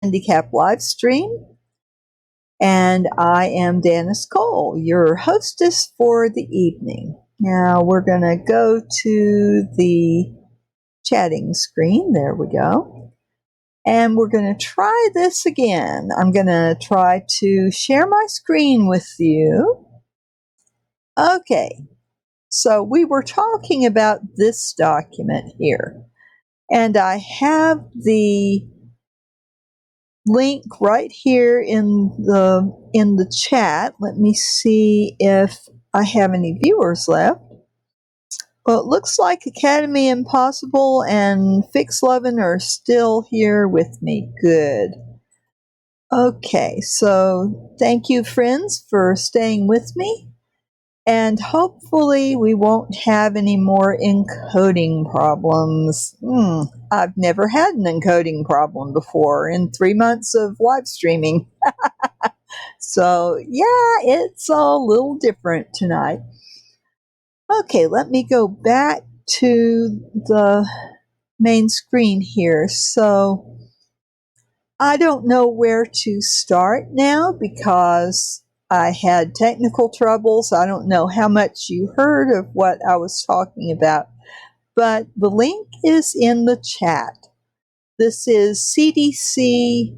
GrannyHandicap live stream. And I am Dennis Cole, your hostess for the evening. Now we're going to go to the chatting screen. There we go. And we're going to try this again. I'm going to try to share my screen with you. Okay, so we were talking about this document here. And I have the link right here in the chat. Let me see if I have any viewers left. Well, it looks like Academy Impossible and Fix Lovin' are still here with me. Good. Okay, so thank you, friends, for staying with me. And hopefully we won't have any more encoding problems. I've never had an encoding problem before in 3 months of live streaming. So yeah, it's a little different tonight. Okay, let me go back to the main screen here. So I don't know where to start now because I had technical troubles. I don't know how much you heard of what I was talking about, but the link is in the chat. This is CDC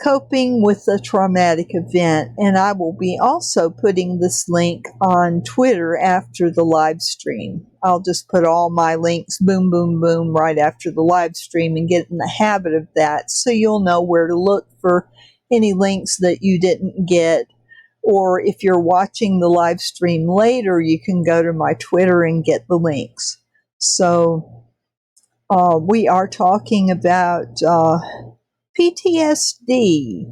Coping with a Traumatic Event, and I will be also putting this link on Twitter after the live stream. I'll just put all my links, boom, boom, boom, right after the live stream and get in the habit of that so you'll know where to look for any links that you didn't get. Or if you're watching the live stream later, you can go to my Twitter and get the links. So we are talking about PTSD,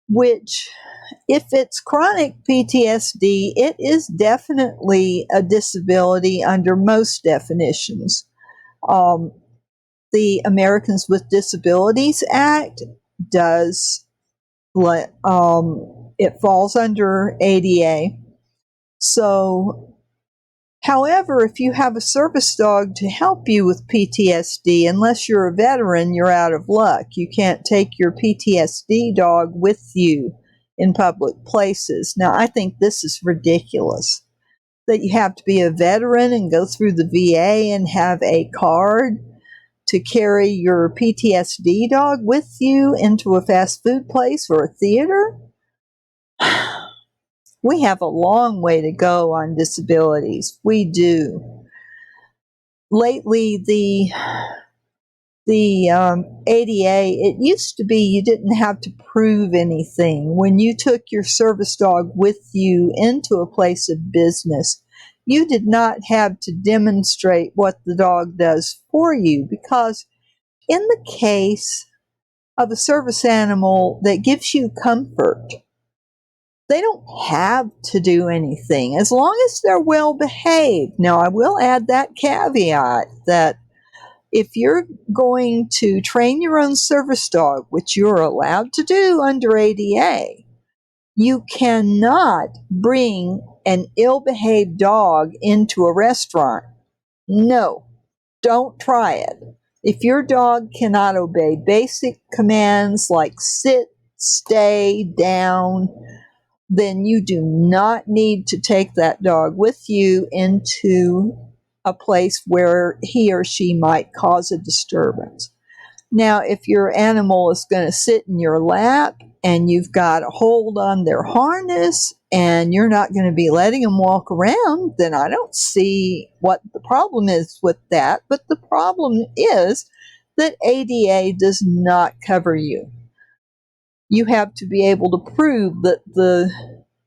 which, if it's chronic PTSD, it is definitely a disability under most definitions. The Americans with Disabilities Act does, it falls under ADA. So, however, if you have a service dog to help you with PTSD, unless you're a veteran, you're out of luck. You can't take your PTSD dog with you in public places. Now, I think this is ridiculous that you have to be a veteran and go through the VA and have a card to carry your PTSD dog with you into a fast food place or a theater. We have a long way to go on disabilities. We do. Lately, the ADA, it used to be you didn't have to prove anything. When you took your service dog with you into a place of business, you did not have to demonstrate what the dog does for you, because in the case of a service animal that gives you comfort, they don't have to do anything as long as they're well behaved. Now, I will add that caveat that if you're going to train your own service dog, which you're allowed to do under ADA, you cannot bring an ill-behaved dog into a restaurant. No, don't try it. If your dog cannot obey basic commands like sit, stay, down, then you do not need to take that dog with you into a place where he or she might cause a disturbance. Now, if your animal is going to sit in your lap and you've got a hold on their harness and you're not going to be letting them walk around, then I don't see what the problem is with that. But the problem is that ADA does not cover you. You have to be able to prove that the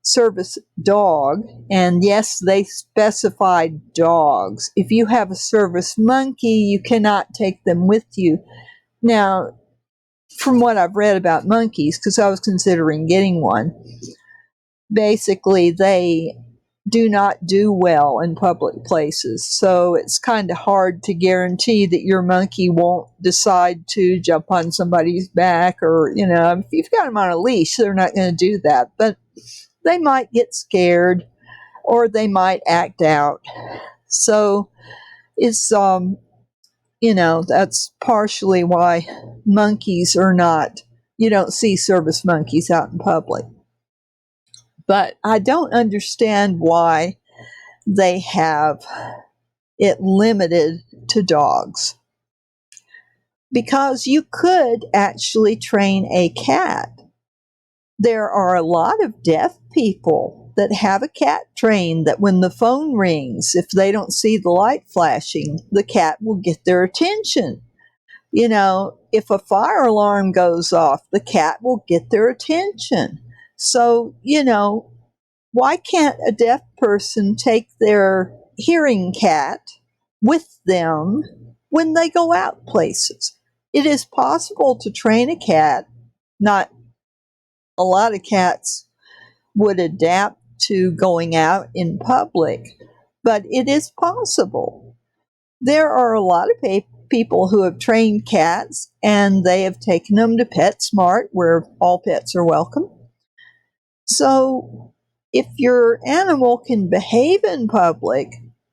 service dog, and yes, they specify dogs. If you have a service monkey, you cannot take them with you. Now, from what I've read about monkeys, because I was considering getting one, basically they do not do well in public places. So it's kind of hard to guarantee that your monkey won't decide to jump on somebody's back, or, if you've got them on a leash, they're not going to do that. But they might get scared or they might act out. So it's That's partially why monkeys are not, you don't see service monkeys out in public. But I don't understand why they have it limited to dogs. Because you could actually train a cat. There are a lot of deaf people that have a cat trained that when the phone rings, if they don't see the light flashing, the cat will get their attention. If a fire alarm goes off, the cat will get their attention. So, why can't a deaf person take their hearing cat with them when they go out places? It is possible to train a cat. Not a lot of cats would adapt to going out in public, but it is possible. There are a lot of people who have trained cats and they have taken them to PetSmart where all pets are welcome. So if your animal can behave in public,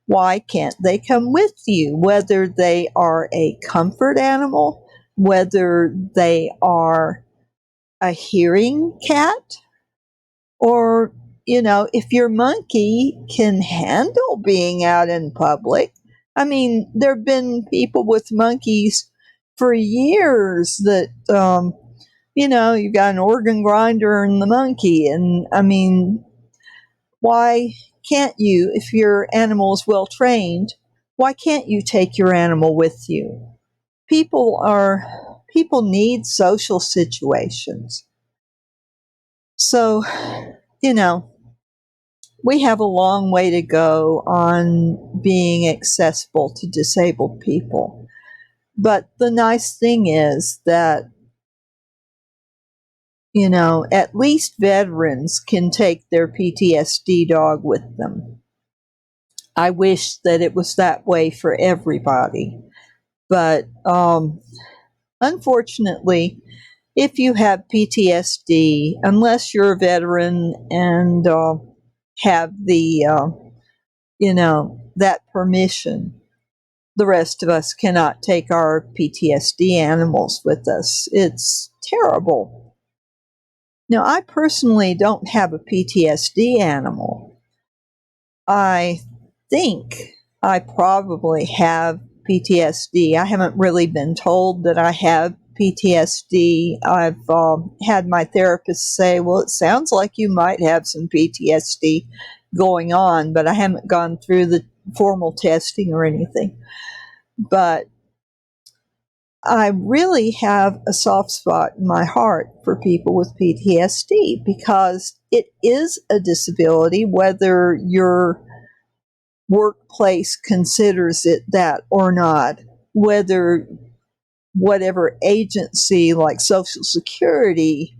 why can't they come with you? Whether they are a comfort animal, whether they are a hearing cat, or, if your monkey can handle being out in public. I mean, there have been people with monkeys for years that, you've got an organ grinder and the monkey. And I mean, why can't you, if your animal is well trained, why can't you take your animal with you? People need social situations. So, you know, we have a long way to go on being accessible to disabled people. But the nice thing is that, at least veterans can take their PTSD dog with them. I wish that it was that way for everybody. But unfortunately, if you have PTSD, unless you're a veteran and have the, that permission, the rest of us cannot take our PTSD animals with us. It's terrible. Now, I personally don't have a PTSD animal. I think I probably have PTSD. I haven't really been told that I have PTSD. I've had my therapist say, well, it sounds like you might have some PTSD going on, but I haven't gone through the formal testing or anything. But I really have a soft spot in my heart for people with PTSD because it is a disability, whether your workplace considers it that or not, whether whatever agency like Social Security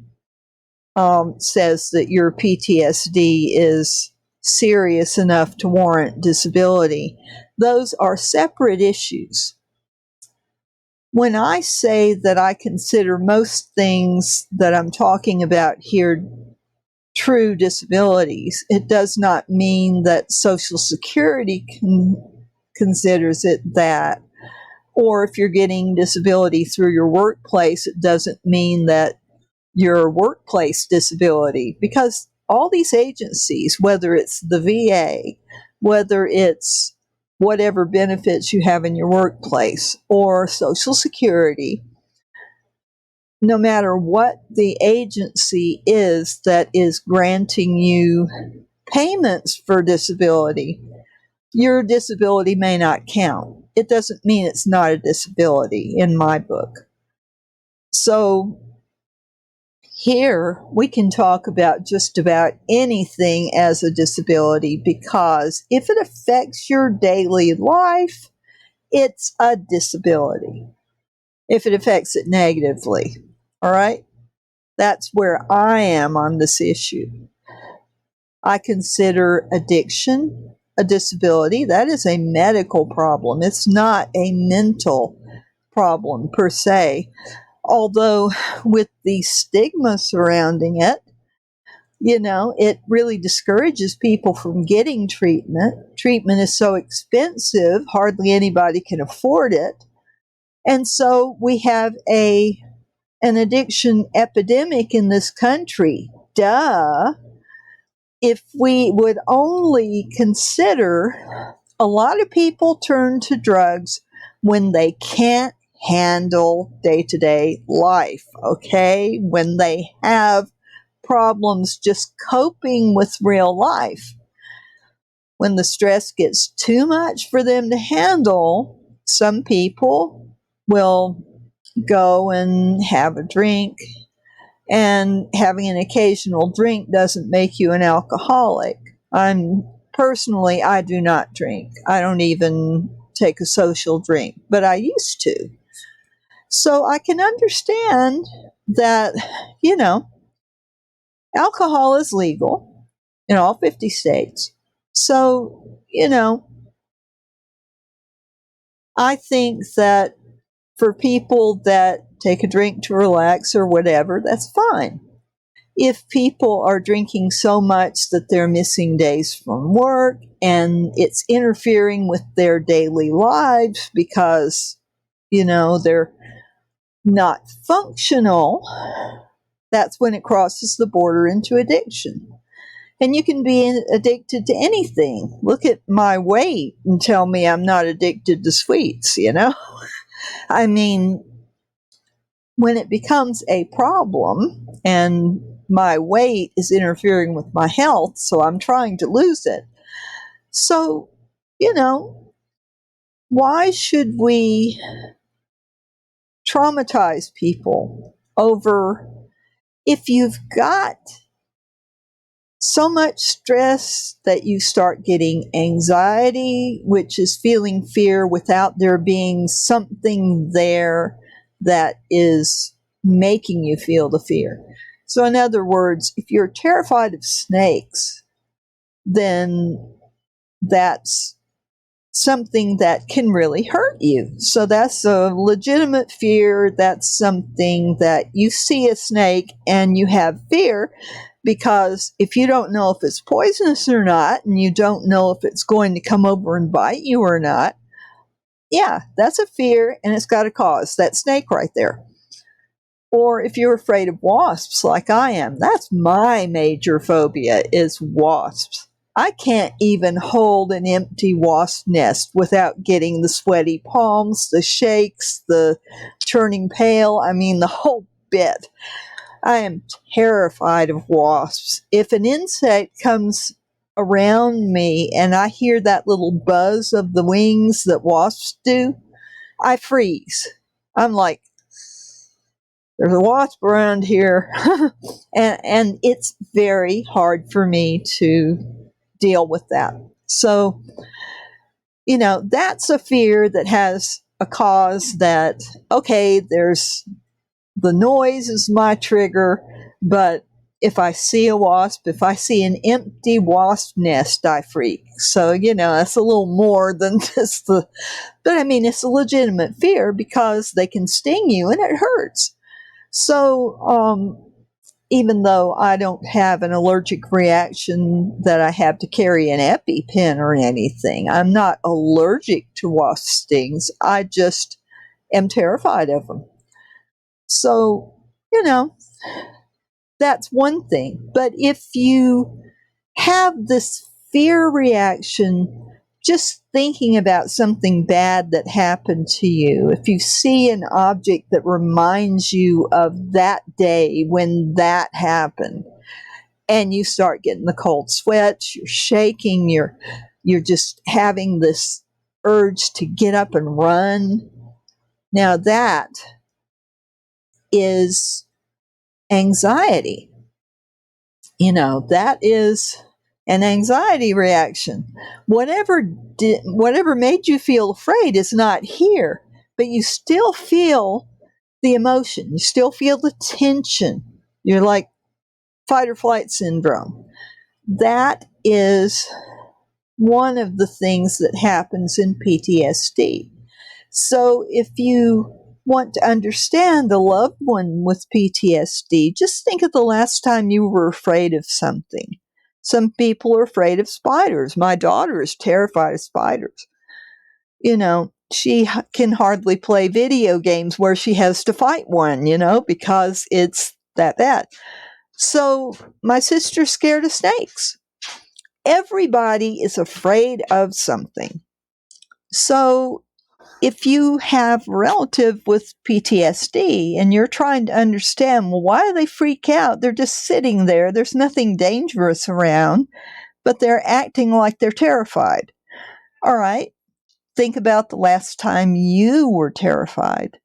says that your PTSD is serious enough to warrant disability. Those are separate issues. When I say that I consider most things that I'm talking about here true disabilities, it does not mean that Social Security considers it that. Or if you're getting disability through your workplace, it doesn't mean that your workplace disability, because all these agencies, whether it's the VA, whether it's whatever benefits you have in your workplace, or Social Security, no matter what the agency is that is granting you payments for disability, your disability may not count. It doesn't mean it's not a disability in my book. So here we can talk about just about anything as a disability because if it affects your daily life, it's a disability. If it affects it negatively, all right? That's where I am on this issue. I consider addiction a disability. That is a medical problem. It's not a mental problem per se. Although, with the stigma surrounding it, it really discourages people from getting treatment. Treatment is so expensive, hardly anybody can afford it. And so we have an addiction epidemic in this country. Duh. If we would only consider, a lot of people turn to drugs when they can't handle day-to-day life, okay? When they have problems just coping with real life. When the stress gets too much for them to handle, some people will go and have a drink, and having an occasional drink doesn't make you an alcoholic. Personally, I do not drink. I don't even take a social drink, but I used to. So I can understand that, you know, alcohol is legal in all 50 states. So, I think that for people that take a drink to relax or whatever, that's fine. If people are drinking so much that they're missing days from work and it's interfering with their daily lives because, they're not functional, that's when it crosses the border into addiction. And you can be addicted to anything. Look at my weight and tell me I'm not addicted to sweets, I mean, when it becomes a problem and my weight is interfering with my health, so I'm trying to lose it. So, why should we traumatize people over, if you've got so much stress that you start getting anxiety, which is feeling fear without there being something there that is making you feel the fear. So, in other words, if you're terrified of snakes, then that's something that can really hurt you. So that's a legitimate fear. That's something that you see a snake and you have fear, because if you don't know if it's poisonous or not, and you don't know if it's going to come over and bite you or not, yeah, that's a fear and it's got a cause. That snake right there. Or if you're afraid of wasps like I am, that's my major phobia, is wasps. I can't even hold an empty wasp nest without getting the sweaty palms, the shakes, the turning pale. I mean, the whole bit. I am terrified of wasps. If an insect comes around me and I hear that little buzz of the wings that wasps do, I freeze. I'm like, there's a wasp around here. and it's very hard for me to deal with that. So, that's a fear that has a cause that, okay, there's the noise is my trigger, but if I see a wasp, if I see an empty wasp nest, I freak. So, that's a little more than just but I mean, it's a legitimate fear because they can sting you and it hurts. So, even though I don't have an allergic reaction that I have to carry an EpiPen or anything, I'm not allergic to wasp stings. I just am terrified of them. So, that's one thing. But if you have this fear reaction just thinking about something bad that happened to you, if you see an object that reminds you of that day when that happened, and you start getting the cold sweats, you're shaking, you're just having this urge to get up and run. Now that is anxiety. That is an anxiety reaction. Whatever made you feel afraid is not here, but you still feel the emotion. You still feel the tension. You're like fight or flight syndrome. That is one of the things that happens in PTSD. So if you want to understand a loved one with PTSD, just think of the last time you were afraid of something. Some people are afraid of spiders. My daughter is terrified of spiders. she can hardly play video games where she has to fight one, because it's that bad. So my sister's scared of snakes. Everybody is afraid of something. So if you have a relative with PTSD and you're trying to understand, well, why do they freak out? They're just sitting there. There's nothing dangerous around, but they're acting like they're terrified. All right. Think about the last time you were terrified,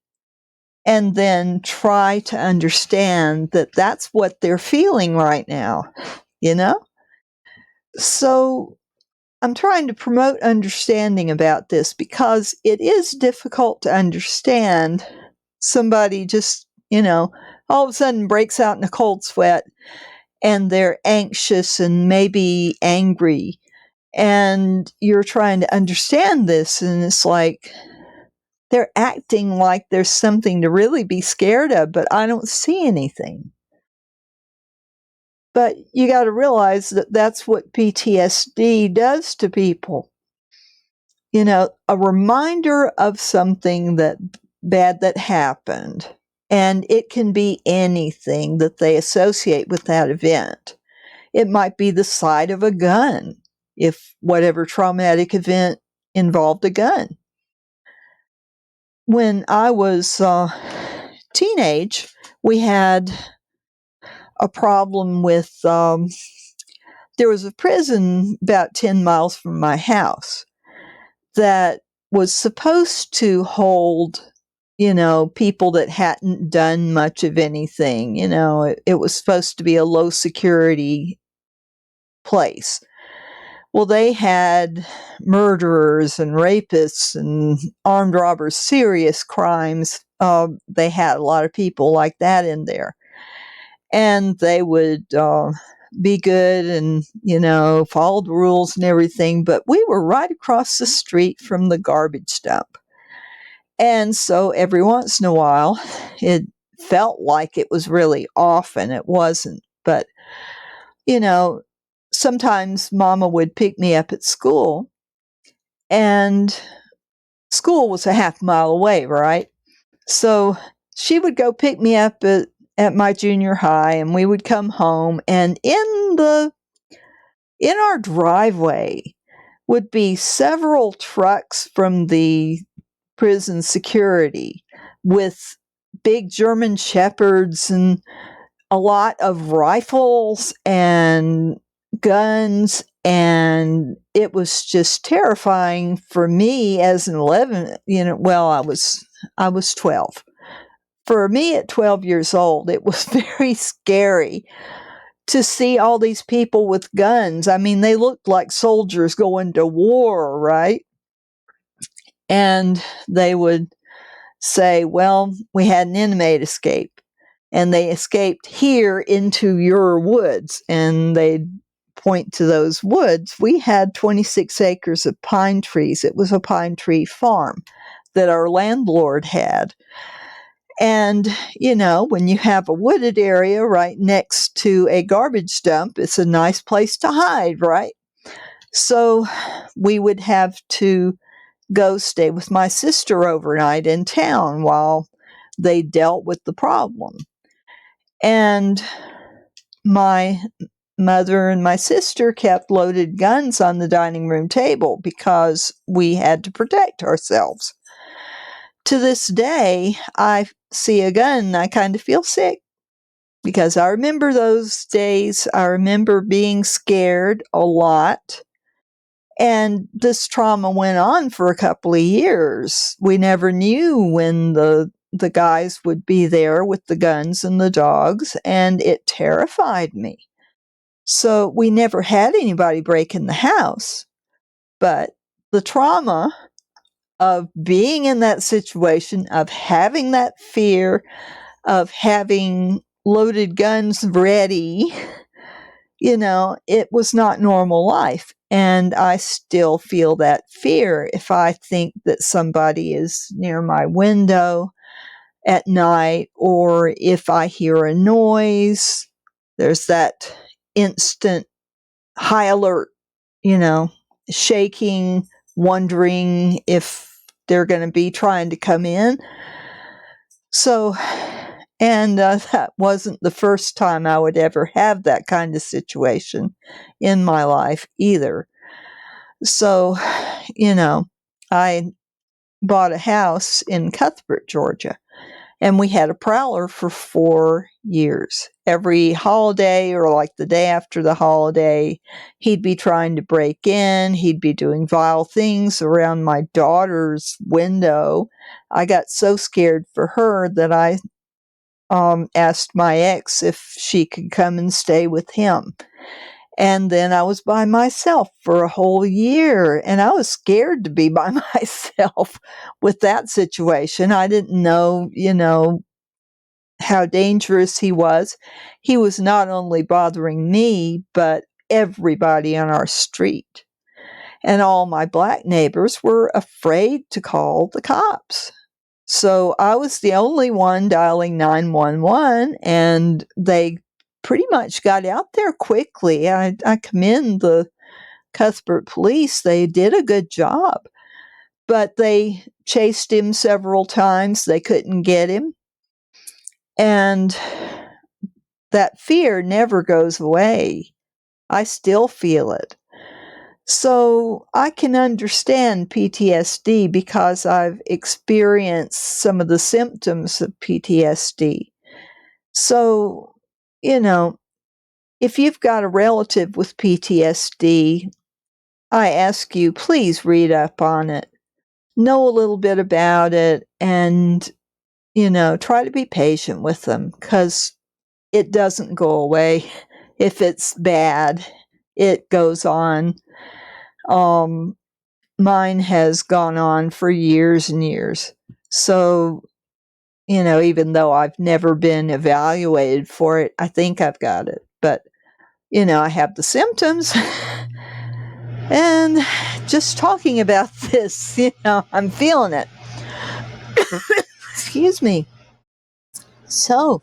and then try to understand that that's what they're feeling right now, you know? So I'm trying to promote understanding about this because it is difficult to understand somebody just, all of a sudden breaks out in a cold sweat and they're anxious and maybe angry. And you're trying to understand this, and it's like they're acting like there's something to really be scared of, but I don't see anything. But you got to realize that that's what PTSD does to people. A reminder of something that bad that happened. And it can be anything that they associate with that event. It might be the sight of a gun, if whatever traumatic event involved a gun. When I was teenage, we had a problem with, there was a prison about 10 miles from my house that was supposed to hold, people that hadn't done much of anything. It was supposed to be a low security place. Well, they had murderers and rapists and armed robbers, serious crimes. They had a lot of people like that in there. And they would be good and, follow the rules and everything. But we were right across the street from the garbage dump. And so every once in a while, it felt like it was really often. It wasn't. But, sometimes Mama would pick me up at school, and school was a half mile away, right? So she would go pick me up at my junior high, and we would come home, and in our driveway would be several trucks from the prison security with big German shepherds and a lot of rifles and guns, and it was just terrifying for me as an 11, I was 12. For me at 12 years old, it was very scary to see all these people with guns. I mean, they looked like soldiers going to war, right? And they would say, well, we had an inmate escape, and they escaped here into your woods, and they'd point to those woods. We had 26 acres of pine trees. It was a pine tree farm that our landlord had. And, when you have a wooded area right next to a garbage dump, it's a nice place to hide, right? So we would have to go stay with my sister overnight in town while they dealt with the problem. And my mother and my sister kept loaded guns on the dining room table because we had to protect ourselves. To this day, I see a gun and I kind of feel sick because I remember those days. I remember being scared a lot. And this trauma went on for a couple of years. We never knew when the guys would be there with the guns and the dogs, and it terrified me. So we never had anybody break in the house. But the trauma of being in that situation, of having that fear, of having loaded guns ready, it was not normal life. And I still feel that fear if I think that somebody is near my window at night, or if I hear a noise. There's that instant high alert, shaking, wondering if they're going to be trying to come in. So, and that wasn't the first time I would ever have that kind of situation in my life either. So, I bought a house in Cuthbert, Georgia, and we had a prowler for 4 years. Every holiday or like the day after the holiday, he'd be trying to break in. He'd be doing vile things around my daughter's window. I got so scared for her that I asked my ex if she could come and stay with him. And then I was by myself for a whole year, and I was scared to be by myself with that situation. I didn't know, how dangerous he was. He was not only bothering me, but everybody on our street. And all my black neighbors were afraid to call the cops. So I was the only one dialing 911, and they pretty much got out there quickly. I commend the Cuthbert police. They did a good job, but they chased him several times. They couldn't get him. And that fear never goes away. I still feel it. So I can understand PTSD because I've experienced some of the symptoms of PTSD. So, if you've got a relative with PTSD, I ask you, please read up on it. Know a little bit about it and, try to be patient with them because it doesn't go away. If it's bad, it goes on. Mine has gone on for years and years. So, even though I've never been evaluated for it, I think I've got it. But, I have the symptoms. And just talking about this, I'm feeling it. Excuse me. So,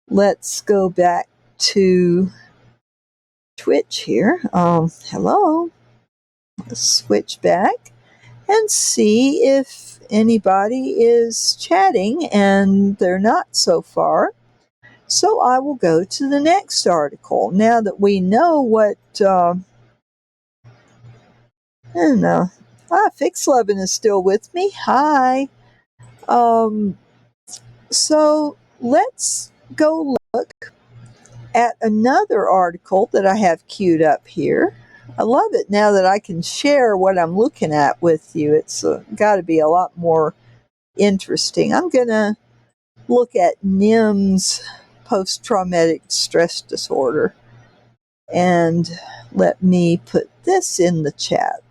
let's go back to Twitch here. Hello. Let's switch back and see if anybody is chatting, and they're not so far. So I will go to the next article. Now that we know what, I don't know. Fix Lovin' is still with me. Hi. So let's go look at another article that I have queued up here. I love it now that I can share what I'm looking at with you. It's got to be a lot more interesting. I'm going to look at NIMS post-traumatic stress disorder. And let me put this in the chat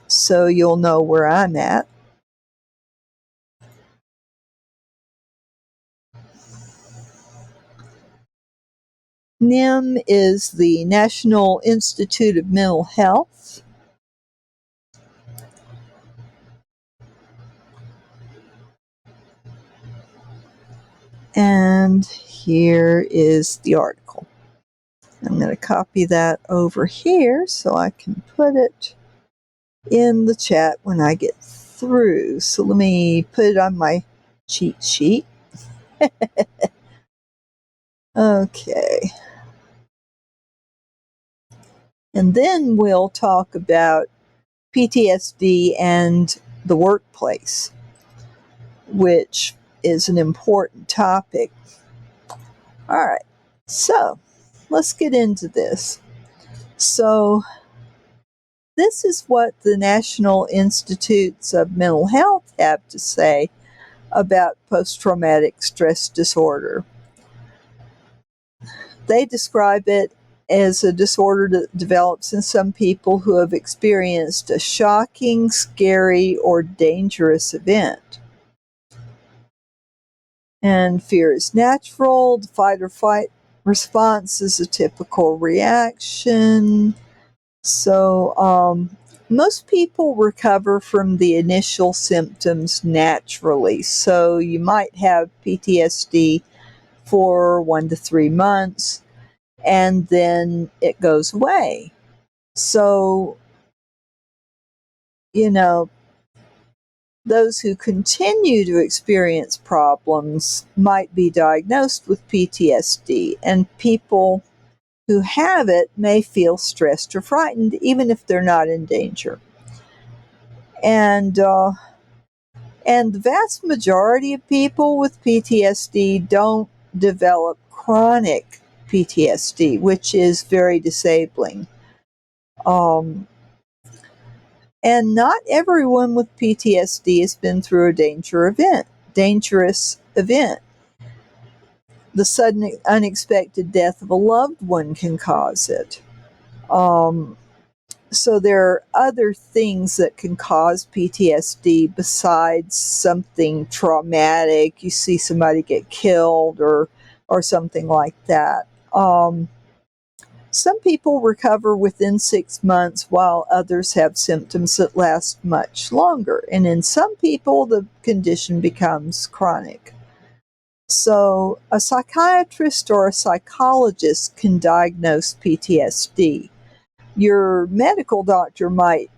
so you'll know where I'm at. NIM is the National Institute of Mental Health. And here is the article. I'm going to copy that over here so I can put it in the chat when I get through. So let me put it on my cheat sheet. Okay. And then we'll talk about PTSD and the workplace, which is an important topic. All right, so let's get into this. So, this is what the National Institutes of Mental Health have to say about post-traumatic stress disorder. They describe it as a disorder that develops in some people who have experienced a shocking, scary, or dangerous event. And fear is natural. The fight or flight response is a typical reaction. So, most people recover from the initial symptoms naturally. So, you might have PTSD for 1 to 3 months, and then it goes away. So, Those who continue to experience problems might be diagnosed with PTSD, and people who have it may feel stressed or frightened even if they're not in danger. And the vast majority of people with PTSD don't develop chronic PTSD, which is very disabling. And not everyone with PTSD has been through a dangerous event. The sudden unexpected death of a loved one can cause it. So there are other things that can cause PTSD besides something traumatic. You see somebody get killed or something like that. Some people recover within 6 months, while others have symptoms that last much longer. And in some people, the condition becomes chronic. So a psychiatrist or a psychologist can diagnose PTSD. Your medical doctor might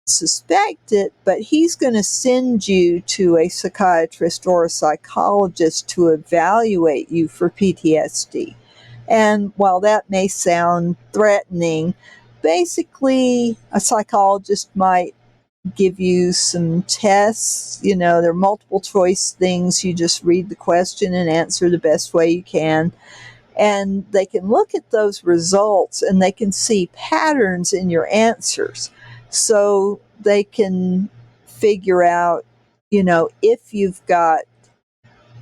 suspect it, but he's going to send you to a psychiatrist or a psychologist to evaluate you for PTSD. And while that may sound threatening, basically a psychologist might give you some tests. There are multiple choice things. You just read the question and answer the best way you can. And they can look at those results and they can see patterns in your answers. So they can figure out, if you've got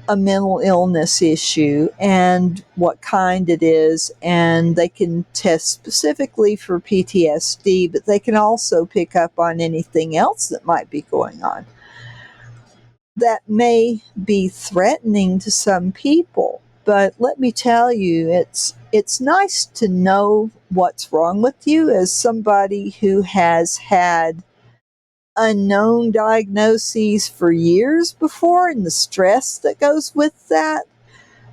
a mental illness issue and what kind it is, and they can test specifically for PTSD, but they can also pick up on anything else that might be going on that may be threatening to some people. But let me tell you, it's nice to know what's wrong with you as somebody who has had unknown diagnoses for years before and the stress that goes with that.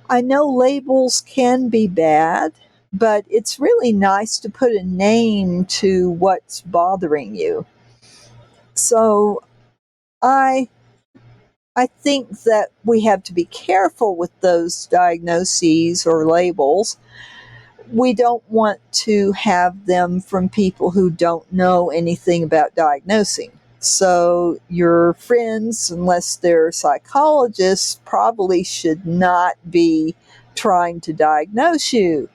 I know labels can be bad, but it's really nice to put a name to what's bothering you. So I think that we have to be careful with those diagnoses or labels. We don't want to have them from people who don't know anything about diagnosing. So your friends, unless they're psychologists, probably should not be trying to diagnose you,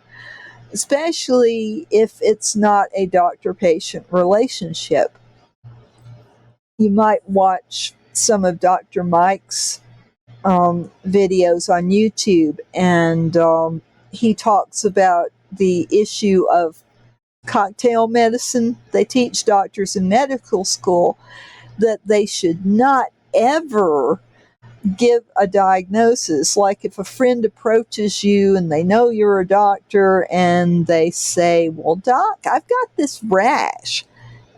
especially if it's not a doctor-patient relationship. You might watch some of Dr. Mike's videos on YouTube, and he talks about the issue of cocktail medicine. They teach doctors in medical school that they should not ever give a diagnosis. Like if a friend approaches you and they know you're a doctor and they say, well, doc, I've got this rash.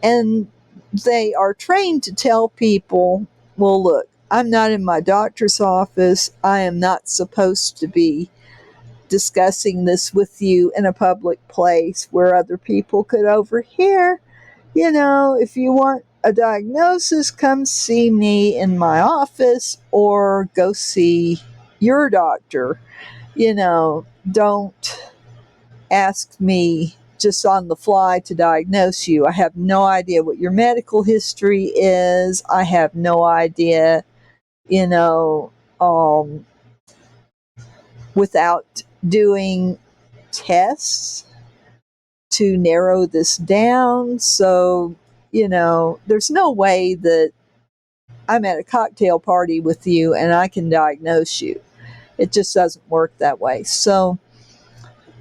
And they are trained to tell people, well, look, I'm not in my doctor's office. I am not supposed to be discussing this with you in a public place where other people could overhear. If you want a diagnosis, come see me in my office or go see your doctor. Don't ask me just on the fly to diagnose you. I have no idea what your medical history is. I have no idea, without doing tests to narrow this down. So, there's no way that I'm at a cocktail party with you and I can diagnose you. It just doesn't work that way. So,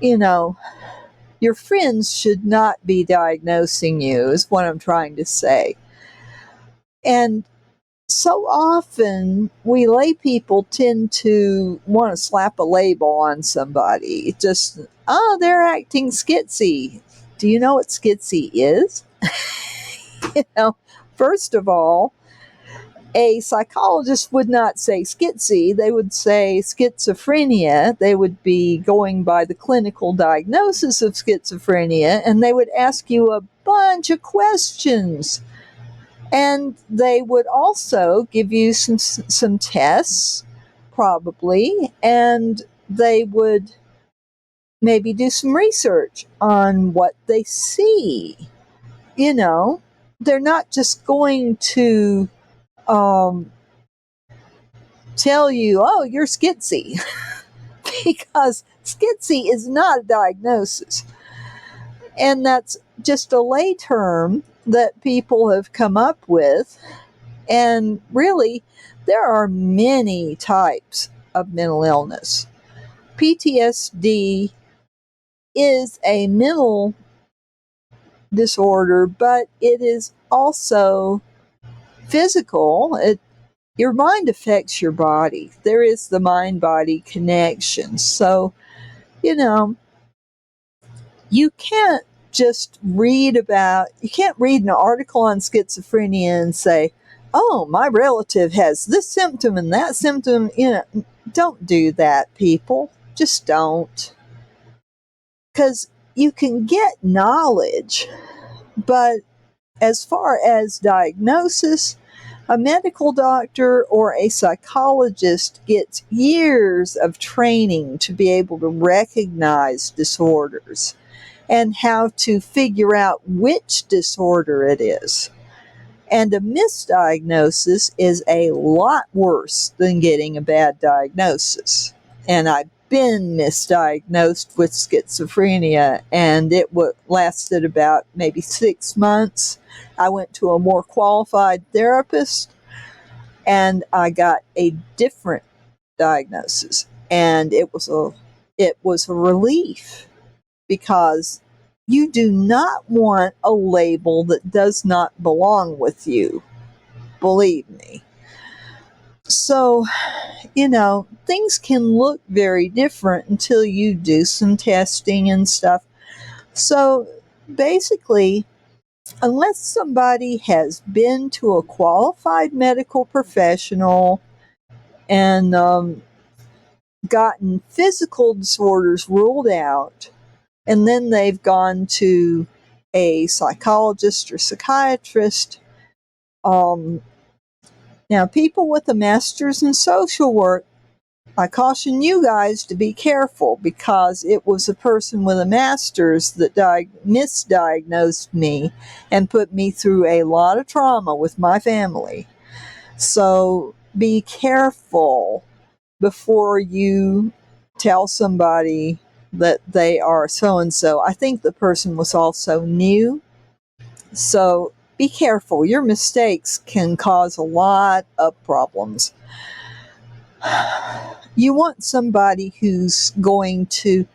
your friends should not be diagnosing you, is what I'm trying to say. And so often, we lay people tend to want to slap a label on somebody. Just, they're acting schizzy. Do you know what schizzy is? First of all, a psychologist would not say schizzy, they would say schizophrenia. They would be going by the clinical diagnosis of schizophrenia, and they would ask you a bunch of questions And they would also give you some tests, probably, and they would maybe do some research on what they see. You know, they're not just going to tell you, oh, you're schizzy, because schizzy is not a diagnosis. And that's just a lay term that people have come up with. And really, there are many types of mental illness. PTSD is a mental disorder, but it is also physical. Your mind affects your body. There is the mind-body connection. So, you know, you can't you can't read an article on schizophrenia and say, oh, my relative has this symptom and that symptom. Don't do that, people. Just don't. Because you can get knowledge, but as far as diagnosis, a medical doctor or a psychologist gets years of training to be able to recognize disorders and how to figure out which disorder it is. And a misdiagnosis is a lot worse than getting a bad diagnosis. And I've been misdiagnosed with schizophrenia, and it lasted about maybe 6 months. I went to a more qualified therapist, and I got a different diagnosis. And it was a relief, because you do not want a label that does not belong with you. Believe me. So, things can look very different until you do some testing and stuff. So, basically, unless somebody has been to a qualified medical professional and gotten physical disorders ruled out, and then they've gone to a psychologist or psychiatrist. Now, people with a master's in social work, I caution you guys to be careful, because it was a person with a master's that misdiagnosed me and put me through a lot of trauma with my family. So be careful before you tell somebody that they are so-and-so. I think the person was also new. So be careful. Your mistakes can cause a lot of problems. You want somebody who's going to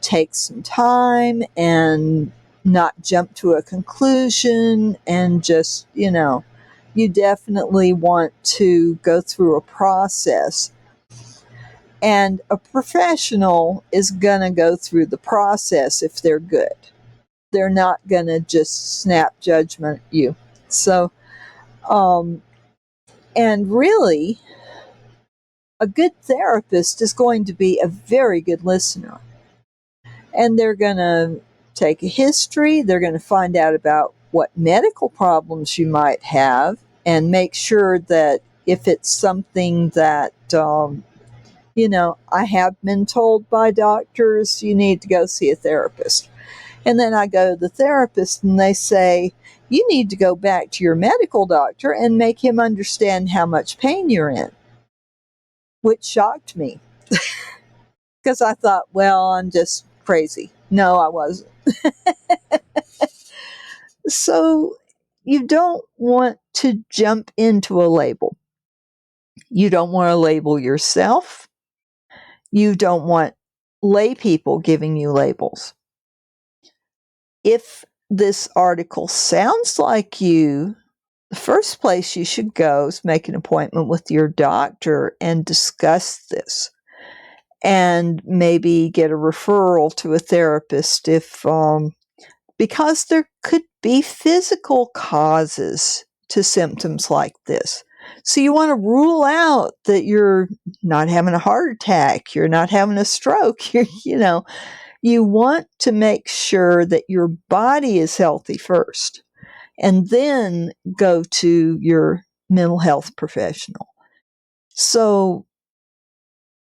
take some time and not jump to a conclusion, and just, you definitely want to go through a process. And a professional is going to go through the process if they're good. They're not going to just snap judgment at you. So, and really, a good therapist is going to be a very good listener. And they're going to take a history. They're going to find out about what medical problems you might have, and make sure that if it's something that, I have been told by doctors, you need to go see a therapist. And then I go to the therapist and they say, you need to go back to your medical doctor and make him understand how much pain you're in. Which shocked me, because I thought, well, I'm just crazy. No, I wasn't. So you don't want to jump into a label. You don't want to label yourself. You don't want lay people giving you labels. If this article sounds like you, the first place you should go is make an appointment with your doctor and discuss this, and maybe get a referral to a therapist because there could be physical causes to symptoms like this. So you want to rule out that you're not having a heart attack, you're not having a stroke, you want to make sure that your body is healthy first. and then go to your mental health professional. So,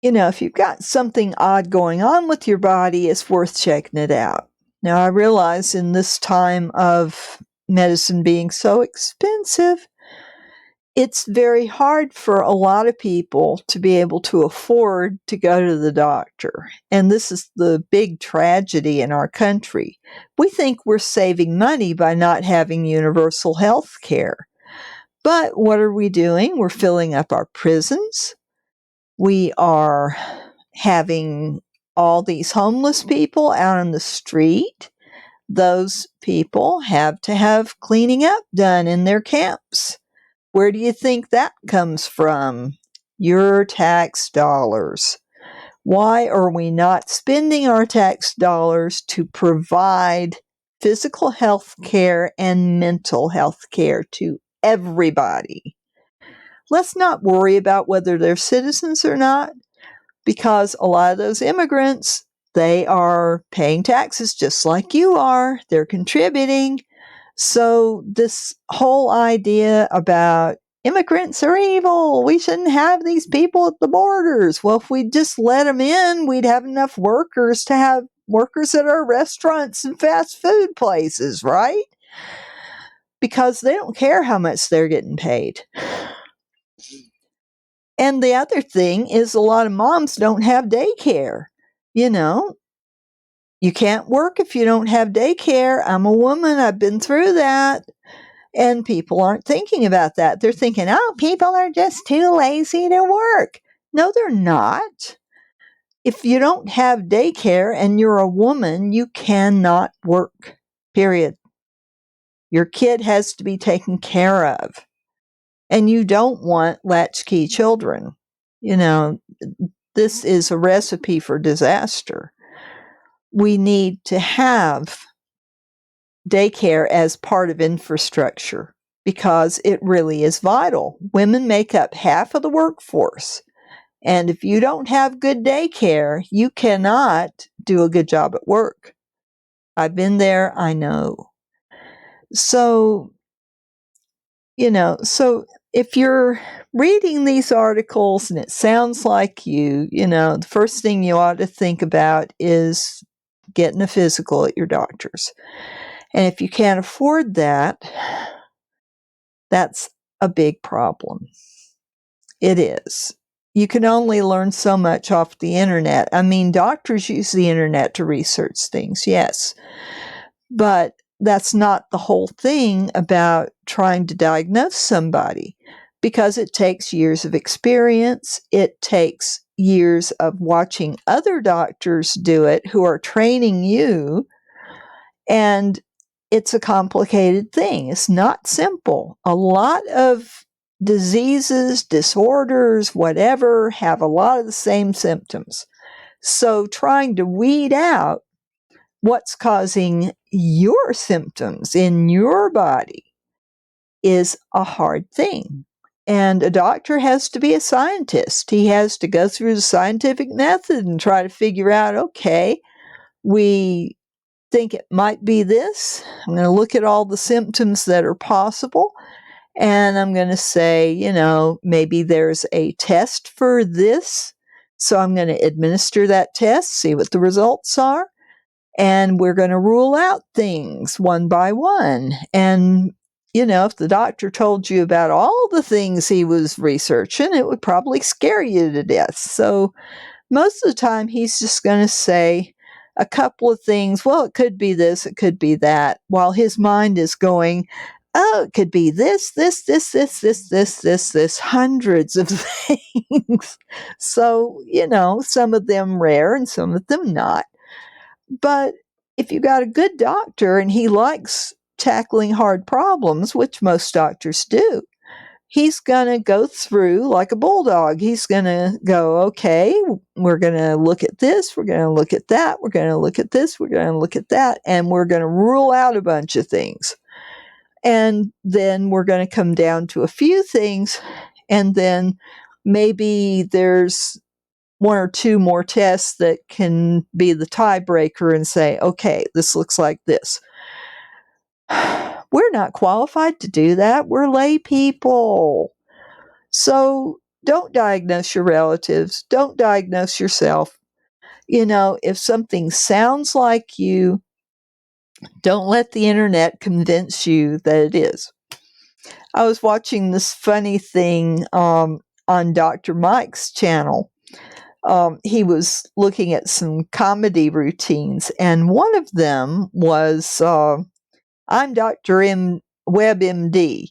if you've got something odd going on with your body, it's worth checking it out. Now, I realize in this time of medicine being so expensive, it's very hard for a lot of people to be able to afford to go to the doctor. And this is the big tragedy in our country. We think we're saving money by not having universal health care. But what are we doing? We're filling up our prisons. We are having all these homeless people out on the street. Those people have to have cleaning up done in their camps. Where do you think that comes from? Your tax dollars. Why are we not spending our tax dollars to provide physical health care and mental health care to everybody? Let's not worry about whether they're citizens or not, because a lot of those immigrants, they are paying taxes just like you are. They're contributing. So this whole idea about immigrants are evil, we shouldn't have these people at the borders. Well, if we just let them in, we'd have enough workers to have workers at our restaurants and fast food places, right? Because they don't care how much they're getting paid. And the other thing is a lot of moms don't have daycare. You can't work if you don't have daycare. I'm a woman. I've been through that. And people aren't thinking about that. They're thinking, oh, people are just too lazy to work. No, they're not. If you don't have daycare and you're a woman, you cannot work, period. Your kid has to be taken care of. And you don't want latchkey children. This is a recipe for disaster. We need to have daycare as part of infrastructure because it really is vital. Women make up half of the workforce. And if you don't have good daycare, you cannot do a good job at work. I've been there, I know. So if you're reading these articles and it sounds like the first thing you ought to think about is getting a physical at your doctor's. And if you can't afford that, that's a big problem. It is. You can only learn so much off the internet. I mean, doctors use the internet to research things, yes. But that's not the whole thing about trying to diagnose somebody, because it takes years of experience. It takes years of watching other doctors do it who are training you. And it's a complicated thing. It's not simple. A lot of diseases, disorders, whatever, have a lot of the same symptoms. So trying to weed out what's causing your symptoms in your body is a hard thing. And a doctor has to be a scientist. He has to go through the scientific method and try to figure out, okay, we think it might be this. I'm going to look at all the symptoms that are possible. And I'm going to say, maybe there's a test for this. So I'm going to administer that test, see what the results are. And we're going to rule out things one by one. And, if the doctor told you about all the things he was researching, it would probably scare you to death. So most of the time, he's just going to say a couple of things. Well, it could be this, it could be that, while his mind is going, oh, it could be this, hundreds of things. So, some of them rare and some of them not. But if you got a good doctor and he likes tackling hard problems, which most doctors do, he's going to go through like a bulldog. He's going to go, okay, we're going to look at this, we're going to look at that, we're going to look at this, we're going to look at that, and we're going to rule out a bunch of things. And then we're going to come down to a few things, and then maybe there's one or two more tests that can be the tiebreaker and say, okay, this looks like this. We're not qualified to do that. We're lay people. So don't diagnose your relatives. Don't diagnose yourself. If something sounds like you, don't let the internet convince you that it is. I was watching this funny thing on Dr. Mike's channel. He was looking at some comedy routines, and one of them was I'm Dr. Webb MD.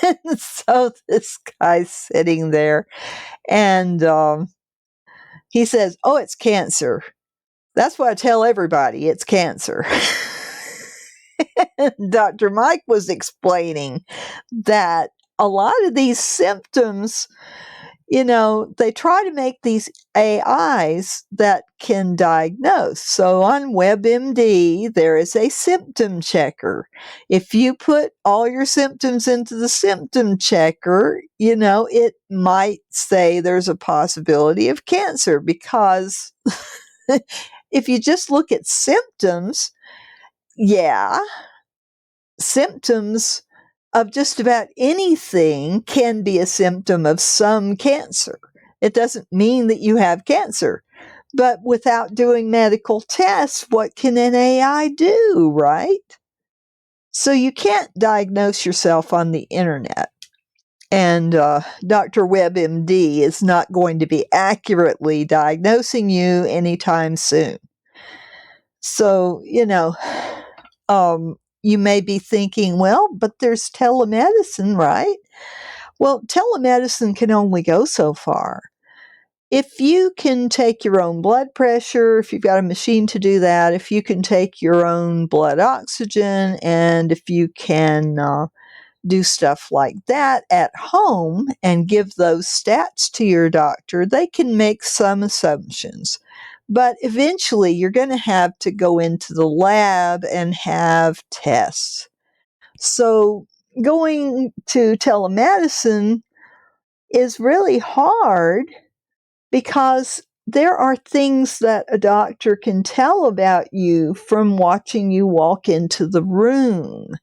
And so this guy's sitting there, and he says, "Oh, it's cancer. That's what I tell everybody, it's cancer." Dr. Mike was explaining that a lot of these symptoms, they try to make these AIs that can diagnose. So on WebMD, there is a symptom checker. If you put all your symptoms into the symptom checker, it might say there's a possibility of cancer, because if you just look at symptoms, symptoms of just about anything can be a symptom of some cancer. It doesn't mean that you have cancer. But without doing medical tests, what can an AI do, right? So you can't diagnose yourself on the internet. And Dr. WebMD is not going to be accurately diagnosing you anytime soon. So, you may be thinking, well, but there's telemedicine, right? Well, telemedicine can only go so far. If you can take your own blood pressure, if you've got a machine to do that, if you can take your own blood oxygen, and if you can do stuff like that at home and give those stats to your doctor, they can make some assumptions. But eventually, you're going to have to go into the lab and have tests. So going to telemedicine is really hard, because there are things that a doctor can tell about you from watching you walk into the room,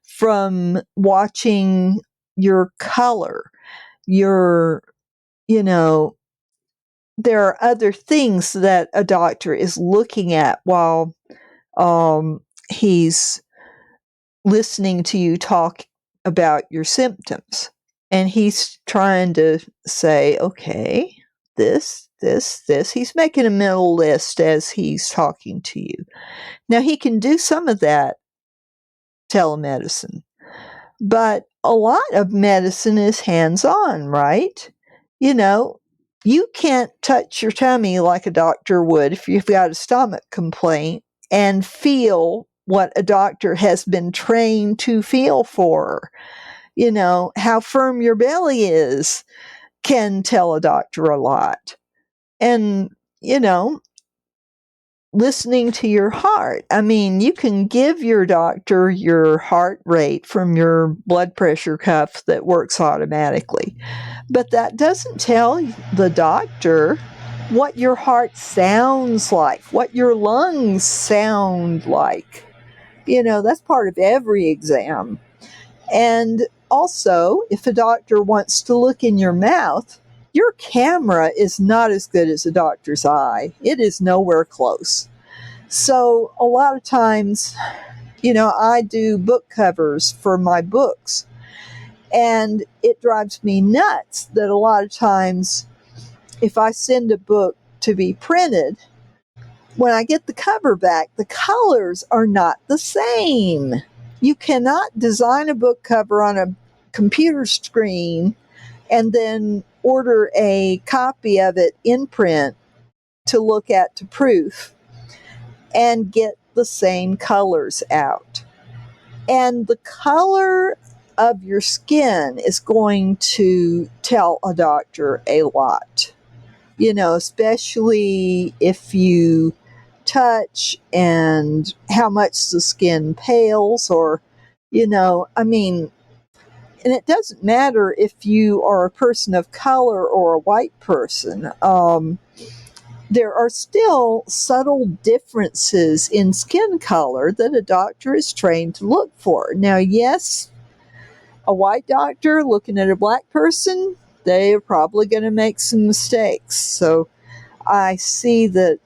from watching your color, there are other things that a doctor is looking at while he's listening to you talk about your symptoms. And he's trying to say, okay, this. He's making a mental list as he's talking to you. Now, he can do some of that telemedicine, but a lot of medicine is hands-on, right? You can't touch your tummy like a doctor would if you've got a stomach complaint and feel what a doctor has been trained to feel for. How firm your belly is can tell a doctor a lot. And, listening to your heart. I mean, you can give your doctor your heart rate from your blood pressure cuff that works automatically. But that doesn't tell the doctor what your heart sounds like, what your lungs sound like. That's part of every exam. And also, if a doctor wants to look in your mouth, your camera is not as good as a doctor's eye. It is nowhere close. So a lot of times, I do book covers for my books, and it drives me nuts that a lot of times, if I send a book to be printed, when I get the cover back, the colors are not the same. You cannot design a book cover on a computer screen and then order a copy of it in print to look at to proof and get the same colors out. And the color of your skin is going to tell a doctor a lot, especially if you touch and how much the skin pales, or, and it doesn't matter if you are a person of color or a white person. there are still subtle differences in skin color that a doctor is trained to look for. Now, yes, a white doctor looking at a black person, they are probably going to make some mistakes. So I see that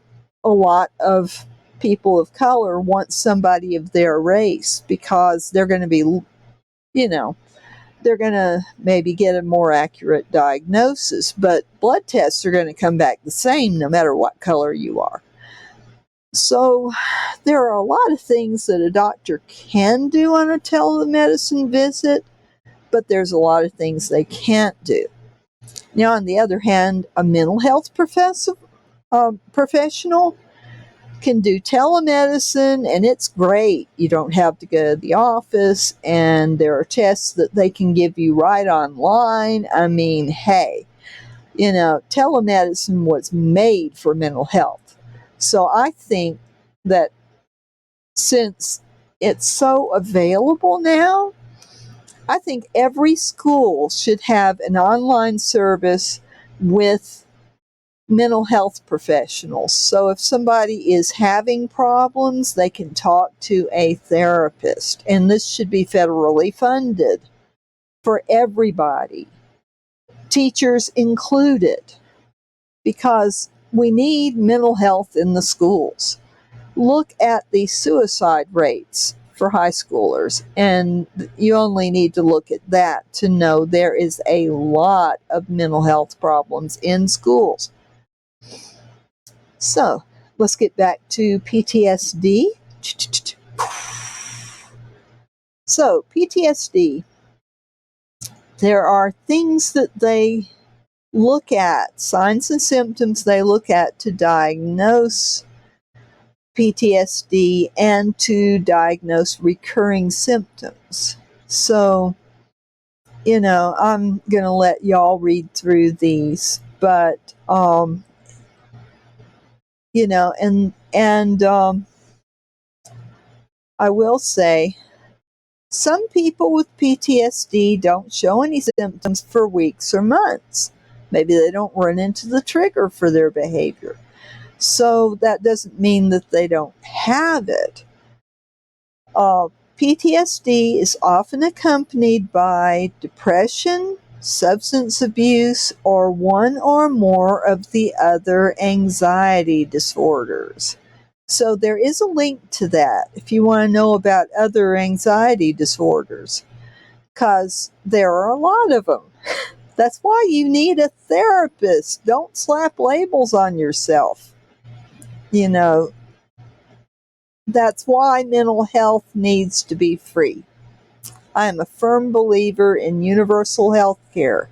a lot of people of color want somebody of their race because they're going to be, they're going to maybe get a more accurate diagnosis, but blood tests are going to come back the same no matter what color you are. So there are a lot of things that a doctor can do on a telemedicine visit, but there's a lot of things they can't do. Now, on the other hand, a mental health professional can do telemedicine, and it's great. You don't have to go to the office, and there are tests that they can give you right online. I mean, hey, telemedicine was made for mental health. So I think that since it's so available now, I think every school should have an online service with mental health professionals. So if somebody is having problems, they can talk to a therapist. And this should be federally funded for everybody, teachers included, because we need mental health in the schools. Look at the suicide rates for high schoolers, and you only need to look at that to know there is a lot of mental health problems in schools. So, let's get back to PTSD. So, PTSD, there are things that they look at, signs and symptoms they look at to diagnose PTSD and to diagnose recurring symptoms. So, I'm going to let y'all read through these, but, and I will say, some people with PTSD don't show any symptoms for weeks or months. Maybe they don't run into the trigger for their behavior. So that doesn't mean that they don't have it. PTSD is often accompanied by depression, substance abuse, or one or more of the other anxiety disorders. So there is a link to that if you want to know about other anxiety disorders, because there are a lot of them. That's why you need a therapist. Don't slap labels on yourself. That's why mental health needs to be free. I am a firm believer in universal health care.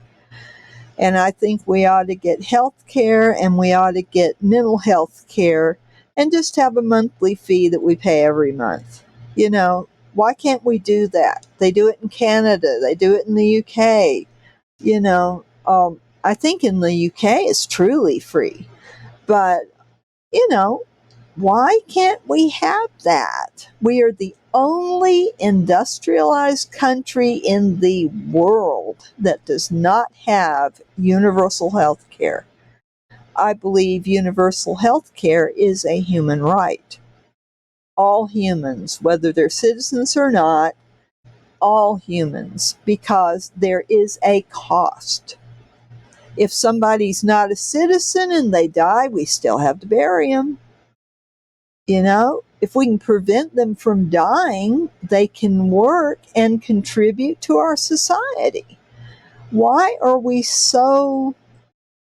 And I think we ought to get health care and we ought to get mental health care and just have a monthly fee that we pay every month. Why can't we do that? They do it in Canada. They do it in the UK. I think in the UK it's truly free. But, why can't we have that? We are the only industrialized country in the world that does not have universal health care. I believe universal health care is a human right. All humans, whether they're citizens or not, all humans, because there is a cost. If somebody's not a citizen and they die, we still have to bury them. If we can prevent them from dying, they can work and contribute to our society. Why are we so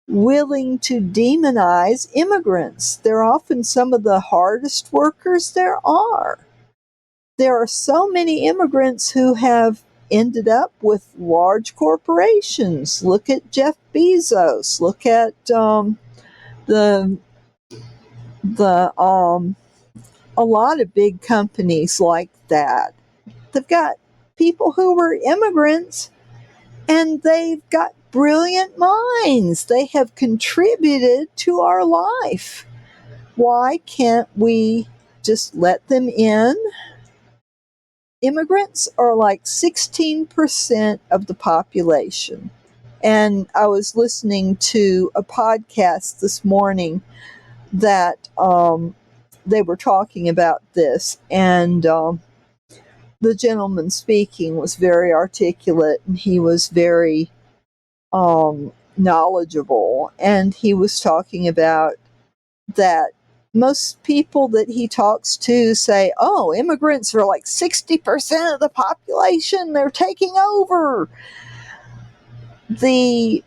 willing to demonize immigrants? They're often some of the hardest workers there are. There are so many immigrants who have ended up with large corporations. Look at Jeff Bezos. Look at the a lot of big companies like that. They've got people who were immigrants and they've got brilliant minds. They have contributed to our life. Why can't we just let them in? Immigrants are like 16% of the population. And I was listening to a podcast this morning that they were talking about this, and the gentleman speaking was very articulate, and he was very knowledgeable, and he was talking about that most people that he talks to say, oh, immigrants are like 60% of the population, they're taking over. The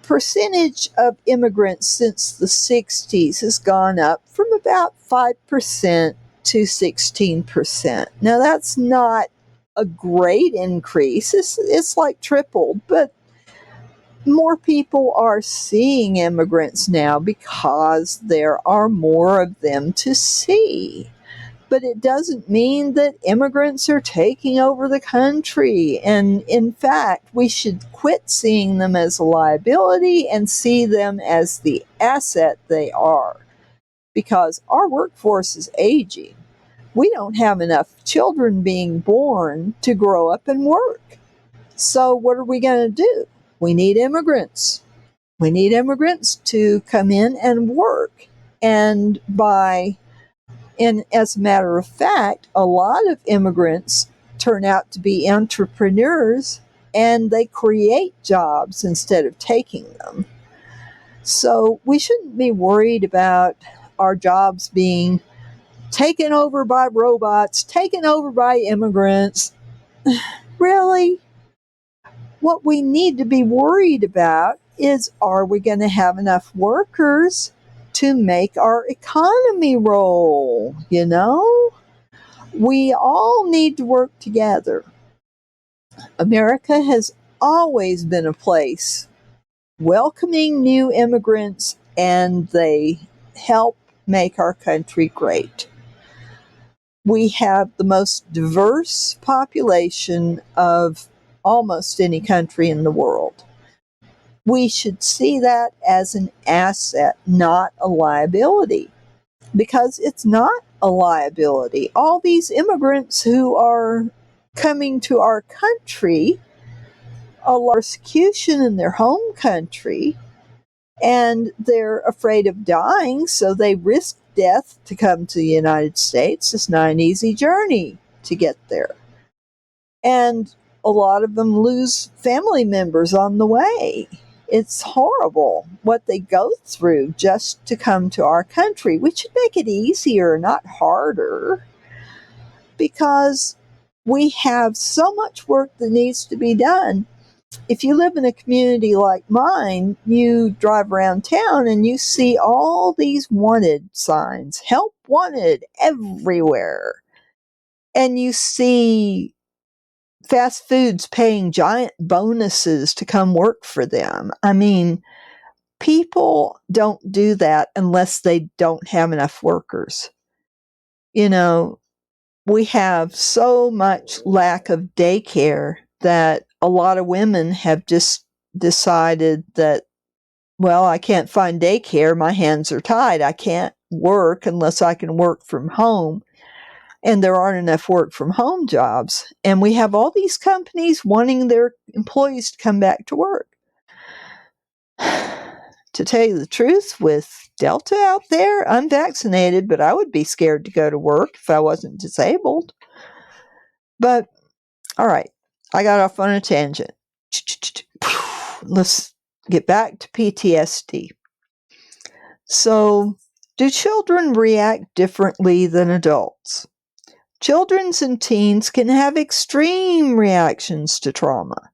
percentage of immigrants since the 60s has gone up from about 5% to 16%. Now, that's not a great increase. It's like tripled, but more people are seeing immigrants now because there are more of them to see. But it doesn't mean that immigrants are taking over the country. And in fact, we should quit seeing them as a liability and see them as the asset they are. Because our workforce is aging. We don't have enough children being born to grow up and work. So what are we going to do? We need immigrants. We need immigrants to come in and work. And as a matter of fact, a lot of immigrants turn out to be entrepreneurs, and they create jobs instead of taking them. So we shouldn't be worried about our jobs being taken over by robots, taken over by immigrants. Really? What we need to be worried about is, are we going to have enough workers to make our economy roll? You know? We all need to work together. America has always been a place welcoming new immigrants, and they help make our country great. We have the most diverse population of almost any country in the world. We should see that as an asset, not a liability, because it's not a liability. All these immigrants who are coming to our country are persecution in their home country, and they're afraid of dying, so they risk death to come to the United States. It's not an easy journey to get there. And a lot of them lose family members on the way. It's horrible what they go through just to come to our country. We should make it easier, not harder, because we have so much work that needs to be done. If you live in a community like mine, you drive around town and you see all these wanted signs, help wanted, everywhere. And you see fast foods paying giant bonuses to come work for them. I mean, people don't do that unless they don't have enough workers. You know, we have so much lack of daycare that a lot of women have just decided that, well, I can't find daycare. My hands are tied. I can't work unless I can work from home. And there aren't enough work from home jobs. And we have all these companies wanting their employees to come back to work. To tell you the truth, with Delta out there, I'm vaccinated, but I would be scared to go to work if I wasn't disabled. But, all right, I got off on a tangent. Let's get back to PTSD. So, do children react differently than adults? Children and teens can have extreme reactions to trauma,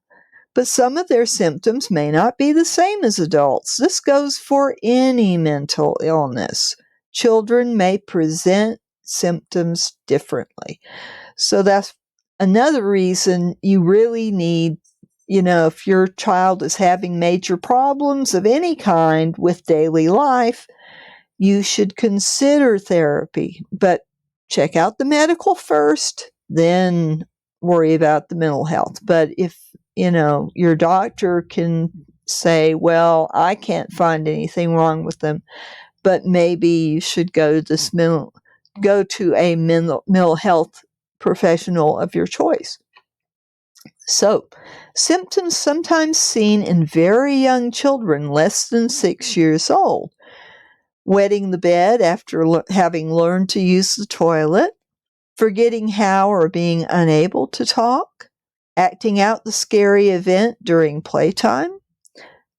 but some of their symptoms may not be the same as adults. This goes for any mental illness. Children may present symptoms differently. So that's another reason you really need, if your child is having major problems of any kind with daily life, you should consider therapy. But check out the medical first, then worry about the mental health. But if, your doctor can say, well, I can't find anything wrong with them, but maybe you should go to a mental health professional of your choice. So, symptoms sometimes seen in very young children, less than 6 years old. wetting the bed after having learned to use the toilet, forgetting how or being unable to talk, acting out the scary event during playtime,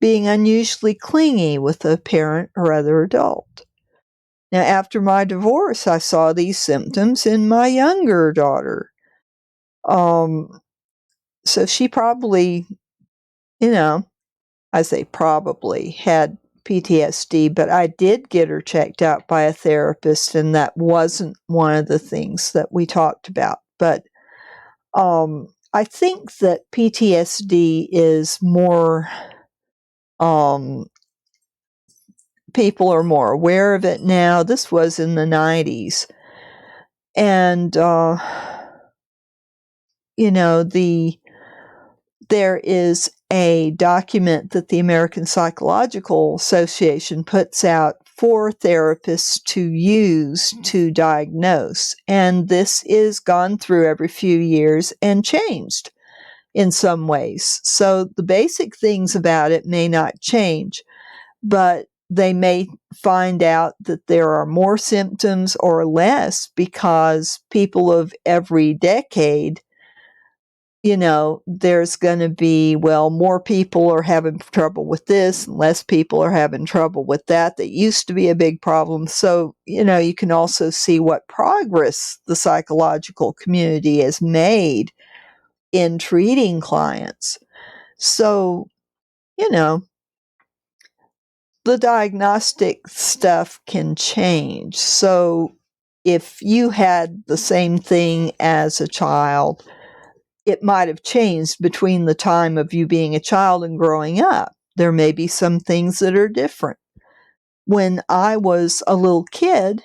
being unusually clingy with a parent or other adult. Now, after my divorce, I saw these symptoms in my younger daughter. So she probably, I say probably, had PTSD, but I did get her checked out by a therapist, and that wasn't one of the things that we talked about. But I think that PTSD is more, people are more aware of it now. This was in the 90s. And, there is a document that the American Psychological Association puts out for therapists to use to diagnose. And this is gone through every few years and changed in some ways. So the basic things about it may not change, but they may find out that there are more symptoms or less because people of every decade, there's going to be, more people are having trouble with this, and less people are having trouble with that. That used to be a big problem. So, you can also see what progress the psychological community has made in treating clients. So, the diagnostic stuff can change. So, if you had the same thing as a child, it might have changed between the time of you being a child and growing up. There may be some things that are different. When I was a little kid,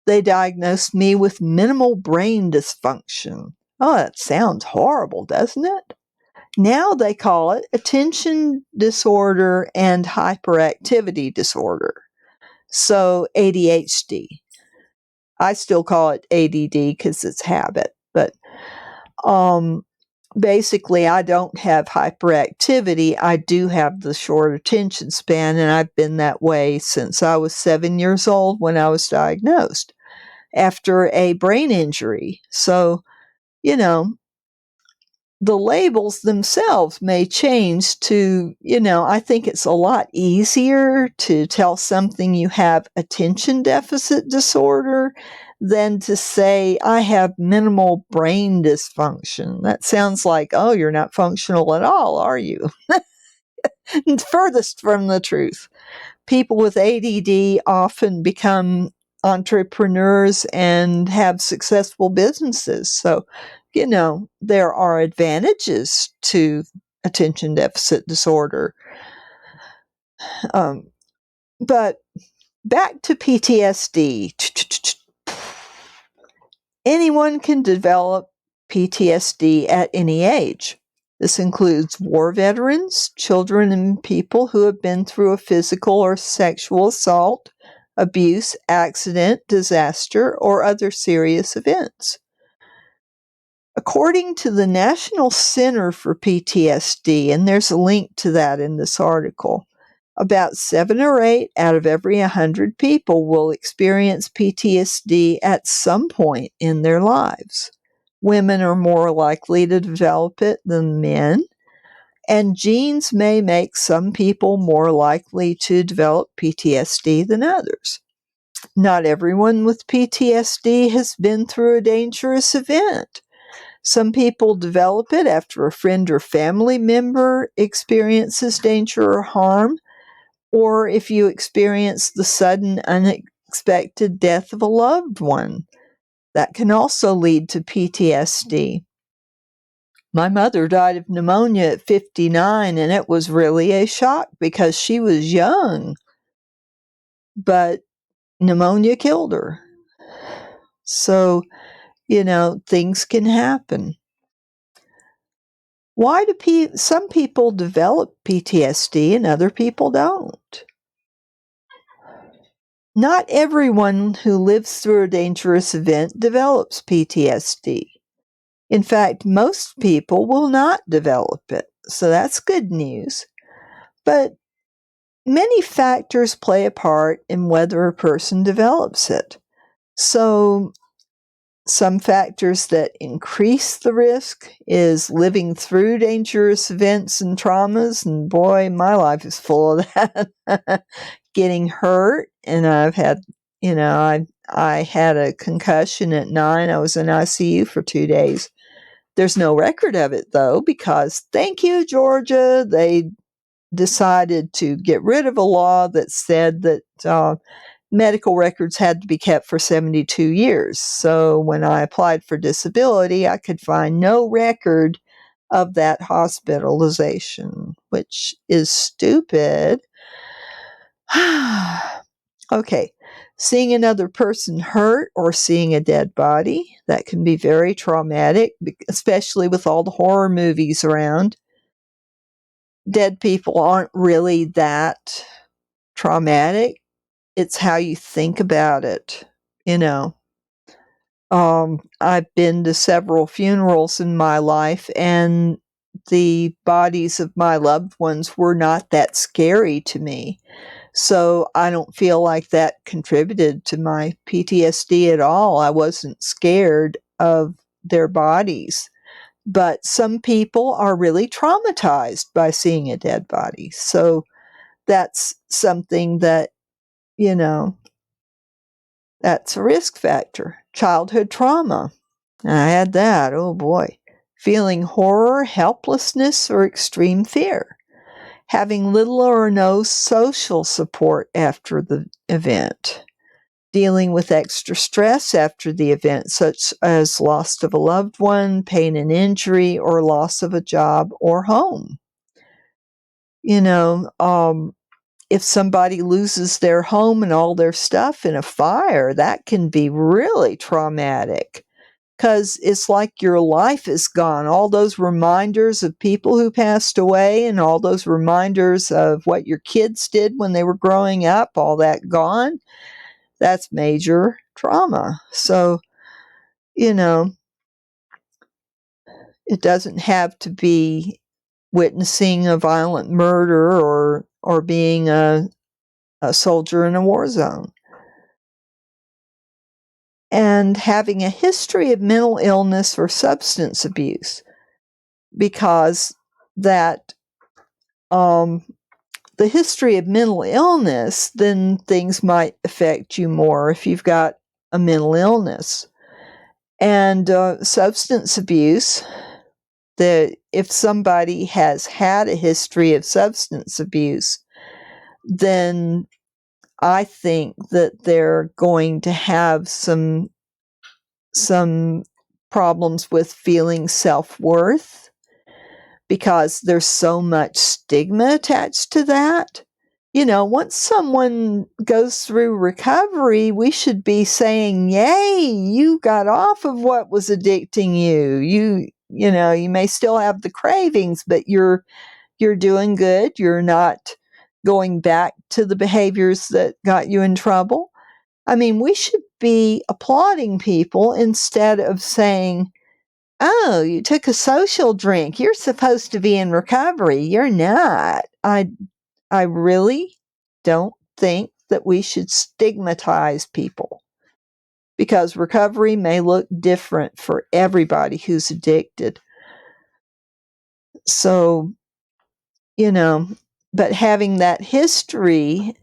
they diagnosed me with minimal brain dysfunction. Oh, that sounds horrible, doesn't it? Now they call it attention disorder and hyperactivity disorder. So ADHD. I still call it ADD because it's habit, but basically, I don't have hyperactivity. I do have the short attention span, and I've been that way since I was 7 years old when I was diagnosed after a brain injury. So, the labels themselves may change to, I think it's a lot easier to tell something you have attention deficit disorder than to say, I have minimal brain dysfunction. That sounds like, oh, you're not functional at all, are you? Furthest from the truth. People with ADD often become entrepreneurs and have successful businesses. So, there are advantages to attention deficit disorder. But back to PTSD. Anyone can develop PTSD at any age. This includes war veterans, children, and people who have been through a physical or sexual assault, abuse, accident, disaster, or other serious events. According to the National Center for PTSD, and there's a link to that in this article, about 7 or 8 out of every 100 people will experience PTSD at some point in their lives. Women are more likely to develop it than men, and genes may make some people more likely to develop PTSD than others. Not everyone with PTSD has been through a dangerous event. Some people develop it after a friend or family member experiences danger or harm, or if you experience the sudden, unexpected death of a loved one. That can also lead to PTSD. My mother died of pneumonia at 59, and it was really a shock because she was young, but pneumonia killed her. So, things can happen. Why do some people develop PTSD and other people don't? Not everyone who lives through a dangerous event develops PTSD. In fact, most people will not develop it, so that's good news. But many factors play a part in whether a person develops it. So, some factors that increase the risk is living through dangerous events and traumas, and boy, my life is full of that. Getting hurt, and I've had, I had a concussion at 9. I was in ICU for 2 days. There's no record of it though, because thank you, Georgia, they decided to get rid of a law that said that medical records had to be kept for 72 years. So when I applied for disability, I could find no record of that hospitalization, which is stupid. Okay, seeing another person hurt or seeing a dead body, that can be very traumatic, especially with all the horror movies around. Dead people aren't really that traumatic. It's how you think about it, you know. I've been to several funerals in my life, and the bodies of my loved ones were not that scary to me. So I don't feel like that contributed to my PTSD at all. I wasn't scared of their bodies. But some people are really traumatized by seeing a dead body. So that's something that, you know, that's a risk factor. Childhood trauma. I had that. Oh boy. Feeling horror, helplessness, or extreme fear. Having little or no social support after the event. Dealing with extra stress after the event, such as loss of a loved one, pain and injury, or loss of a job or home. You know, if somebody loses their home and all their stuff in a fire, that can be really traumatic, because it's like your life is gone. All those reminders of people who passed away and all those reminders of what your kids did when they were growing up, all that gone. That's major trauma. So, you know, it doesn't have to be witnessing a violent murder or being a soldier in a war zone. And having a history of mental illness or substance abuse, because that the history of mental illness, then things might affect you more if you've got a mental illness. And substance abuse, that if somebody has had a history of substance abuse, then I think that they're going to have some problems with feeling self-worth, because there's so much stigma attached to that. You know, once someone goes through recovery, we should be saying, yay, you got off of what was addicting you. You know, you may still have the cravings, but you're doing good. You're not going back to the behaviors that got you in trouble. I mean, we should be applauding people instead of saying, oh, you took a social drink. You're supposed to be in recovery. You're not. I really don't think that we should stigmatize people, because recovery may look different for everybody who's addicted. So, you know, but having that history,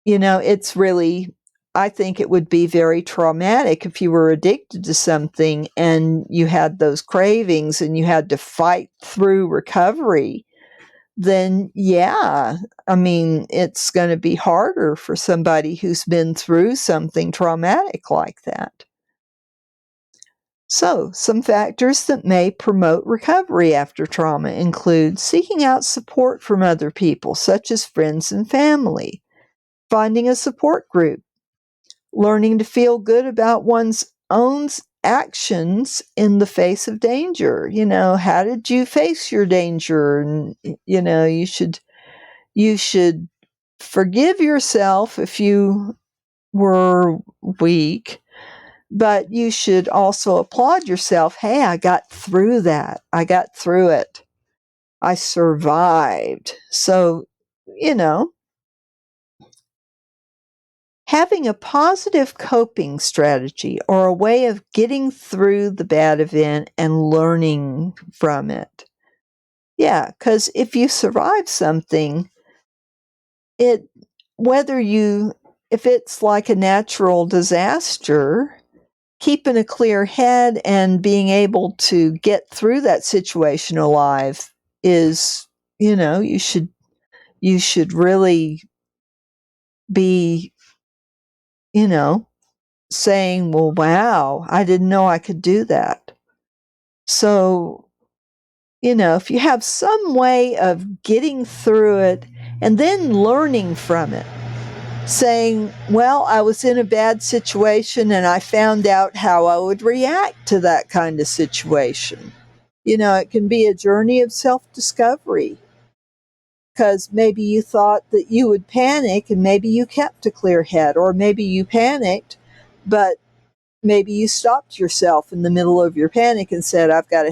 you know, it's really, I think it would be very traumatic if you were addicted to something and you had those cravings and you had to fight through recovery. Then, yeah, I mean, it's going to be harder for somebody who's been through something traumatic like that. So, some factors that may promote recovery after trauma include seeking out support from other people, such as friends and family, finding a support group, learning to feel good about one's own actions in the face of danger. You know, how did you face your danger? And, you know, you should forgive yourself if you were weak, but you should also applaud yourself. Hey, I got through that. I got through it. I survived. So, you know, Having a positive coping strategy or a way of getting through the bad event and learning from it. Yeah, because if you survive something, if it's like a natural disaster, keeping a clear head and being able to get through that situation alive is, you should really be, saying, well, wow, I didn't know I could do that. So, if you have some way of getting through it and then learning from it, saying, well, I was in a bad situation and I found out how I would react to that kind of situation. It can be a journey of self-discovery, because maybe you thought that you would panic and maybe you kept a clear head, or maybe you panicked, but maybe you stopped yourself in the middle of your panic and said, I've got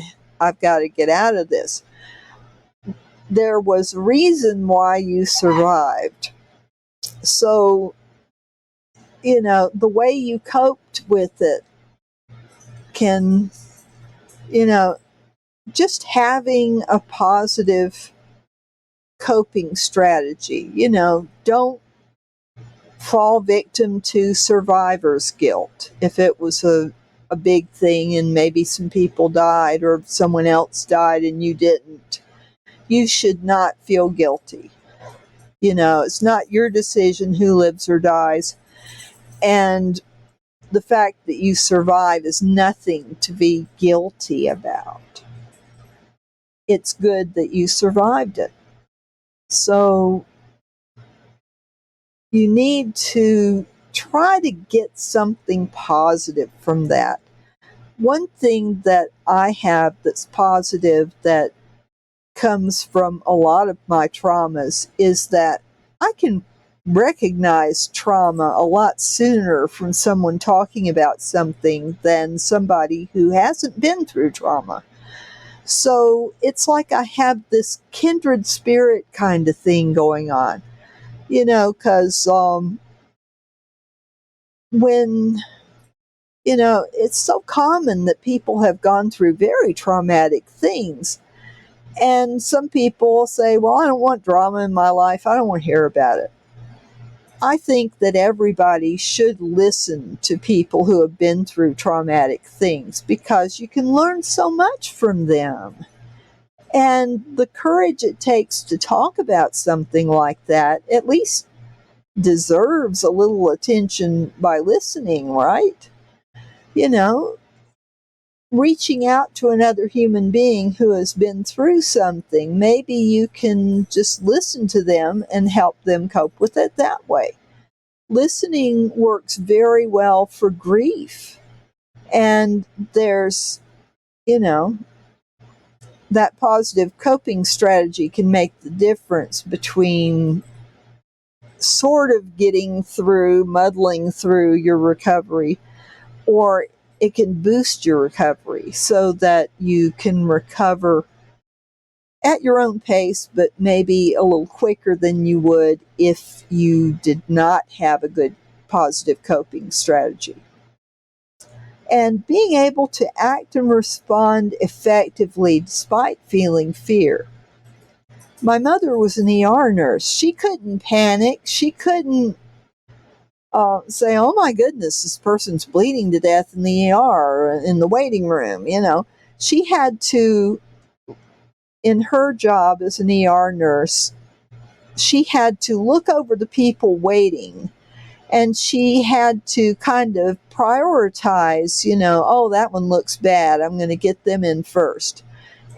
to get out of this. There was a reason why you survived. So, the way you coped with it can, just having a positive coping strategy, don't fall victim to survivor's guilt. If it was a big thing and maybe some people died or someone else died and you didn't, you should not feel guilty. It's not your decision who lives or dies. And the fact that you survive is nothing to be guilty about. It's good that you survived it. So you need to try to get something positive from that. One thing that I have that's positive that comes from a lot of my traumas is that I can recognize trauma a lot sooner from someone talking about something than somebody who hasn't been through trauma. So it's like I have this kindred spirit kind of thing going on, because when, it's so common that people have gone through very traumatic things. And some people say, well, I don't want drama in my life. I don't want to hear about it. I think that everybody should listen to people who have been through traumatic things, because you can learn so much from them. And the courage it takes to talk about something like that at least deserves a little attention by listening, right? Reaching out to another human being who has been through something, maybe you can just listen to them and help them cope with it that way. Listening works very well for grief. And there's, that positive coping strategy can make the difference between sort of getting through, muddling through your recovery, or it can boost your recovery so that you can recover at your own pace, but maybe a little quicker than you would if you did not have a good positive coping strategy. And being able to act and respond effectively despite feeling fear. My mother was an ER nurse. She couldn't panic. She couldn't say, oh my goodness, this person's bleeding to death in the ER or in the waiting room. She had to, in her job as an ER nurse, she had to look over the people waiting, and she had to kind of prioritize, oh, that one looks bad, I'm going to get them in first.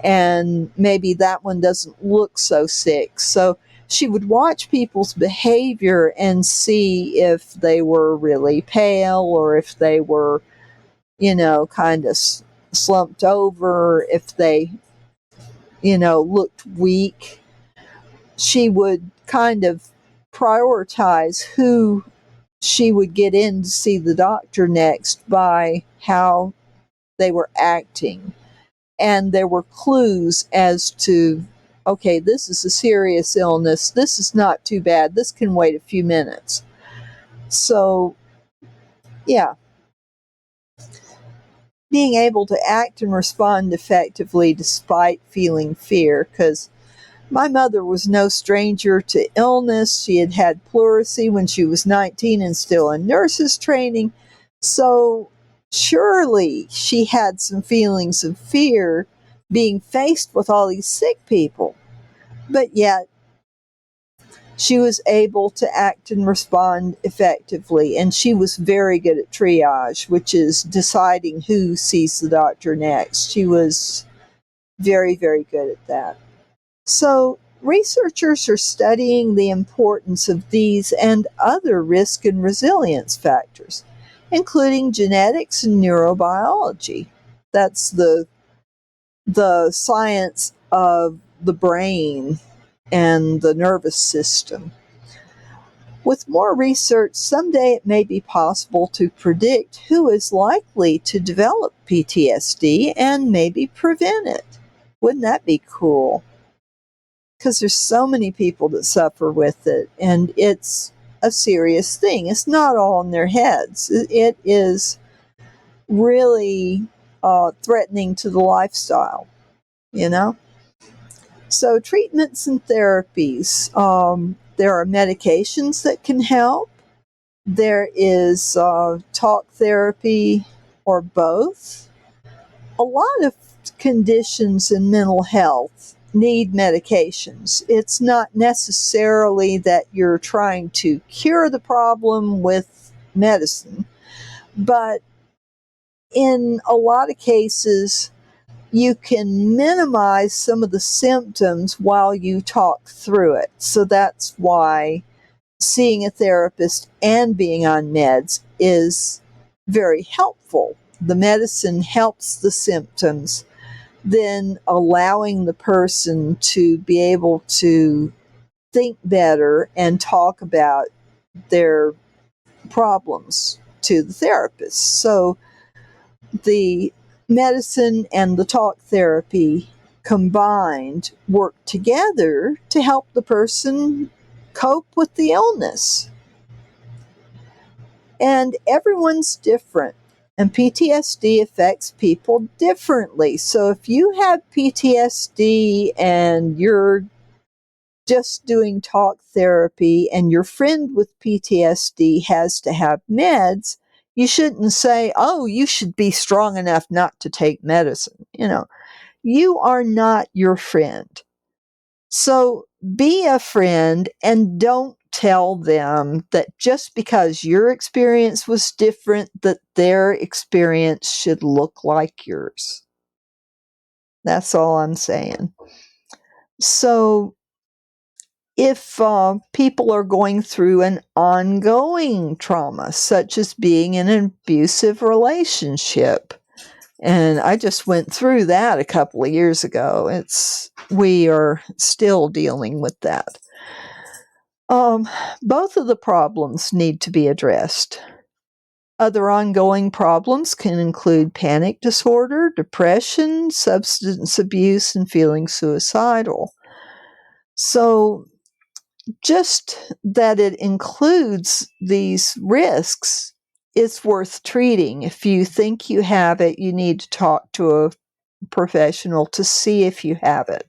And maybe that one doesn't look so sick. So she would watch people's behavior and see if they were really pale or if they were, kind of slumped over, if they, looked weak. She would kind of prioritize who she would get in to see the doctor next by how they were acting. And there were clues as to, okay, this is a serious illness. This is not too bad. This can wait a few minutes. So, yeah, being able to act and respond effectively despite feeling fear, because my mother was no stranger to illness. She had had pleurisy when she was 19 and still in nurses training. So surely she had some feelings of fear being faced with all these sick people. But yet she was able to act and respond effectively. And she was very good at triage, which is deciding who sees the doctor next. She was very, very good at that. So, researchers are studying the importance of these and other risk and resilience factors, including genetics and neurobiology. That's the science of the brain and the nervous system. With more research, someday it may be possible to predict who is likely to develop PTSD and maybe prevent it. Wouldn't that be cool? Because there's so many people that suffer with it, and it's a serious thing. It's not all in their heads. It is really threatening to the lifestyle, you know? So, treatments and therapies. There are medications that can help. There is talk therapy or both. A lot of conditions in mental health need medications. It's not necessarily that you're trying to cure the problem with medicine, but in a lot of cases, you can minimize some of the symptoms while you talk through it. So that's why seeing a therapist and being on meds is very helpful. The medicine helps the symptoms, then allowing the person to be able to think better and talk about their problems to the therapist. So the medicine and the talk therapy combined work together to help the person cope with the illness. And everyone's different. And PTSD affects people differently. So if you have PTSD and you're just doing talk therapy and your friend with PTSD has to have meds, you shouldn't say, oh, you should be strong enough not to take medicine. You are not your friend. So be a friend and don't tell them that just because your experience was different, that their experience should look like yours. That's all I'm saying. So if people are going through an ongoing trauma, such as being in an abusive relationship, and I just went through that a couple of years ago. We are still dealing with that. Both of the problems need to be addressed. Other ongoing problems can include panic disorder, depression, substance abuse, and feeling suicidal. So, just that it includes these risks, it's worth treating. If you think you have it, you need to talk to a professional to see if you have it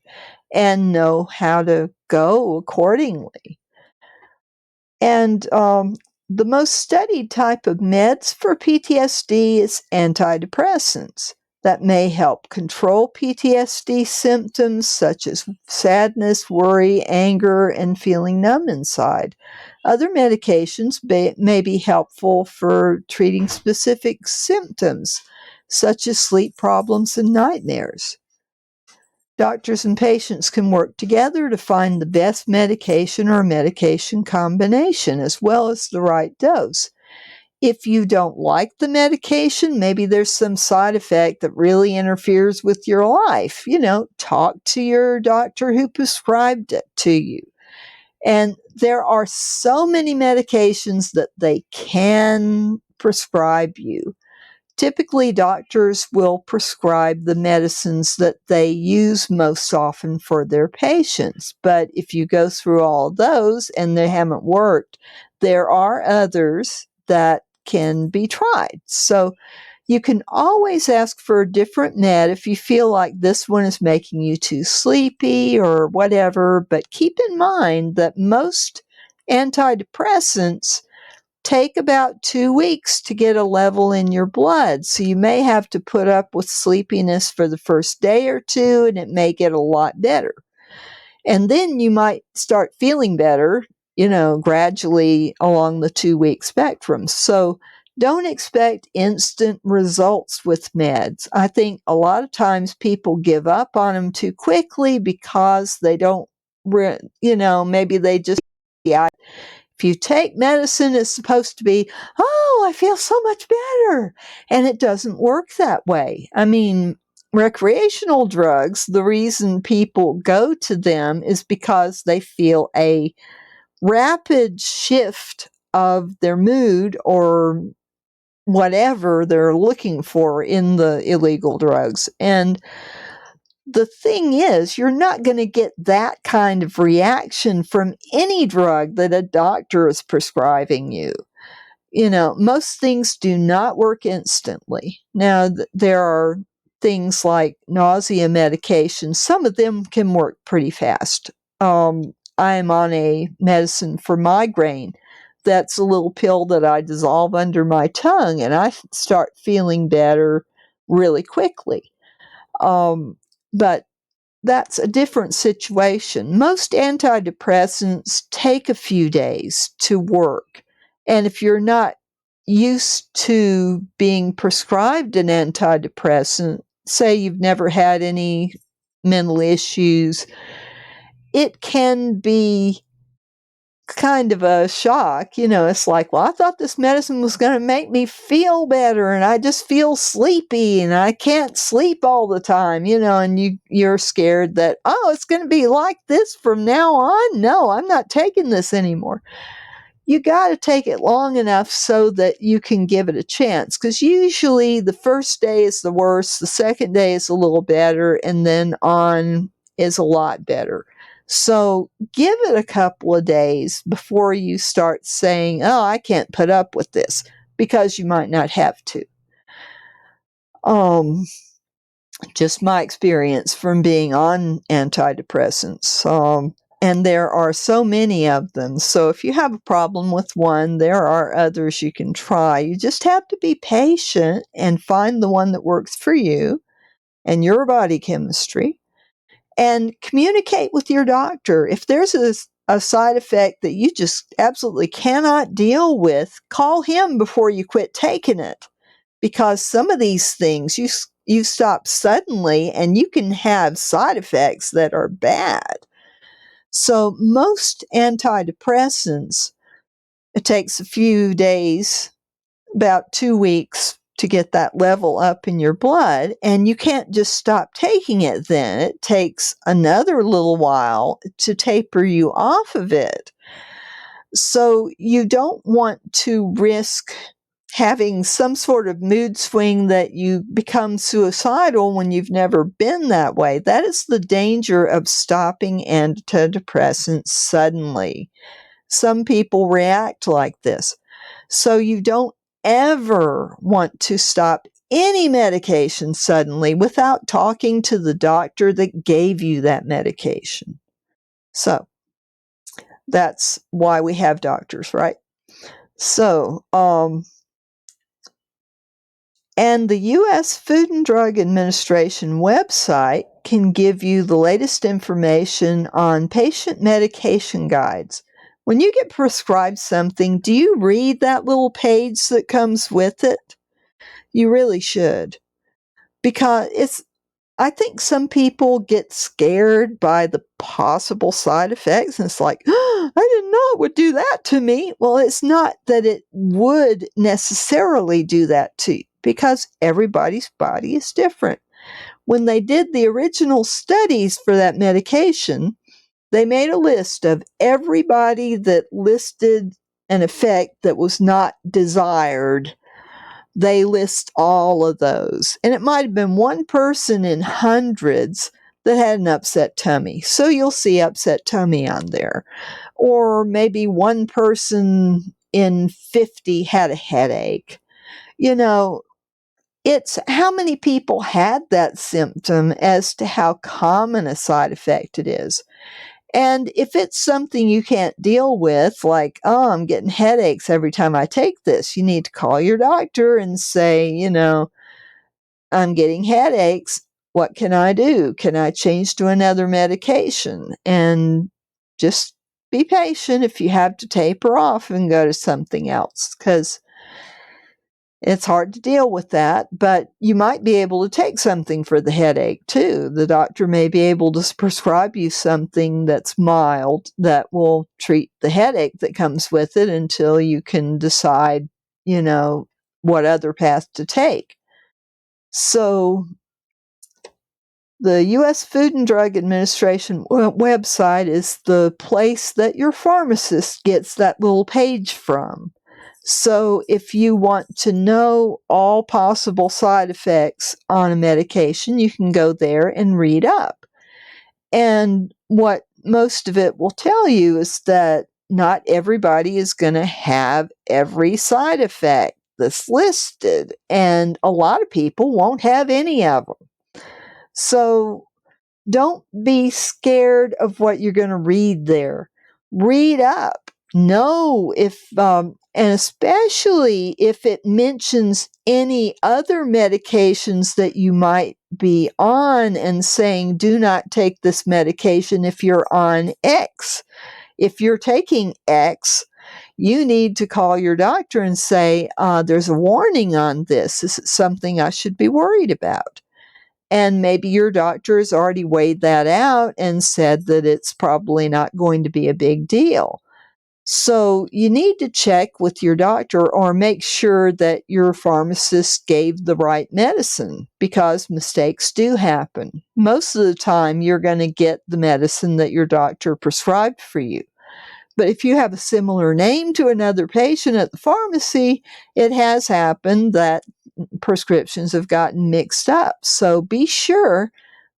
and know how to go accordingly. And the most studied type of meds for PTSD is antidepressants that may help control PTSD symptoms such as sadness, worry, anger, and feeling numb inside. Other medications may be helpful for treating specific symptoms such as sleep problems and nightmares. Doctors and patients can work together to find the best medication or medication combination, as well as the right dose. If you don't like the medication, maybe there's some side effect that really interferes with your life. Talk to your doctor who prescribed it to you. And there are so many medications that they can prescribe you. Typically, doctors will prescribe the medicines that they use most often for their patients. But if you go through all those and they haven't worked, there are others that can be tried. So you can always ask for a different med if you feel like this one is making you too sleepy or whatever. But keep in mind that most antidepressants take about 2 weeks to get a level in your blood. So you may have to put up with sleepiness for the first day or two, and it may get a lot better. And then you might start feeling better, gradually along the 2 week spectrum. So don't expect instant results with meds. I think a lot of times people give up on them too quickly because they don't, maybe they just, yeah. If you take medicine, it's supposed to be, oh, I feel so much better. And it doesn't work that way. I mean, recreational drugs, the reason people go to them is because they feel a rapid shift of their mood or whatever they're looking for in the illegal drugs. And the thing is, you're not going to get that kind of reaction from any drug that a doctor is prescribing you. Most things do not work instantly. Now, there are things like nausea medication. Some of them can work pretty fast. I'm on a medicine for migraine. That's a little pill that I dissolve under my tongue, and I start feeling better really quickly. But that's a different situation. Most antidepressants take a few days to work. And if you're not used to being prescribed an antidepressant, say you've never had any mental issues, it can be kind of a shock. It's like, well, I thought this medicine was going to make me feel better, and I just feel sleepy and I can't sleep all the time, and you're scared that, oh, it's going to be like this from now on. No, I'm not taking this anymore. You got to take it long enough so that you can give it a chance, because usually the first day is the worst, the second day is a little better, and then on is a lot better. So give it a couple of days before you start saying, oh, I can't put up with this, because you might not have to. Just my experience from being on antidepressants. And there are so many of them. So if you have a problem with one, there are others you can try. You just have to be patient and find the one that works for you and your body chemistry, and communicate with your doctor. If there's a side effect that you just absolutely cannot deal with, call him before you quit taking it. Because some of these things you stop suddenly and you can have side effects that are bad. So most antidepressants, it takes a few days, about 2 weeks, to get that level up in your blood, and you can't just stop taking it then. It takes another little while to taper you off of it. So you don't want to risk having some sort of mood swing that you become suicidal when you've never been that way. That is the danger of stopping antidepressants suddenly. Some people react like this. So you don't ever want to stop any medication suddenly without talking to the doctor that gave you that medication. So that's why we have doctors, right? So, and the U.S. Food and Drug Administration website can give you the latest information on patient medication guides. When you get prescribed something, do you read that little page that comes with it? You really should. Because I think some people get scared by the possible side effects, and it's like, oh, I didn't know it would do that to me. Well, it's not that it would necessarily do that to you, because everybody's body is different. When they did the original studies for that medication, they made a list of everybody that listed an effect that was not desired. They list all of those. And it might have been one person in hundreds that had an upset tummy. So you'll see upset tummy on there. Or maybe one person in 50 had a headache. You know, it's how many people had that symptom as to how common a side effect it is. And if it's something you can't deal with, like, oh, I'm getting headaches every time I take this, you need to call your doctor and say, I'm getting headaches. What can I do? Can I change to another medication? And just be patient if you have to taper off and go to something else, because it's hard to deal with that, but you might be able to take something for the headache too. The doctor may be able to prescribe you something that's mild that will treat the headache that comes with it until you can decide, what other path to take. So the U.S. Food and Drug Administration website is the place that your pharmacist gets that little page from. So if you want to know all possible side effects on a medication, you can go there and read up. And what most of it will tell you is that not everybody is going to have every side effect that's listed, and a lot of people won't have any of them. So don't be scared of what you're going to read there. Read up. Know if, and especially if it mentions any other medications that you might be on and saying, do not take this medication if you're on X. If you're taking X, you need to call your doctor and say, there's a warning on this. This is something I should be worried about. And maybe your doctor has already weighed that out and said that it's probably not going to be a big deal. So you need to check with your doctor or make sure that your pharmacist gave the right medicine, because mistakes do happen. Most of the time, you're going to get the medicine that your doctor prescribed for you. But if you have a similar name to another patient at the pharmacy, it has happened that prescriptions have gotten mixed up. So be sure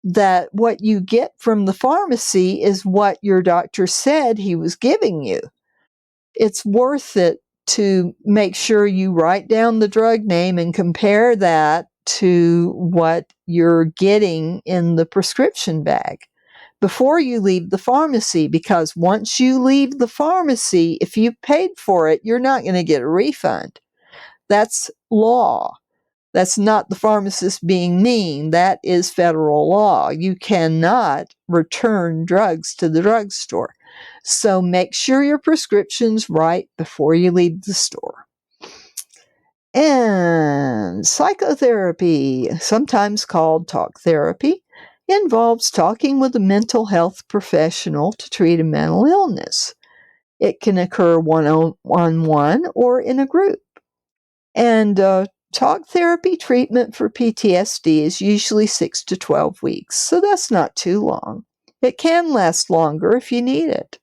that what you get from the pharmacy is what your doctor said he was giving you. It's worth it to make sure you write down the drug name and compare that to what you're getting in the prescription bag before you leave the pharmacy, because once you leave the pharmacy, if you paid for it, you're not going to get a refund. That's law. That's not the pharmacist being mean. That is federal law. You cannot return drugs to the drugstore. So make sure your prescription's right before you leave the store. And psychotherapy, sometimes called talk therapy, involves talking with a mental health professional to treat a mental illness. It can occur one-on-one or in a group. And talk therapy treatment for PTSD is usually 6 to 12 weeks, so that's not too long. It can last longer if you need it.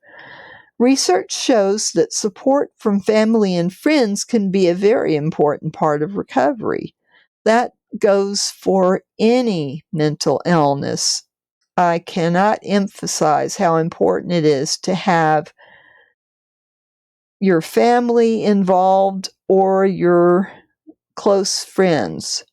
Research shows that support from family and friends can be a very important part of recovery. That goes for any mental illness. I cannot emphasize how important it is to have your family involved or your close friends.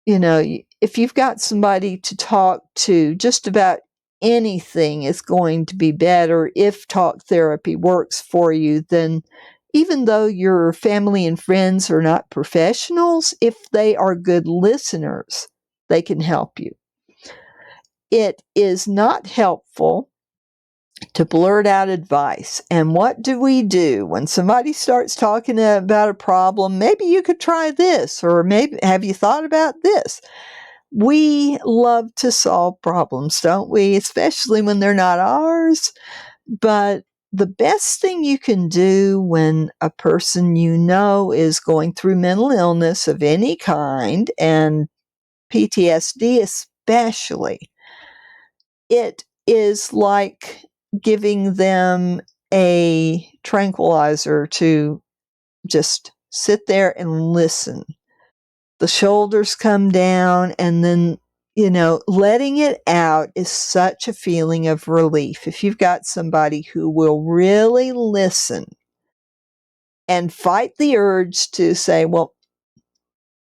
If you've got somebody to talk to, just about anything is going to be better if talk therapy works for you. Then, even though your family and friends are not professionals, if they are good listeners, they can help you. It is not helpful to blurt out advice. And what do we do when somebody starts talking about a problem? Maybe you could try this, or maybe have you thought about this? We love to solve problems, don't we? Especially when they're not ours. But the best thing you can do when a person is going through mental illness of any kind, and PTSD especially, it is like giving them a tranquilizer to just sit there and listen. The shoulders come down, and then, letting it out is such a feeling of relief. If you've got somebody who will really listen and fight the urge to say, well,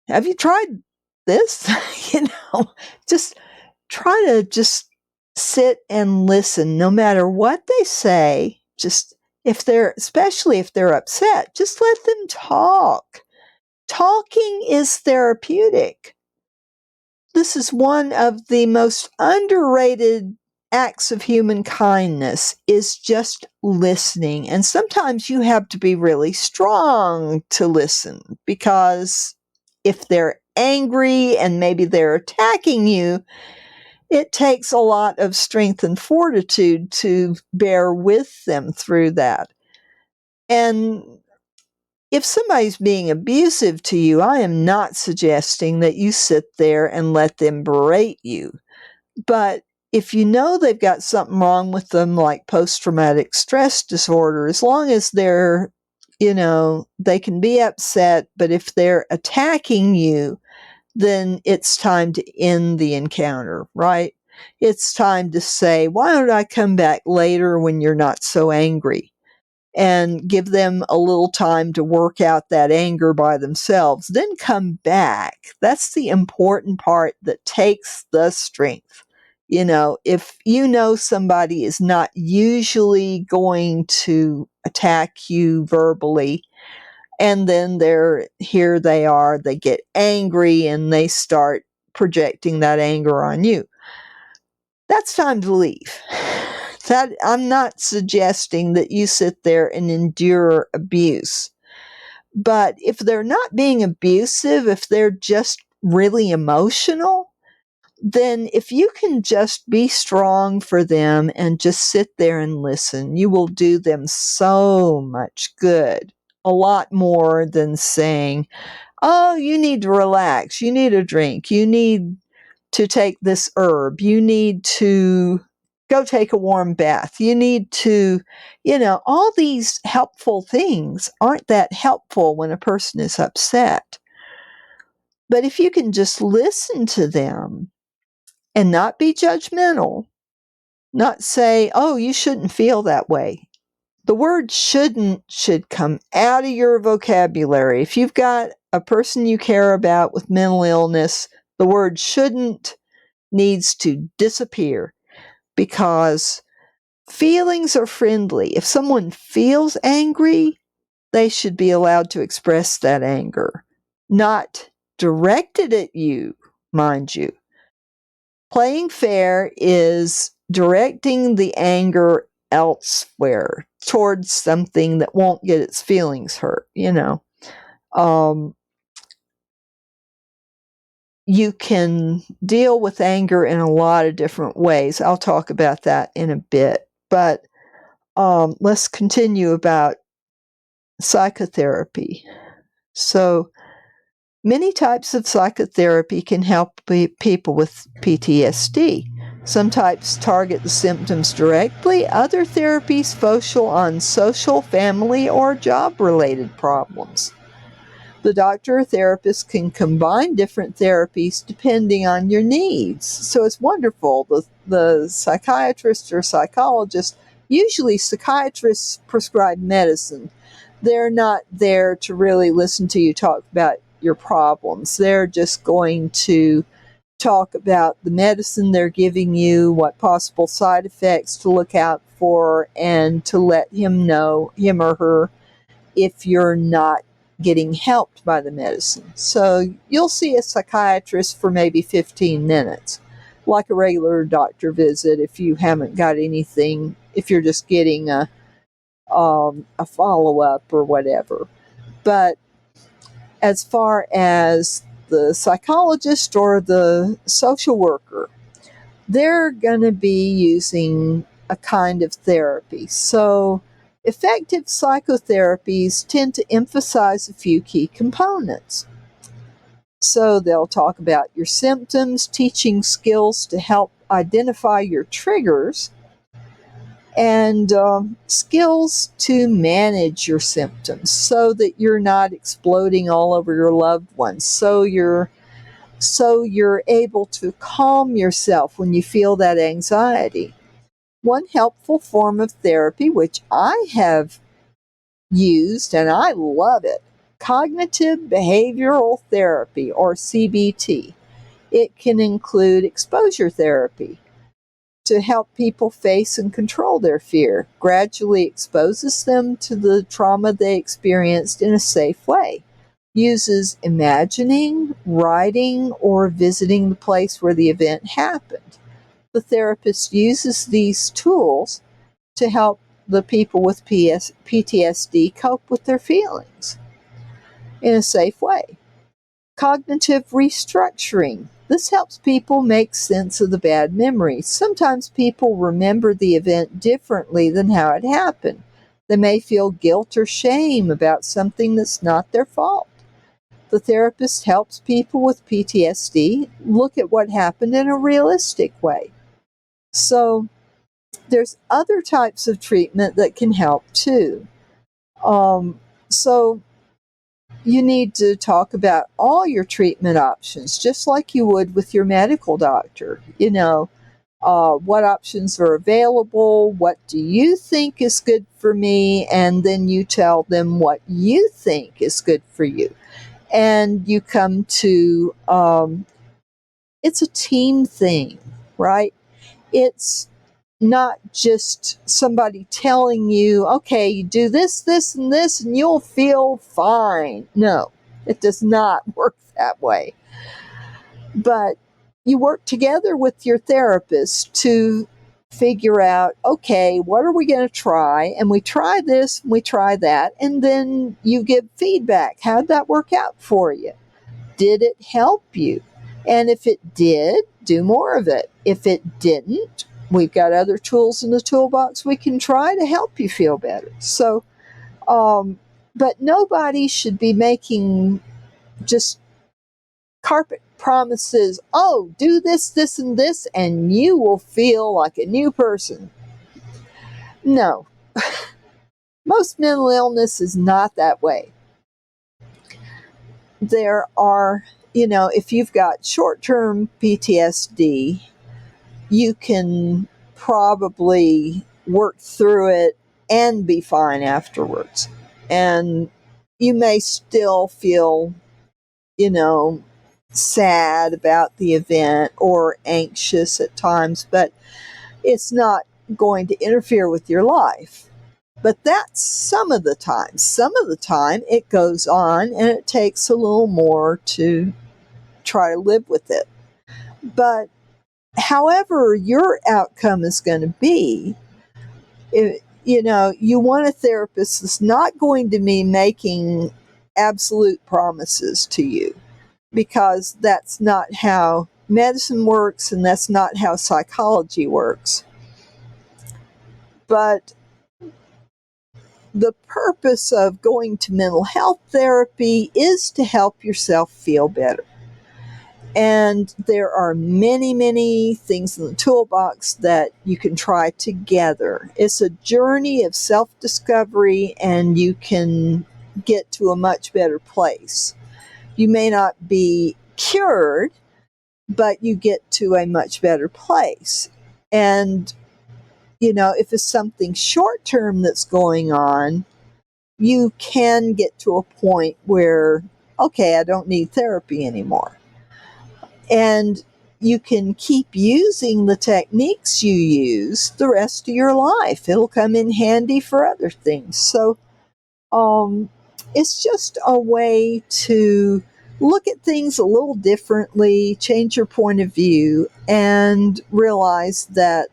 have you tried this? Just try to just sit and listen no matter what they say. Just especially if they're upset, just let them talk. Talking is therapeutic. This is one of the most underrated acts of human kindness, is just listening. And sometimes you have to be really strong to listen, because if they're angry and maybe they're attacking you, it takes a lot of strength and fortitude to bear with them through that. And if somebody's being abusive to you, I am not suggesting that you sit there and let them berate you. But if you know they've got something wrong with them, like post-traumatic stress disorder, as long as they're, they can be upset, but if they're attacking you, then it's time to end the encounter, right? It's time to say, why don't I come back later when you're not so angry? And give them a little time to work out that anger by themselves. Then come back. That's the important part that takes the strength. If somebody is not usually going to attack you verbally, and then here they are, they get angry and they start projecting that anger on you, that's time to leave. I'm not suggesting that you sit there and endure abuse. But if they're not being abusive, if they're just really emotional, then if you can just be strong for them and just sit there and listen, you will do them so much good. A lot more than saying, oh, you need to relax, you need a drink, you need to take this herb, you need to go take a warm bath, you need to, all these helpful things aren't that helpful when a person is upset. But if you can just listen to them and not be judgmental, not say, oh, you shouldn't feel that way. The word shouldn't should come out of your vocabulary. If you've got a person you care about with mental illness, the word shouldn't needs to disappear, because feelings are friendly. If someone feels angry, they should be allowed to express that anger, not directed at you, mind you. Playing fair is directing the anger elsewhere, towards something that won't get its feelings hurt, You can deal with anger in a lot of different ways. I'll talk about that in a bit. But let's continue about psychotherapy. So, many types of psychotherapy can help people with PTSD. Some types target the symptoms directly. Other therapies focus on social, family, or job-related problems. The doctor or therapist can combine different therapies depending on your needs. So it's wonderful. The psychiatrist or psychologist, usually psychiatrists prescribe medicine. They're not there to really listen to you talk about your problems. They're just going to talk about the medicine they're giving you, what possible side effects to look out for, and to let him or her, if you're not getting helped by the medicine. So you'll see a psychiatrist for maybe 15 minutes, like a regular doctor visit, if you haven't got anything, if you're just getting a follow-up or whatever. But as far as the psychologist or the social worker, they're going to be using a kind of therapy. So effective psychotherapies tend to emphasize a few key components. So they'll talk about your symptoms, teaching skills to help identify your triggers, and skills to manage your symptoms so that you're not exploding all over your loved ones. So you're so you're able to calm yourself when you feel that anxiety. One helpful form of therapy, which I have used and I love it, cognitive behavioral therapy, or CBT. It can include exposure therapy to help people face and control their fear, gradually exposes them to the trauma they experienced in a safe way, uses imagining, writing, or visiting the place where the event happened. The therapist uses these tools to help the people with PTSD cope with their feelings in a safe way. Cognitive restructuring. This helps people make sense of the bad memories. Sometimes people remember the event differently than how it happened. They may feel guilt or shame about something that's not their fault. The therapist helps people with PTSD look at what happened in a realistic way. So, there's other types of treatment that can help too. So you need to talk about all your treatment options, just like you would with your medical doctor. What options are available, what do you think is good for me, and then you tell them what you think is good for you. And you come to, it's a team thing, right? It's not just somebody telling you, okay, you do this, this, and this, and you'll feel fine. No, it does not work that way. But you work together with your therapist to figure out, okay, what are we going to try? And we try this, and we try that, and then you give feedback. How'd that work out for you? Did it help you? And if it did, do more of it. If it didn't, we've got other tools in the toolbox we can try to help you feel better. So, but nobody should be making just carpet promises. Oh, do this, this, and this, and you will feel like a new person. No. Most mental illness is not that way. There are, if you've got short-term PTSD, you can probably work through it and be fine afterwards. And you may still feel, sad about the event or anxious at times, but it's not going to interfere with your life. But that's some of the time. Some of the time it goes on and it takes a little more to try to live with it. But however your outcome is going to be, you want a therapist that's not going to be making absolute promises to you, because that's not how medicine works and that's not how psychology works. But the purpose of going to mental health therapy is to help yourself feel better. And there are many, many things in the toolbox that you can try together. It's a journey of self-discovery, and you can get to a much better place. You may not be cured, but you get to a much better place. And, if it's something short-term that's going on, you can get to a point where, okay, I don't need therapy anymore. And you can keep using the techniques you use the rest of your life. It'll come in handy for other things. So it's just a way to look at things a little differently, change your point of view, and realize that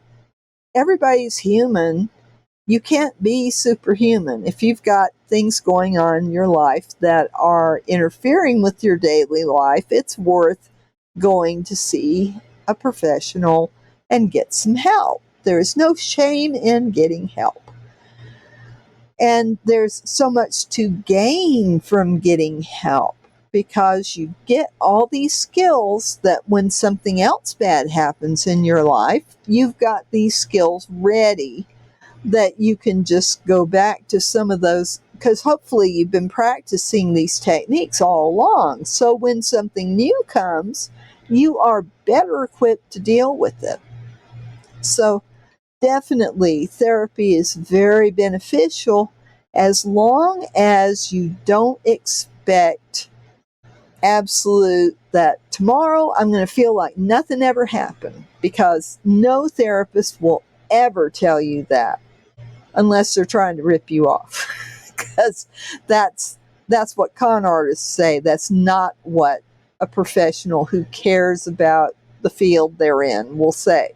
everybody's human. You can't be superhuman. If you've got things going on in your life that are interfering with your daily life, it's worth going to see a professional and get some help. There is no shame in getting help. And there's so much to gain from getting help, because you get all these skills that when something else bad happens in your life, you've got these skills ready that you can just go back to some of those, because hopefully you've been practicing these techniques all along. So when something new comes, you are better equipped to deal with it. So, definitely, therapy is very beneficial as long as you don't expect absolute that tomorrow I'm going to feel like nothing ever happened, because no therapist will ever tell you that unless they're trying to rip you off. Because that's what con artists say. That's not what a professional who cares about the field they're in will say.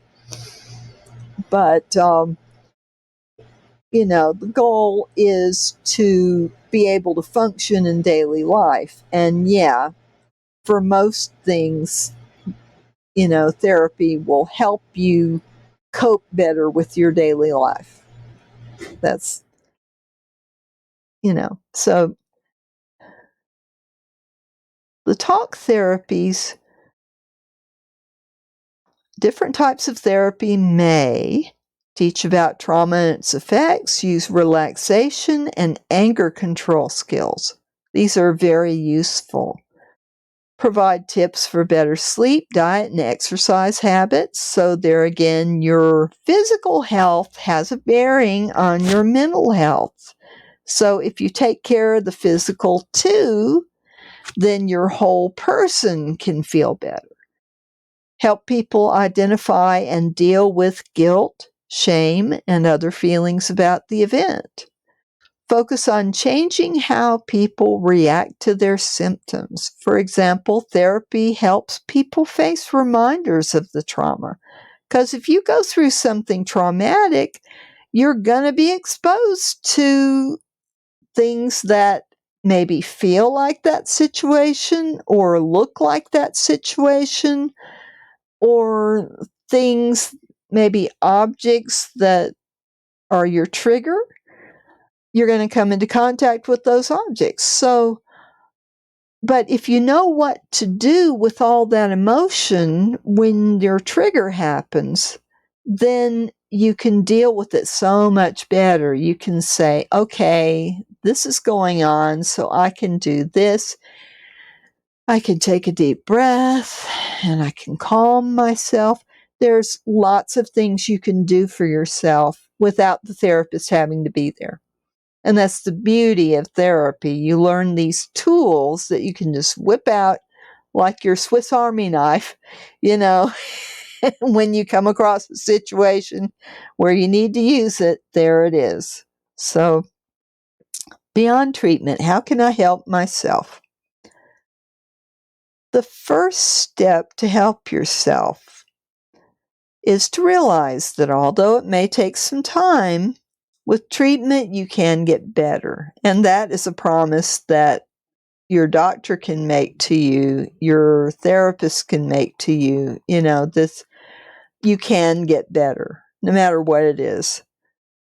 But the goal is to be able to function in daily life. And yeah, for most things, therapy will help you cope better with your daily life. That's, so the talk therapies, different types of therapy may teach about trauma and its effects, use relaxation and anger control skills. These are very useful. Provide tips for better sleep, diet, and exercise habits. So there again, your physical health has a bearing on your mental health. So if you take care of the physical too, then your whole person can feel better. Help people identify and deal with guilt, shame, and other feelings about the event. Focus on changing how people react to their symptoms. For example, therapy helps people face reminders of the trauma. Because if you go through something traumatic, you're going to be exposed to things that maybe feel like that situation or look like that situation, or things, maybe objects that are your trigger. You're going to come into contact with those objects. So, but if you know what to do with all that emotion when your trigger happens, then you can deal with it so much better. You can say, okay, this is going on, so I can do this. I can take a deep breath and I can calm myself. There's lots of things you can do for yourself without the therapist having to be there. And that's the beauty of therapy. You learn these tools that you can just whip out like your Swiss Army knife, when you come across a situation where you need to use it, there it is. So, beyond treatment, how can I help myself? The first step to help yourself is to realize that although it may take some time, with treatment you can get better. And that is a promise that your doctor can make to you, your therapist can make to you, this, you can get better, no matter what it is.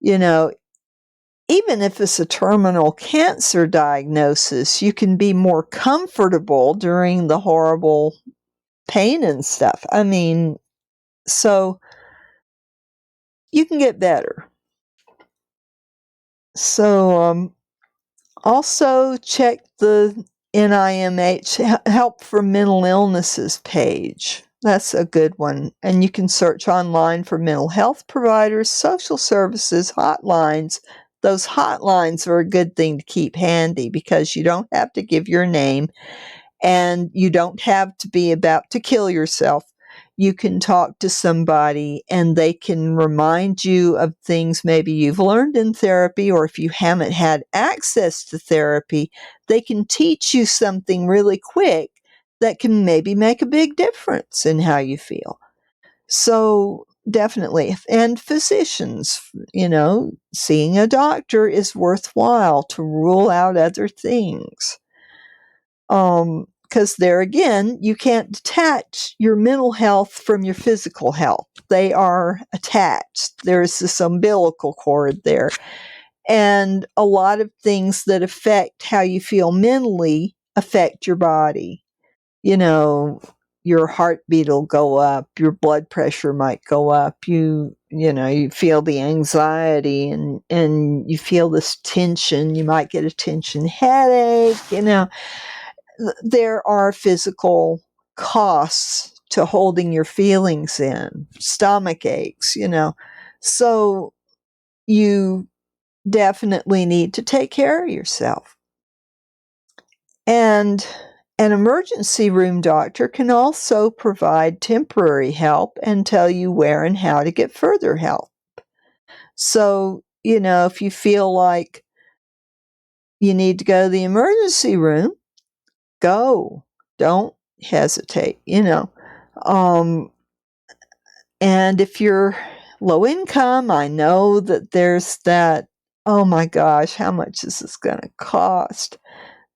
Even if it's a terminal cancer diagnosis, you can be more comfortable during the horrible pain and stuff. So you can get better. So, also check the NIMH Help for Mental Illnesses page. That's a good one. And you can search online for mental health providers, social services, hotlines. Those hotlines are a good thing to keep handy because you don't have to give your name and you don't have to be about to kill yourself. You can talk to somebody and they can remind you of things maybe you've learned in therapy, or if you haven't had access to therapy, they can teach you something really quick that can maybe make a big difference in how you feel. So definitely. And physicians, seeing a doctor is worthwhile to rule out other things. Because there again, you can't detach your mental health from your physical health. They are attached. There's this umbilical cord there. And a lot of things that affect how you feel mentally affect your body. Your heartbeat will go up, your blood pressure might go up, you feel the anxiety and you feel this tension, you might get a tension headache, there are physical costs to holding your feelings in, stomach aches, So you definitely need to take care of yourself. And an emergency room doctor can also provide temporary help and tell you where and how to get further help. So, if you feel like you need to go to the emergency room, go. Don't hesitate, And if you're low income, I know that there's that, oh my gosh, how much is this going to cost?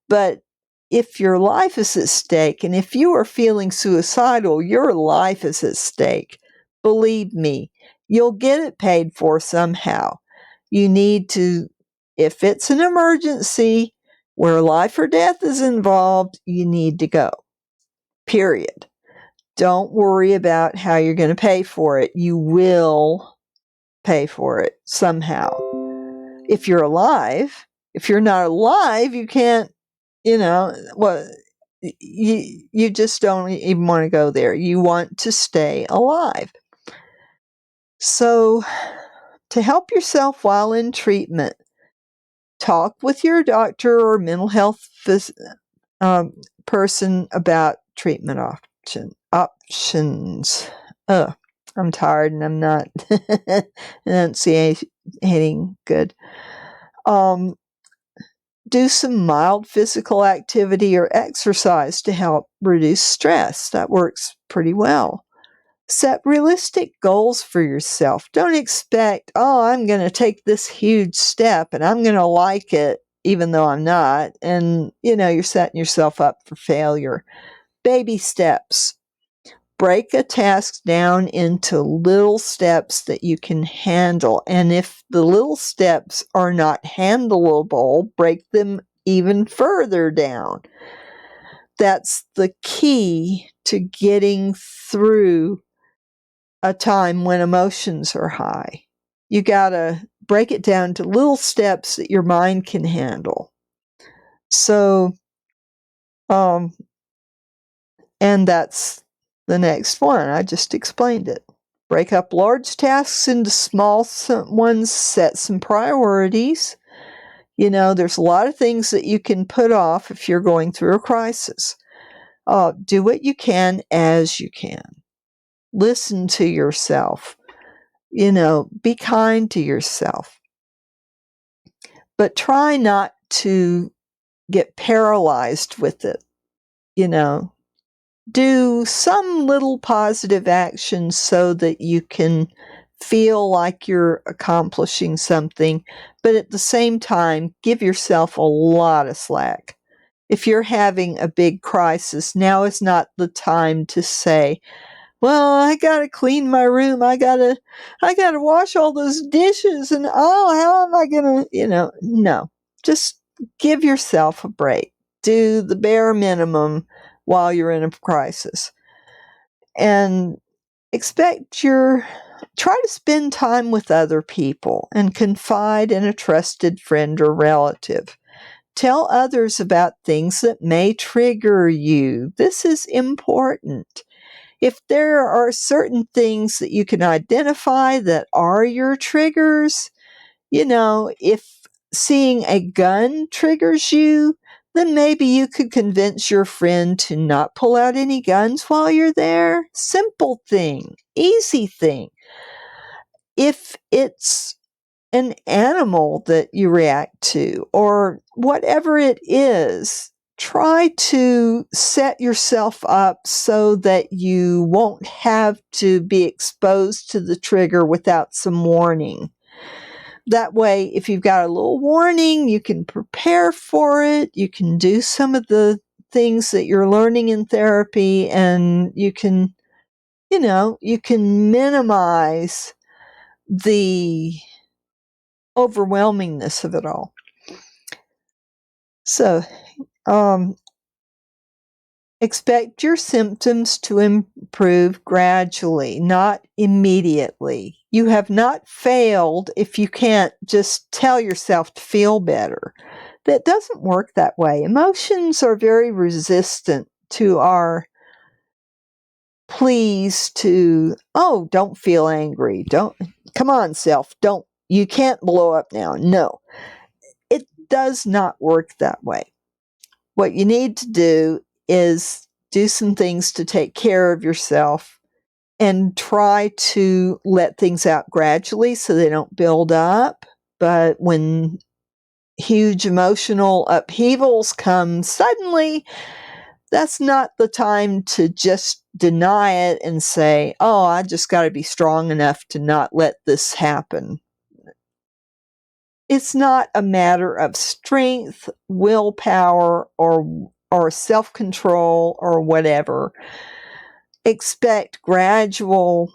But if your life is at stake, and if you are feeling suicidal, your life is at stake. Believe me, you'll get it paid for somehow. You need to, if it's an emergency where life or death is involved, you need to go. Period. Don't worry about how you're going to pay for it. You will pay for it somehow. If you're alive, if you're not alive, you can't, well, you just don't even want to go there. You want to stay alive. So, to help yourself while in treatment, talk with your doctor or mental health person about treatment options. I'm tired and I'm not enunciating good. Do some mild physical activity or exercise to help reduce stress. That works pretty well. Set realistic goals for yourself. Don't expect, I'm going to take this huge step and I'm going to like it, even though I'm not. And, you're setting yourself up for failure. Baby steps. Break a task down into little steps that you can handle. And if the little steps are not handleable, break them even further down. That's the key to getting through a time when emotions are high. You gotta break it down to little steps that your mind can handle. So, and that's the next one. I just explained it. Break up large tasks into small ones, set some priorities. There's a lot of things that you can put off if you're going through a crisis. Do what you can as you can. Listen to yourself. Be kind to yourself. But try not to get paralyzed with it. Do some little positive action so that you can feel like you're accomplishing something, but at the same time, give yourself a lot of slack. If you're having a big crisis, now is not the time to say, well, I gotta clean my room. I gotta wash all those dishes and how am I gonna, no, just give yourself a break. Do the bare minimum while you're in a crisis. And try to spend time with other people and confide in a trusted friend or relative. Tell others about things that may trigger you. This is important. If there are certain things that you can identify that are your triggers, if seeing a gun triggers you, then maybe you could convince your friend to not pull out any guns while you're there. Simple thing, easy thing. If it's an animal that you react to or whatever it is, try to set yourself up so that you won't have to be exposed to the trigger without some warning. That way, if you've got a little warning, you can prepare for it. You can do some of the things that you're learning in therapy, and you can minimize the overwhelmingness of it all. So, expect your symptoms to improve gradually, not immediately. You have not failed if you can't just tell yourself to feel better. That doesn't work that way. Emotions are very resistant to our pleas to, oh, don't feel angry. Come on, self. You can't blow up now. No, it does not work that way. What you need to do is do some things to take care of yourself and try to let things out gradually so they don't build up. But when huge emotional upheavals come suddenly, that's not the time to just deny it and say, oh, I just got to be strong enough to not let this happen. It's not a matter of strength, willpower, or self-control or whatever. Expect gradual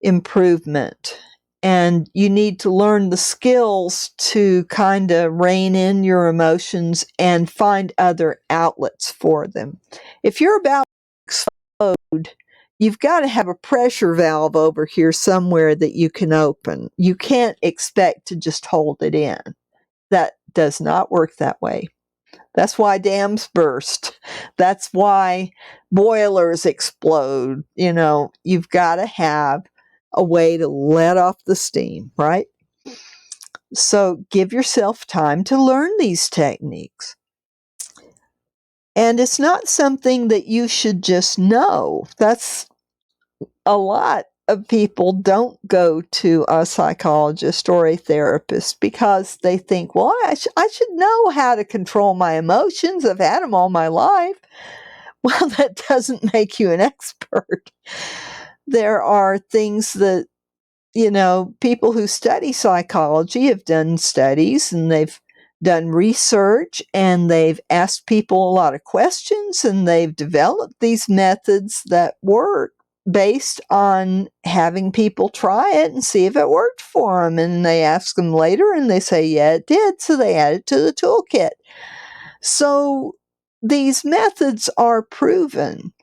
improvement. And you need to learn the skills to kind of rein in your emotions and find other outlets for them. If you're about to explode, you've got to have a pressure valve over here somewhere that you can open. You can't expect to just hold it in. That does not work that way. That's why dams burst. That's why boilers explode. You've got to have a way to let off the steam, right? So give yourself time to learn these techniques. And it's not something that you should just know. That's a lot of people don't go to a psychologist or a therapist because they think, well, I should know how to control my emotions. I've had them all my life. Well, that doesn't make you an expert. There are things that, people who study psychology have done studies and they've done research and they've asked people a lot of questions and they've developed these methods that work based on having people try it and see if it worked for them. And they ask them later and they say, yeah, it did. So they add it to the toolkit. So these methods are proven.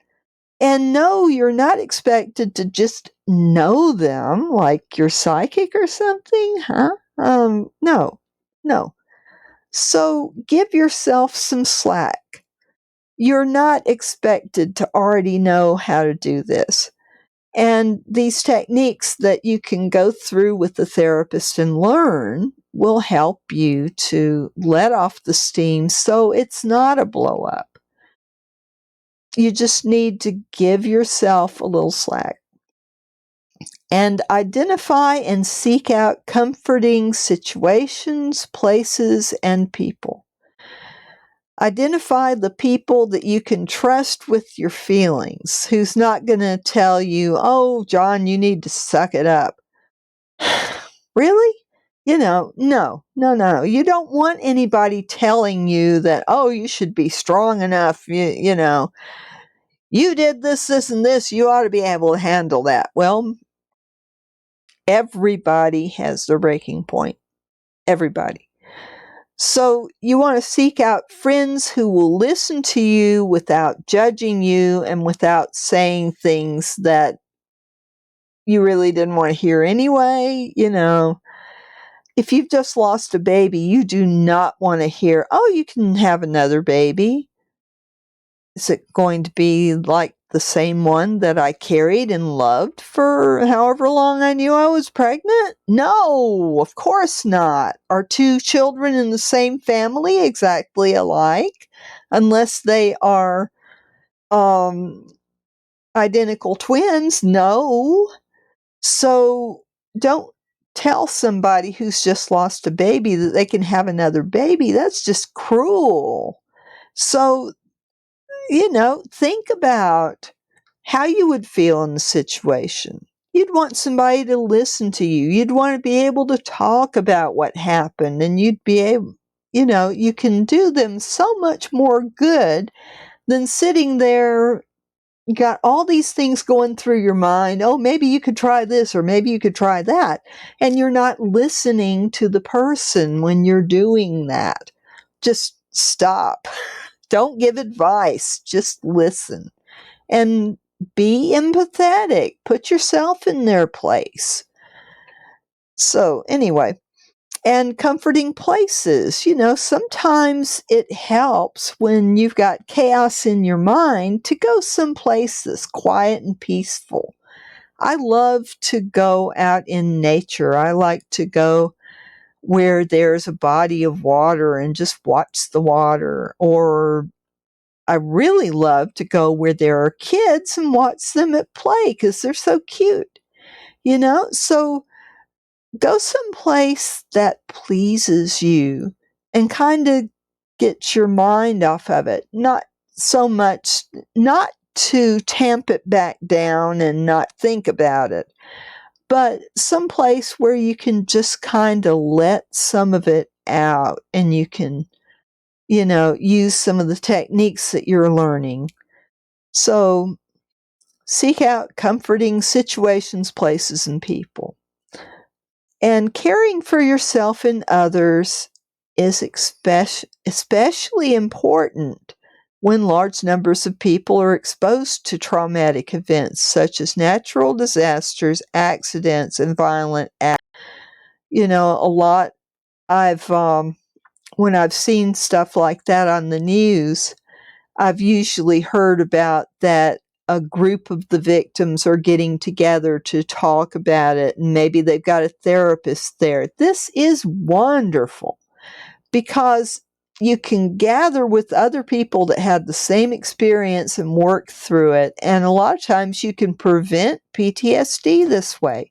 And no, you're not expected to just know them like you're psychic or something, huh? No. So give yourself some slack. You're not expected to already know how to do this. And these techniques that you can go through with the therapist and learn will help you to let off the steam so it's not a blow up. You just need to give yourself a little slack. And identify and seek out comforting situations, places, and people. Identify the people that you can trust with your feelings, who's not going to tell you, oh, John, you need to suck it up. Really? No. You don't want anybody telling you that, oh, you should be strong enough, you did this, and this, you ought to be able to handle that. Well, everybody has their breaking point. Everybody. So you want to seek out friends who will listen to you without judging you and without saying things that you really didn't want to hear anyway. If you've just lost a baby, you do not want to hear, oh, you can have another baby. Is it going to be like the same one that I carried and loved for however long I knew I was pregnant? No, of course not. Are two children in the same family exactly alike? Unless they are identical twins? No. So don't tell somebody who's just lost a baby that they can have another baby. That's just cruel. So think about how you would feel in the situation. You'd want somebody to listen to you. You'd want to be able to talk about what happened, and you'd be able, you can do them so much more good than sitting there. You got all these things going through your mind. Oh, maybe you could try this, or maybe you could try that. And you're not listening to the person when you're doing that. Just stop. Don't give advice. Just listen. And be empathetic. Put yourself in their place. So, anyway, And comforting places. Sometimes it helps when you've got chaos in your mind to go someplace that's quiet and peaceful. I love to go out in nature. I like to go where there's a body of water and just watch the water. Or I really love to go where there are kids and watch them at play because they're so cute. So go someplace that pleases you and kind of get your mind off of it. Not so much, not to tamp it back down and not think about it, but someplace where you can just kind of let some of it out and you can, use some of the techniques that you're learning. So seek out comforting situations, places, and people. And caring for yourself and others is especially important when large numbers of people are exposed to traumatic events such as natural disasters, accidents, and violent acts. A lot I've when I've seen stuff like that on the news, I've usually heard about that a group of the victims are getting together to talk about it, and maybe they've got a therapist there. This is wonderful because you can gather with other people that had the same experience and work through it, and a lot of times you can prevent PTSD this way.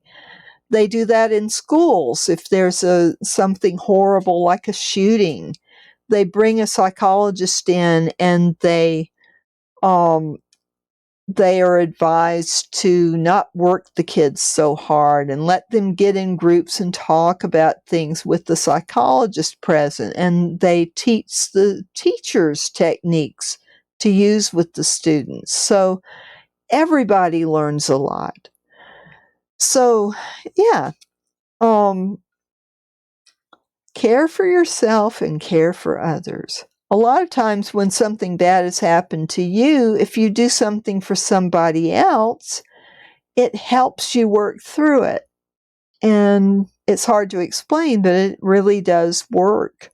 They do that in schools. If there's something horrible like a shooting, they bring a psychologist in and um, they are advised to not work the kids so hard and let them get in groups and talk about things with the psychologist present. And they teach the teachers techniques to use with the students. So everybody learns a lot. So, yeah, care for yourself and care for others. A lot of times when something bad has happened to you, if you do something for somebody else, it helps you work through it. And it's hard to explain, but it really does work.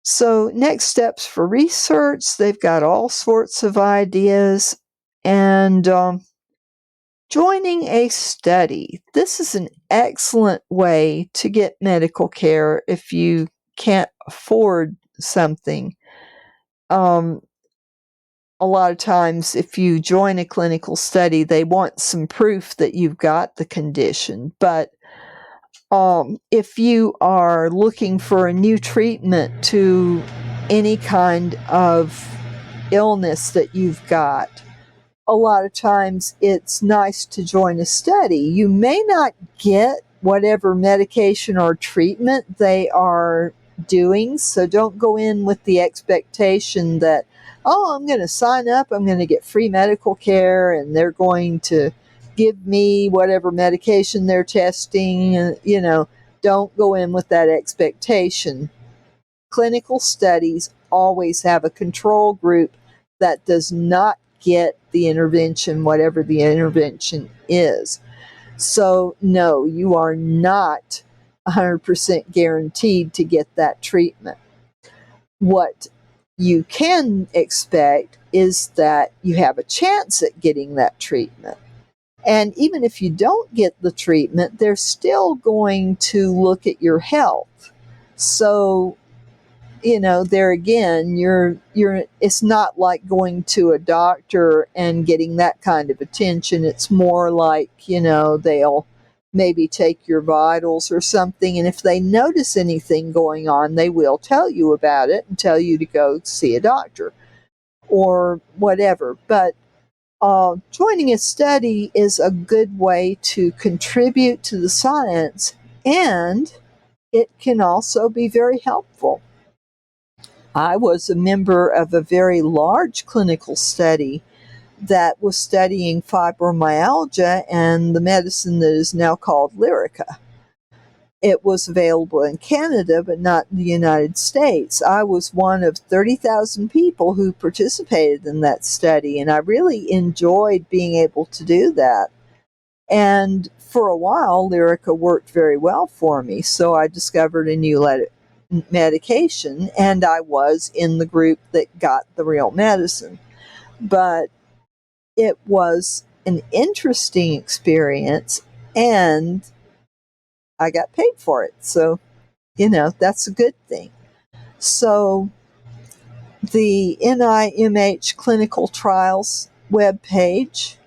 So, next steps for research, they've got all sorts of ideas. And joining a study. This is an excellent way to get medical care if you can't afford something. A lot of times, if you join a clinical study, they want some proof that you've got the condition. But if you are looking for a new treatment to any kind of illness that you've got, a lot of times it's nice to join a study. You may not get whatever medication or treatment they are doing, so don't go in with the expectation that, oh, I'm going to sign up, I'm going to get free medical care, and they're going to give me whatever medication they're testing. Don't go in with that expectation. Clinical studies always have a control group that does not get the intervention, whatever the intervention is. So, no, you are not 100% guaranteed to get that treatment. What you can expect is that you have a chance at getting that treatment. And even if you don't get the treatment, they're still going to look at your health. So, there again, it's not like going to a doctor and getting that kind of attention. It's more like, they'll maybe take your vitals or something, and if they notice anything going on, they will tell you about it and tell you to go see a doctor or whatever. But joining a study is a good way to contribute to the science, and it can also be very helpful. I was a member of a very large clinical study that was studying fibromyalgia and the medicine that is now called Lyrica. It was available in Canada, but not in the United States. I was one of 30,000 people who participated in that study, and I really enjoyed being able to do that. And for a while, Lyrica worked very well for me. So I discovered a new medication, and I was in the group that got the real medicine. But it was an interesting experience, and I got paid for it. So, that's a good thing. So, the NIMH clinical trials webpage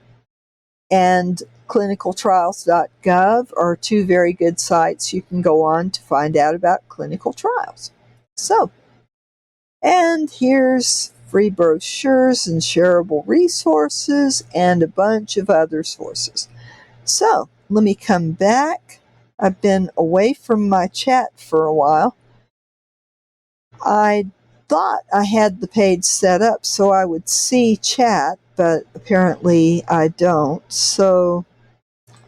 and clinicaltrials.gov are two very good sites you can go on to find out about clinical trials. So, and here's free brochures and shareable resources and a bunch of other sources. So, let me come back. I've been away from my chat for a while. I thought I had the page set up so I would see chat, but apparently I don't. So,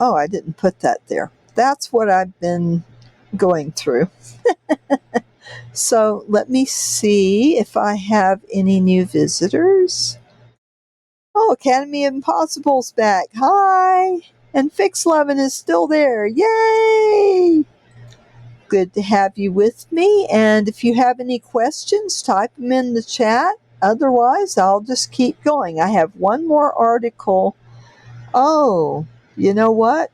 I didn't put that there. That's what I've been going through. So, let me see if I have any new visitors. Oh, Academy of Impossible's back. Hi! And Fix Lovin' is still there. Yay! Good to have you with me. And if you have any questions, type them in the chat. Otherwise, I'll just keep going. I have one more article. Oh, you know what?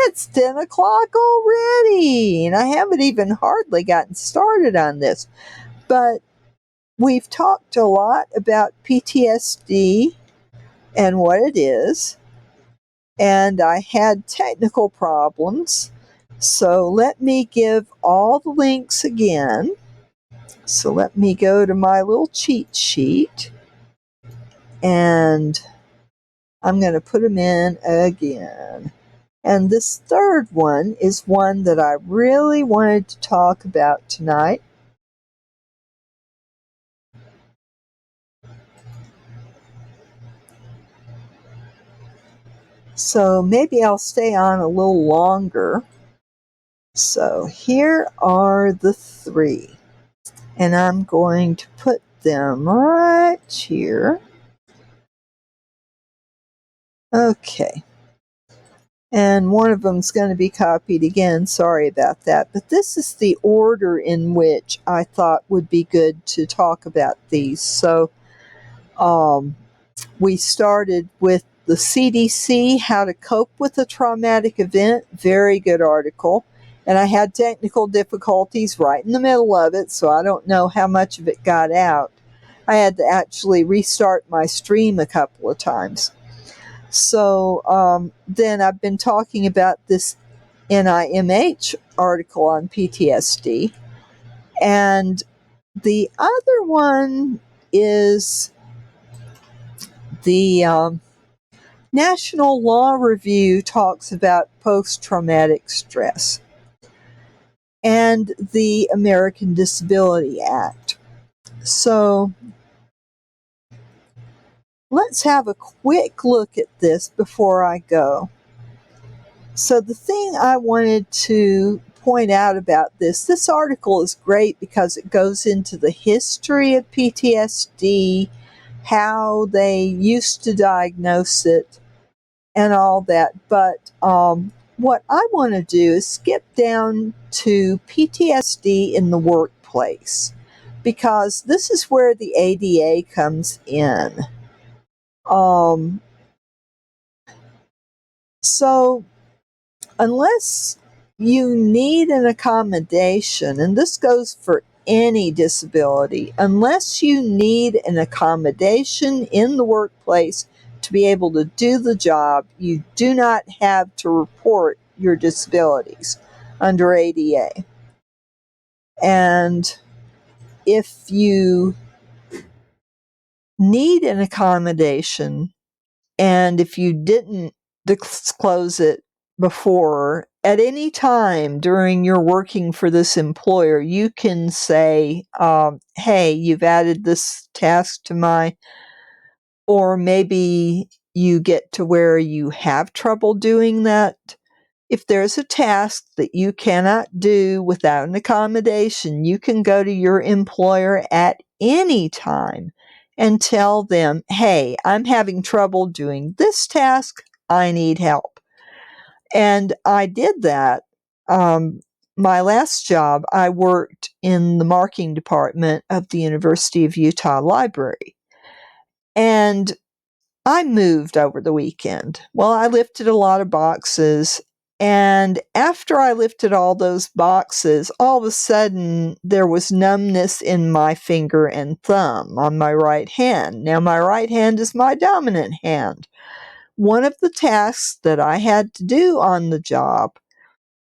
It's 10 o'clock already, and I haven't even hardly gotten started on this. But we've talked a lot about PTSD and what it is, and I had technical problems. So let me give all the links again. So let me go to my little cheat sheet, and I'm going to put them in again. And this third one is one that I really wanted to talk about tonight. So maybe I'll stay on a little longer. So here are the three. And I'm going to put them right here. Okay. And one of them's going to be copied again. Sorry about that. But this is the order in which I thought would be good to talk about these. So we started with the CDC, How to Cope with a Traumatic Event. Very good article. And I had technical difficulties right in the middle of it, so I don't know how much of it got out. I had to actually restart my stream a couple of times. So then I've been talking about this NIMH article on PTSD. And the other one is the National Law Review talks about post-traumatic stress and the American Disability Act. So let's have a quick look at this before I go. So the thing I wanted to point out about this article is great because it goes into the history of PTSD, how they used to diagnose it, and all that. But what I want to do is skip down to PTSD in the workplace, because this is where the ADA comes in. So unless you need an accommodation, and this goes for any disability, unless you need an accommodation in the workplace to be able to do the job, you do not have to report your disabilities under ADA. And if you need an accommodation, and if you didn't disclose it before, at any time during your working for this employer, you can say, hey, you've added this task to my, or maybe you get to where you have trouble doing that. If there's a task that you cannot do without an accommodation, you can go to your employer at any time and tell them, hey, I'm having trouble doing this task. I need help. And I did that. My last job, I worked in the marking department of the University of Utah Library. And I moved over the weekend. Well, I lifted a lot of boxes. And after I lifted all those boxes, all of a sudden there was numbness in my finger and thumb on my right hand. Now, my right hand is my dominant hand. One of the tasks that I had to do on the job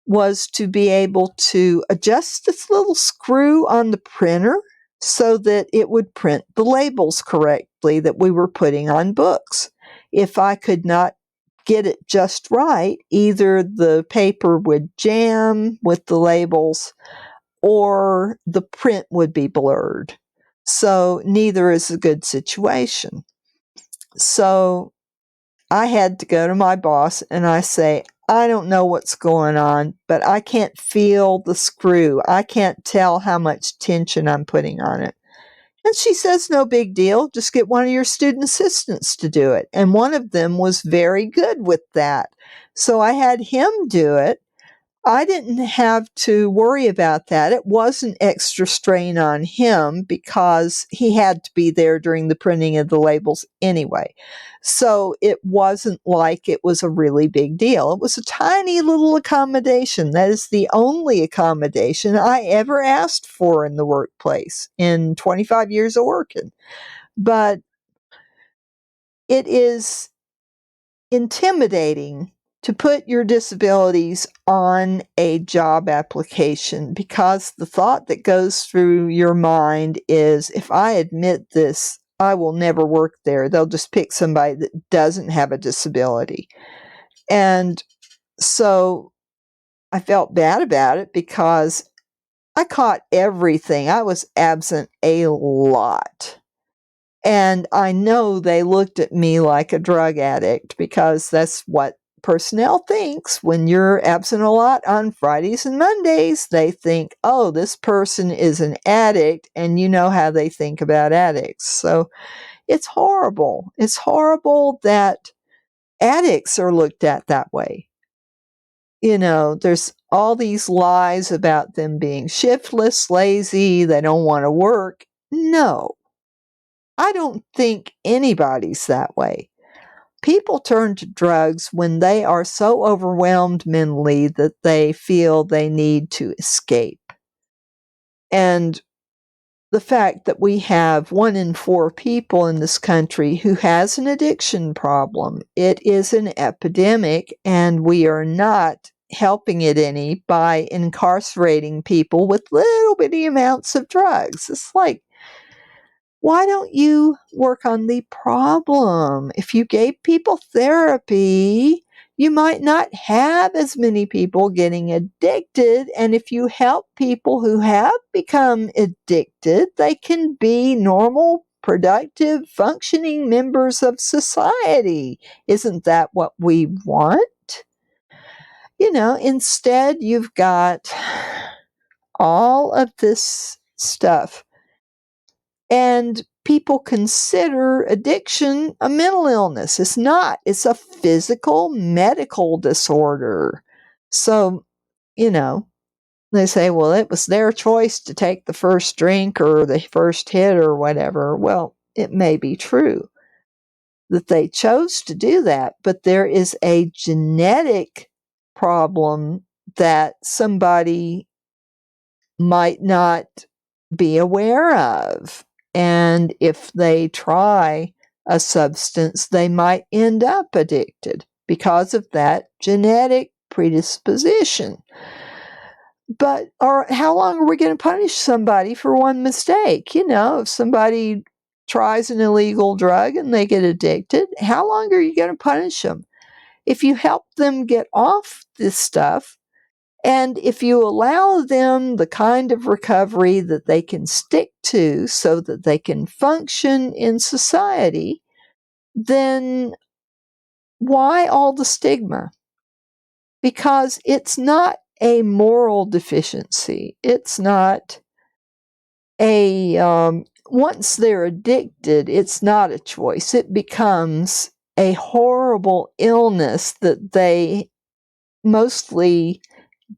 was to be able to adjust this little screw on the printer so that it would print the labels correctly that we were putting on books. If I could not get it just right, either the paper would jam with the labels or the print would be blurred. So neither is a good situation. So I had to go to my boss and I say, I don't know what's going on, but I can't feel the screw. I can't tell how much tension I'm putting on it. And she says, no big deal. Just get one of your student assistants to do it. And one of them was very good with that. So I had him do it. I didn't have to worry about that. It wasn't extra strain on him because he had to be there during the printing of the labels anyway. So it wasn't like it was a really big deal. It was a tiny little accommodation. That is the only accommodation I ever asked for in the workplace in 25 years of working. But it is intimidating to put your disabilities on a job application because the thought that goes through your mind is, if I admit this, I will never work there. They'll just pick somebody that doesn't have a disability. And so I felt bad about it because I caught everything. I was absent a lot. And I know they looked at me like a drug addict because that's what personnel thinks when you're absent a lot on Fridays and Mondays. They think, oh, this person is an addict, and you know how they think about addicts. So it's horrible. It's horrible that addicts are looked at that way. You know, there's all these lies about them being shiftless, lazy, they don't want to work. No. I don't think anybody's that way. People turn to drugs when they are so overwhelmed mentally that they feel they need to escape. And the fact that we have 1 in 4 people in this country who has an addiction problem, it is an epidemic, and we are not helping it any by incarcerating people with little bitty amounts of drugs. It's like, why don't you work on the problem? If you gave people therapy, you might not have as many people getting addicted. And if you help people who have become addicted, they can be normal, productive, functioning members of society. Isn't that what we want? You know, instead, you've got all of this stuff. And people consider addiction a mental illness. It's not. It's a physical medical disorder. So, you know, they say, well, it was their choice to take the first drink or the first hit or whatever. Well, it may be true that they chose to do that, but there is a genetic problem that somebody might not be aware of. And if they try a substance, they might end up addicted because of that genetic predisposition. But how long are we going to punish somebody for one mistake? You know, if somebody tries an illegal drug and they get addicted, how long are you going to punish them? If you help them get off this stuff, and if you allow them the kind of recovery that they can stick to so that they can function in society, then why all the stigma? Because it's not a moral deficiency. It's not once they're addicted, it's not a choice. It becomes a horrible illness that they mostly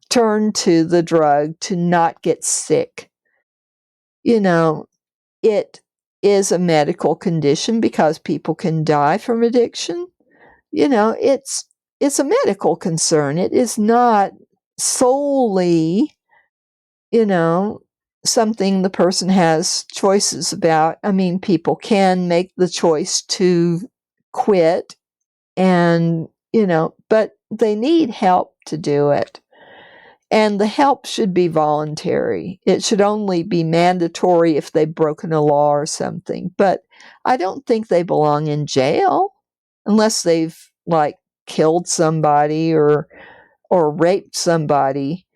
turn to the drug to not get sick. It is a medical condition because people can die from addiction. It's a medical concern. It is not solely, something the person has choices about. I mean, people can make the choice to quit and, but they need help to do it. And the help should be voluntary. It should only be mandatory if they've broken a law or something. But I don't think they belong in jail unless they've, killed somebody or raped somebody.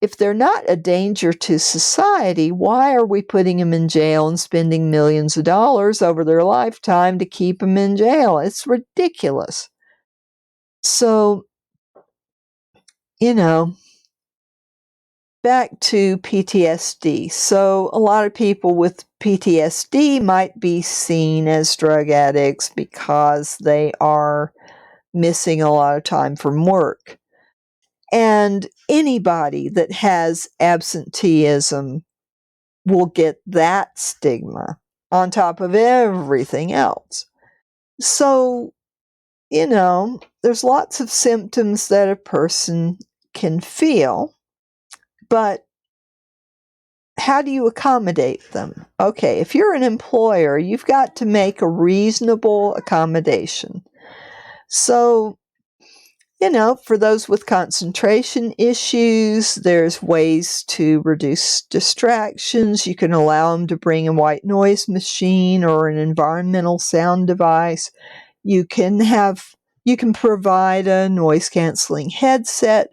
If they're not a danger to society, why are we putting them in jail and spending millions of dollars over their lifetime to keep them in jail? It's ridiculous. So, back to PTSD. So, a lot of people with PTSD might be seen as drug addicts because they are missing a lot of time from work. And anybody that has absenteeism will get that stigma on top of everything else. So, there's lots of symptoms that a person can feel, but how do you accommodate them? Okay, if you're an employer, you've got to make a reasonable accommodation. So, for those with concentration issues, there's ways to reduce distractions. You can allow them to bring a white noise machine or an environmental sound device. You can provide a noise canceling headset.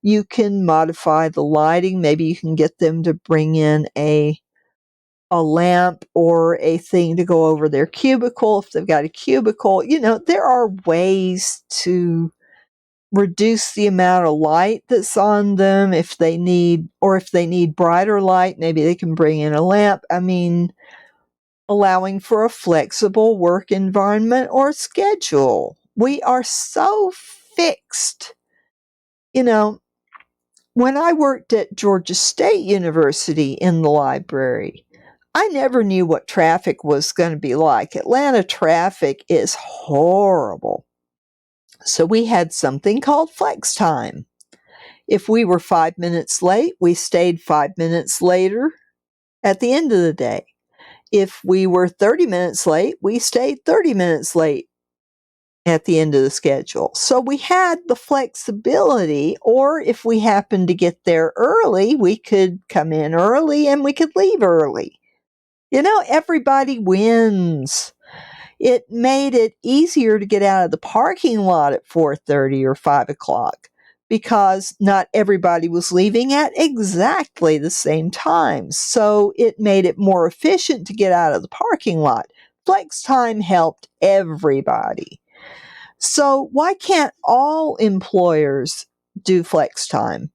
You can modify the lighting. Maybe you can get them to bring in a lamp or a thing to go over their cubicle if they've got a cubicle. There are ways to reduce the amount of light that's on them if they need brighter light. Maybe they can bring in a lamp. I mean, allowing for a flexible work environment or schedule. We are so fixed. When I worked at Georgia State University in the library, I never knew what traffic was going to be like. Atlanta traffic is horrible. So we had something called flex time. If we were 5 minutes late, we stayed 5 minutes later at the end of the day. If we were 30 minutes late, we stayed 30 minutes late at the end of the schedule. So we had the flexibility, or if we happened to get there early, we could come in early and we could leave early. Everybody wins. It made it easier to get out of the parking lot at 4:30 or 5 o'clock because not everybody was leaving at exactly the same time. So it made it more efficient to get out of the parking lot. Flex time helped everybody. So why can't all employers do flex time?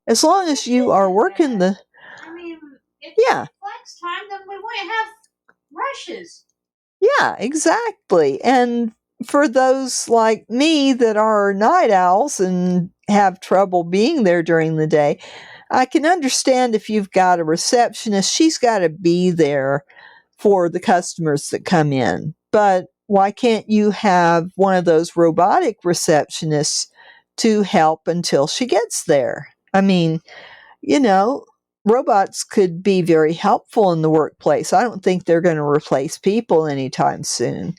As long as you are working the... I mean, if Yeah. flex time, then we wouldn't have rushes. Yeah, exactly. And for those like me that are night owls and have trouble being there during the day, I can understand if you've got a receptionist, she's got to be there for the customers that come in. But why can't you have one of those robotic receptionists to help until she gets there? I mean, robots could be very helpful in the workplace. I don't think they're going to replace people anytime soon,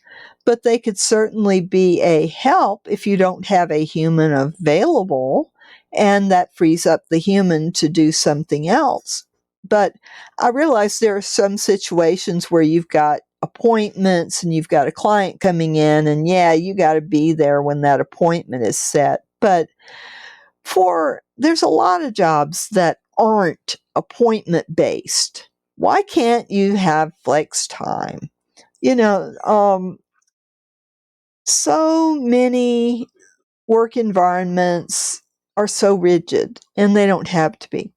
but they could certainly be a help if you don't have a human available, and that frees up the human to do something else. But I realize there are some situations where you've got appointments and you've got a client coming in, and you got to be there when that appointment is set. But there's a lot of jobs that aren't appointment based. Why can't you have flex time? So many work environments are so rigid, and they don't have to be.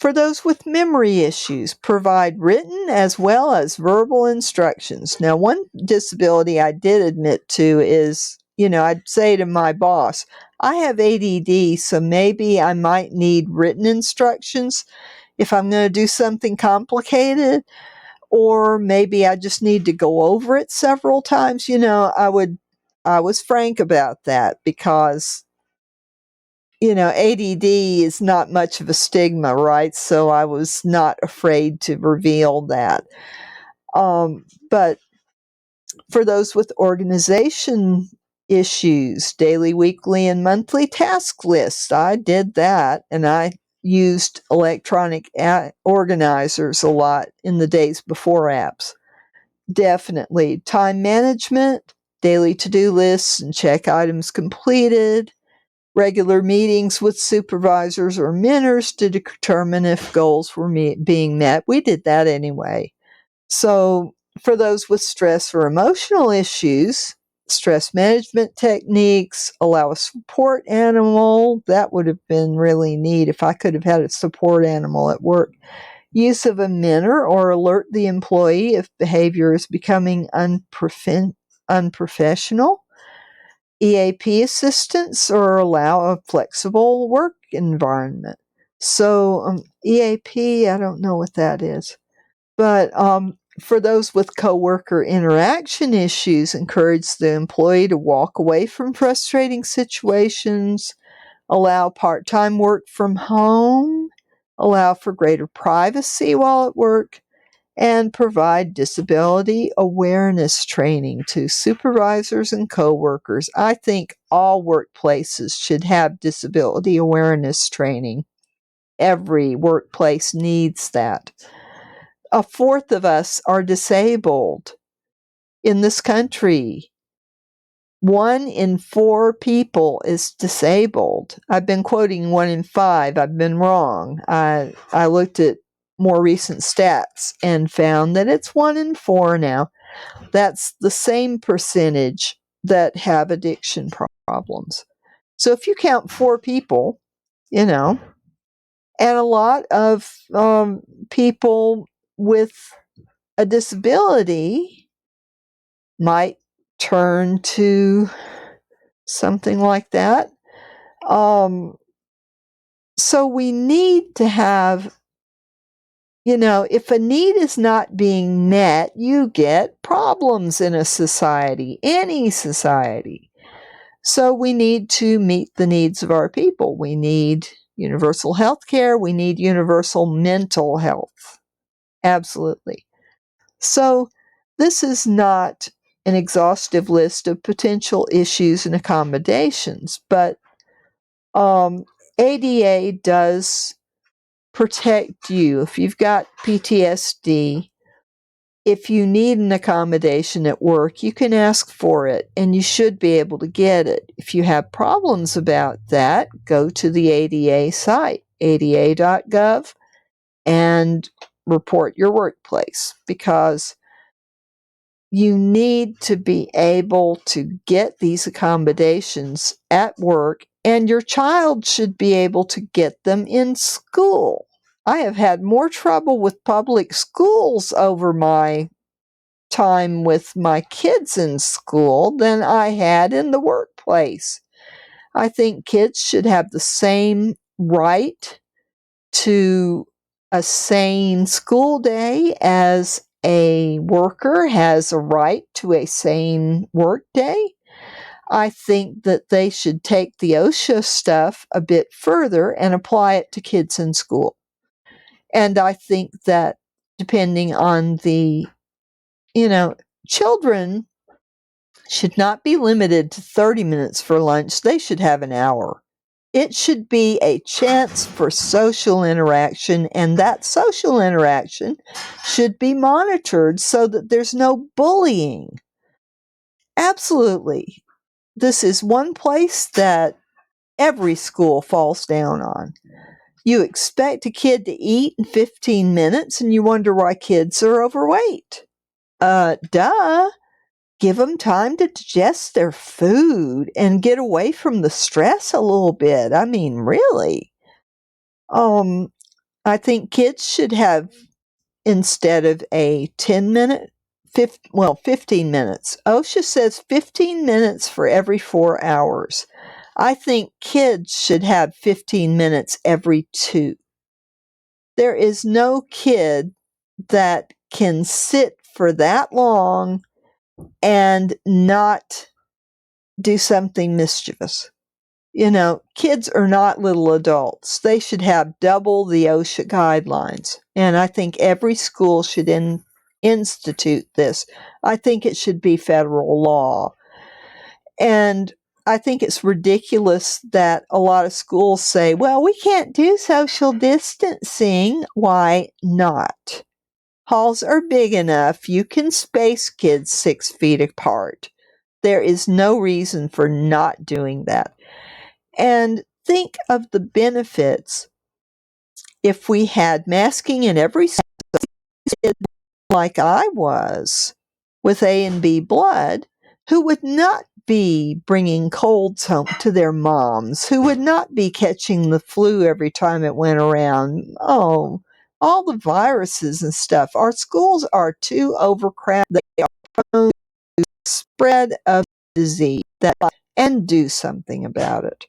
For those with memory issues, provide written as well as verbal instructions. Now, one disability I did admit to is, I'd say to my boss, I have ADD, so maybe I might need written instructions if I'm going to do something complicated, or maybe I just need to go over it several times. I was frank about that because ADD is not much of a stigma, right? So I was not afraid to reveal that. But for those with organization issues, daily, weekly, and monthly task lists, I did that, and I used electronic organizers a lot in the days before apps. Definitely. Time management, daily to-do lists and check items completed, regular meetings with supervisors or mentors to determine if goals were being met. We did that anyway. So for those with stress or emotional issues, stress management techniques, allow a support animal. That would have been really neat if I could have had a support animal at work. Use of a mentor or alert the employee if behavior is becoming unprofessional. EAP assistance or allow a flexible work environment. So EAP, I don't know what that is. But for those with coworker interaction issues, encourage the employee to walk away from frustrating situations, allow part-time work from home, allow for greater privacy while at work, and provide disability awareness training to supervisors and coworkers. I think all workplaces should have disability awareness training. Every workplace needs that. A fourth of us are disabled in this country. 1 in 4 people is disabled. I've been quoting 1 in 5. I've been wrong. I looked at more recent stats and found that it's 1 in 4 now. That's the same percentage that have addiction problems. So if you count 4 people, and a lot of people with a disability might turn to something like that. So we need to have, if a need is not being met, you get problems in a society, any society. So we need to meet the needs of our people. We need universal health care. We need universal mental health. Absolutely. So this is not an exhaustive list of potential issues and accommodations, but ADA does protect you. If you've got PTSD, if you need an accommodation at work, you can ask for it and you should be able to get it. If you have problems about that, go to the ADA site, ada.gov, and report your workplace, because you need to be able to get these accommodations at work, and your child should be able to get them in school. I have had more trouble with public schools over my time with my kids in school than I had in the workplace. I think kids should have the same right to a sane school day as a worker has a right to a sane work day. I think that they should take the OSHA stuff a bit further and apply it to kids in school. And I think that depending on the, children should not be limited to 30 minutes for lunch. They should have an hour. It should be a chance for social interaction, and that social interaction should be monitored so that there's no bullying. Absolutely. This is one place that every school falls down on. You expect a kid to eat in 15 minutes, and you wonder why kids are overweight. Duh. Give them time to digest their food and get away from the stress a little bit. I mean, really. I think kids should have, instead of a 10-minute, 15 minutes. OSHA says 15 minutes for every 4 hours. I think kids should have 15 minutes every 2. There is no kid that can sit for that long and not do something mischievous. Kids are not little adults. They should have double the OSHA guidelines. And I think every school should institute this. I think it should be federal law. And I think it's ridiculous that a lot of schools say, well, we can't do social distancing. Why not? Halls are big enough. You can space kids 6 feet apart. There is no reason for not doing that. And think of the benefits if we had masking in every school, like I was with A and B blood, who would not be bringing colds home to their moms, who would not be catching the flu every time it went around. Oh, all the viruses and stuff. Our schools are too overcrowded. They are prone to spread of disease, and do something about it.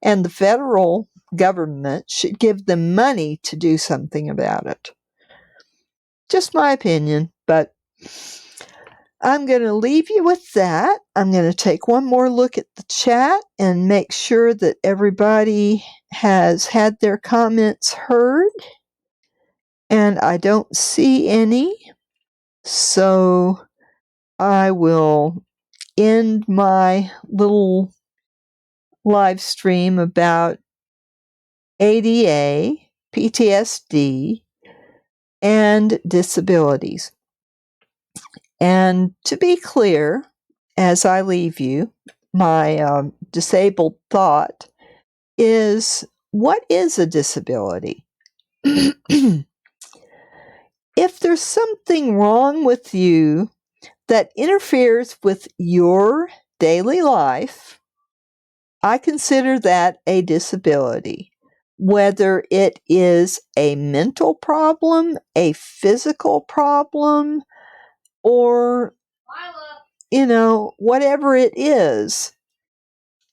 And the federal government should give them money to do something about it. Just my opinion, but I'm going to leave you with that. I'm going to take one more look at the chat and make sure that everybody has had their comments heard. And I don't see any. So I will end my little live stream about ADA, PTSD, and disabilities. And to be clear, as I leave you, my disabled thought is, what is a disability? If there's something wrong with you that interferes with your daily life, I consider that a disability. Whether it is a mental problem, a physical problem, or, whatever it is,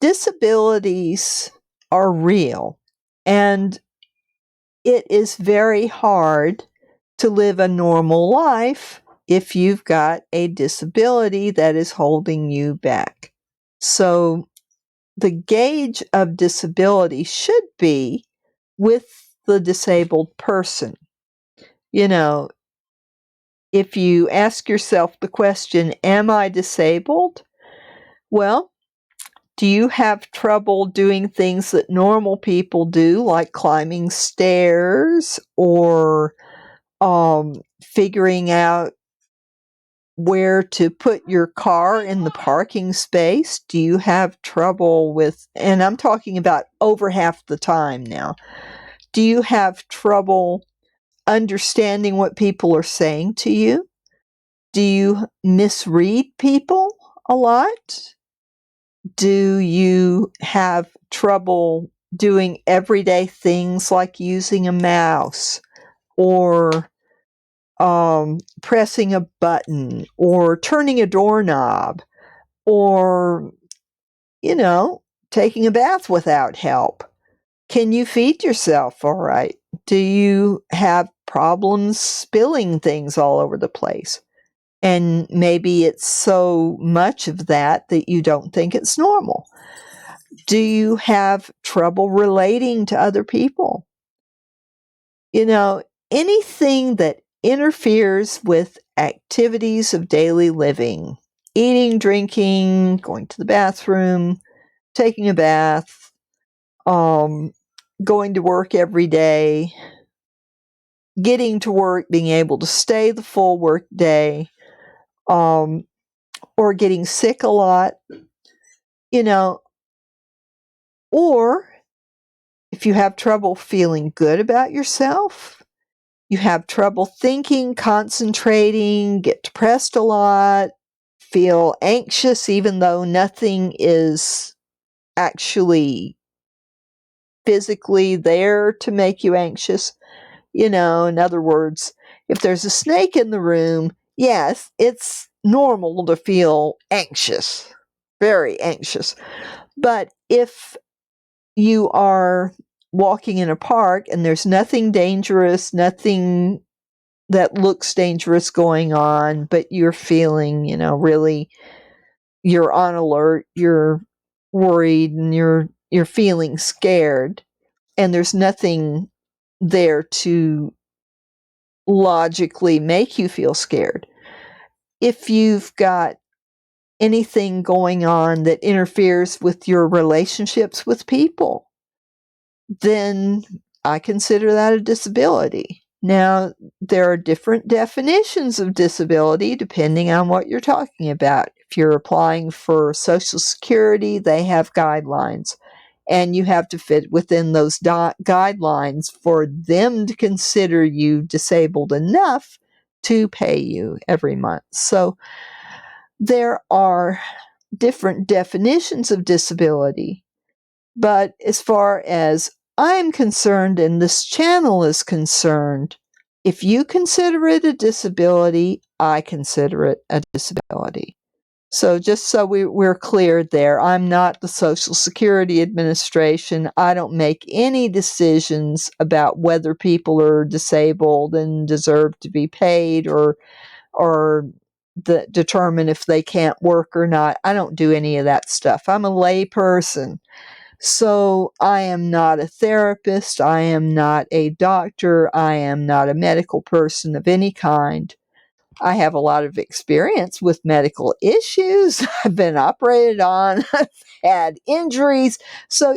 disabilities are real. And it is very hard to live a normal life if you've got a disability that is holding you back. So the gauge of disability should be with the disabled person. If you ask yourself the question, am I disabled? Well, do you have trouble doing things that normal people do, like climbing stairs or figuring out where to put your car in the parking space? Do you have trouble with, and I'm talking about over half the time now, do you have trouble understanding what people are saying to you? Do you misread people a lot? Do you have trouble doing everyday things like using a mouse or pressing a button or turning a doorknob or, taking a bath without help? Can you feed yourself all right? Do you have problems spilling things all over the place? And maybe it's so much of that that you don't think it's normal. Do you have trouble relating to other people? Anything that interferes with activities of daily living, eating, drinking, going to the bathroom, taking a bath, going to work every day, getting to work, being able to stay the full work day, or getting sick a lot, or if you have trouble feeling good about yourself, you have trouble thinking, concentrating, get depressed a lot, feel anxious even though nothing is actually physically there to make you anxious. In other words, if there's a snake in the room, yes, it's normal to feel anxious, very anxious. But if you are walking in a park and there's nothing dangerous, nothing that looks dangerous going on, but you're feeling, really, you're on alert, you're worried, and you're feeling scared, and there's nothing there to logically make you feel scared. If you've got anything going on that interferes with your relationships with people, then I consider that a disability. Now, there are different definitions of disability depending on what you're talking about. If you're applying for Social Security, they have guidelines, and you have to fit within those guidelines for them to consider you disabled enough to pay you every month. So there are different definitions of disability. But as far as I'm concerned and this channel is concerned, if you consider it a disability, I consider it a disability. So just so we're clear there, I'm not the Social Security Administration. I don't make any decisions about whether people are disabled and deserve to be paid or determine if they can't work or not. I don't do any of that stuff. I'm a lay person. So I am not a therapist. I am not a doctor. I am not a medical person of any kind. I have a lot of experience with medical issues. I've been operated on. I've had injuries. So,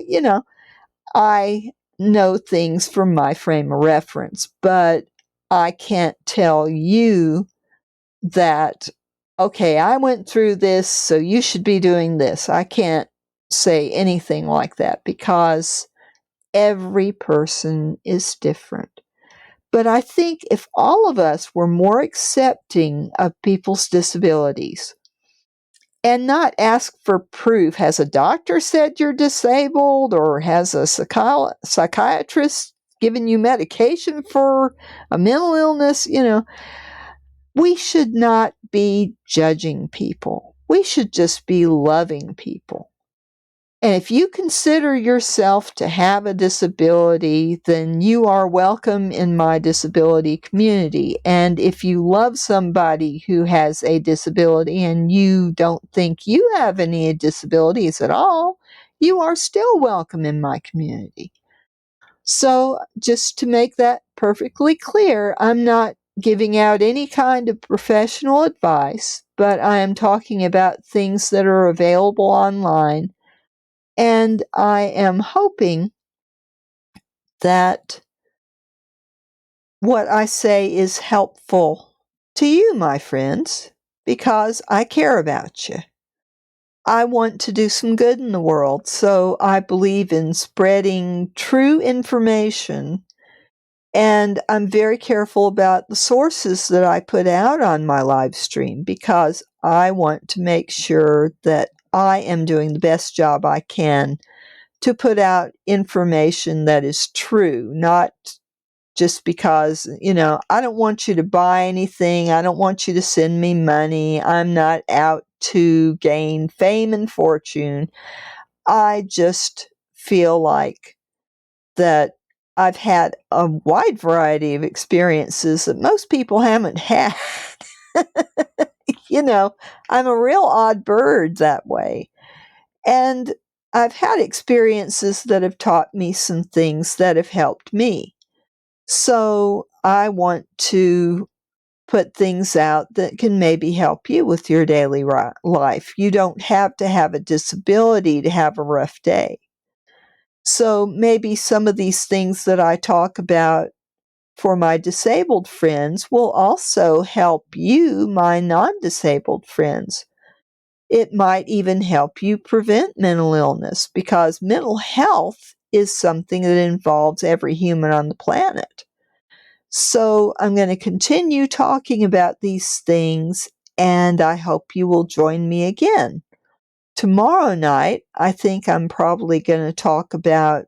I know things from my frame of reference, but I can't tell you that, okay, I went through this, so you should be doing this. I can't say anything like that because every person is different. But I think if all of us were more accepting of people's disabilities and not ask for proof, has a doctor said you're disabled, or has a psychiatrist given you medication for a mental illness, we should not be judging people. We should just be loving people. And if you consider yourself to have a disability, then you are welcome in my disability community. And if you love somebody who has a disability and you don't think you have any disabilities at all, you are still welcome in my community. So, just to make that perfectly clear, I'm not giving out any kind of professional advice, but I am talking about things that are available online. And I am hoping that what I say is helpful to you, my friends, because I care about you. I want to do some good in the world, so I believe in spreading true information. And I'm very careful about the sources that I put out on my live stream because I want to make sure that I am doing the best job I can to put out information that is true, not just because, I don't want you to buy anything. I don't want you to send me money. I'm not out to gain fame and fortune. I just feel like that I've had a wide variety of experiences that most people haven't had. I'm a real odd bird that way. And I've had experiences that have taught me some things that have helped me. So I want to put things out that can maybe help you with your daily life. You don't have to have a disability to have a rough day. So maybe some of these things that I talk about for my disabled friends will also help you, my non-disabled friends. It might even help you prevent mental illness because mental health is something that involves every human on the planet. So I'm going to continue talking about these things, and I hope you will join me again. Tomorrow night, I think I'm probably going to talk about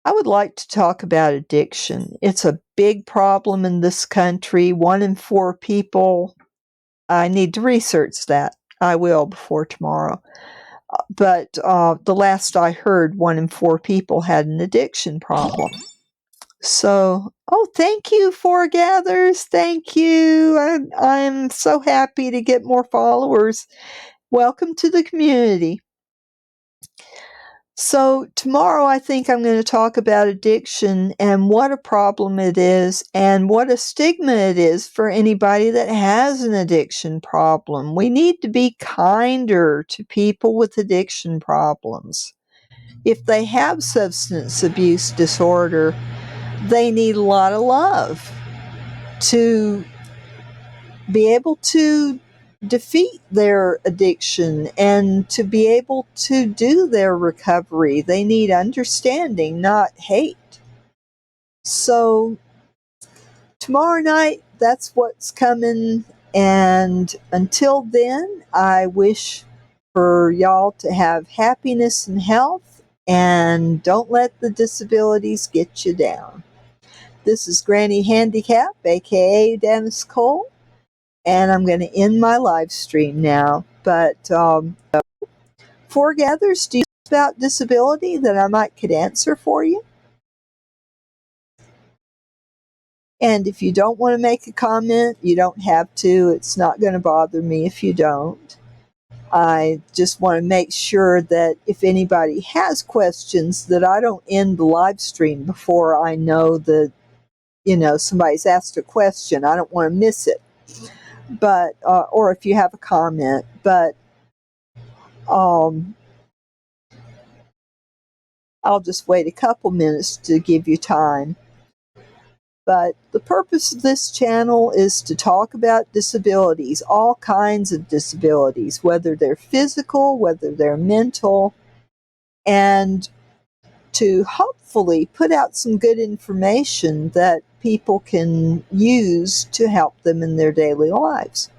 I would like to talk about addiction. It's a big problem in this country. 1 in 4 people, I need to research that. I will before tomorrow. But the last I heard, 1 in 4 people had an addiction problem. So, thank you, Foregathers. Thank you. I'm so happy to get more followers. Welcome to the community. So, tomorrow I think I'm going to talk about addiction and what a problem it is and what a stigma it is for anybody that has an addiction problem. We need to be kinder to people with addiction problems. If they have substance abuse disorder, they need a lot of love to be able to defeat their addiction and to be able to do their recovery. They need understanding, not hate. So, tomorrow night, that's what's coming. And until then, I wish for y'all to have happiness and health, and don't let the disabilities get you down. This is Granny Handicap, aka Dennis Cole, and I'm going to end my live stream now. But Foregathers, do you know about disability that I might could answer for you? And if you don't want to make a comment, you don't have to. It's not going to bother me if you don't. I just want to make sure that if anybody has questions, that I don't end the live stream before I know that, somebody's asked a question. I don't want to miss it. But, or if you have a comment, but, I'll just wait a couple minutes to give you time. But the purpose of this channel is to talk about disabilities, all kinds of disabilities, whether they're physical, whether they're mental, and to hopefully put out some good information that people can use to help them in their daily lives.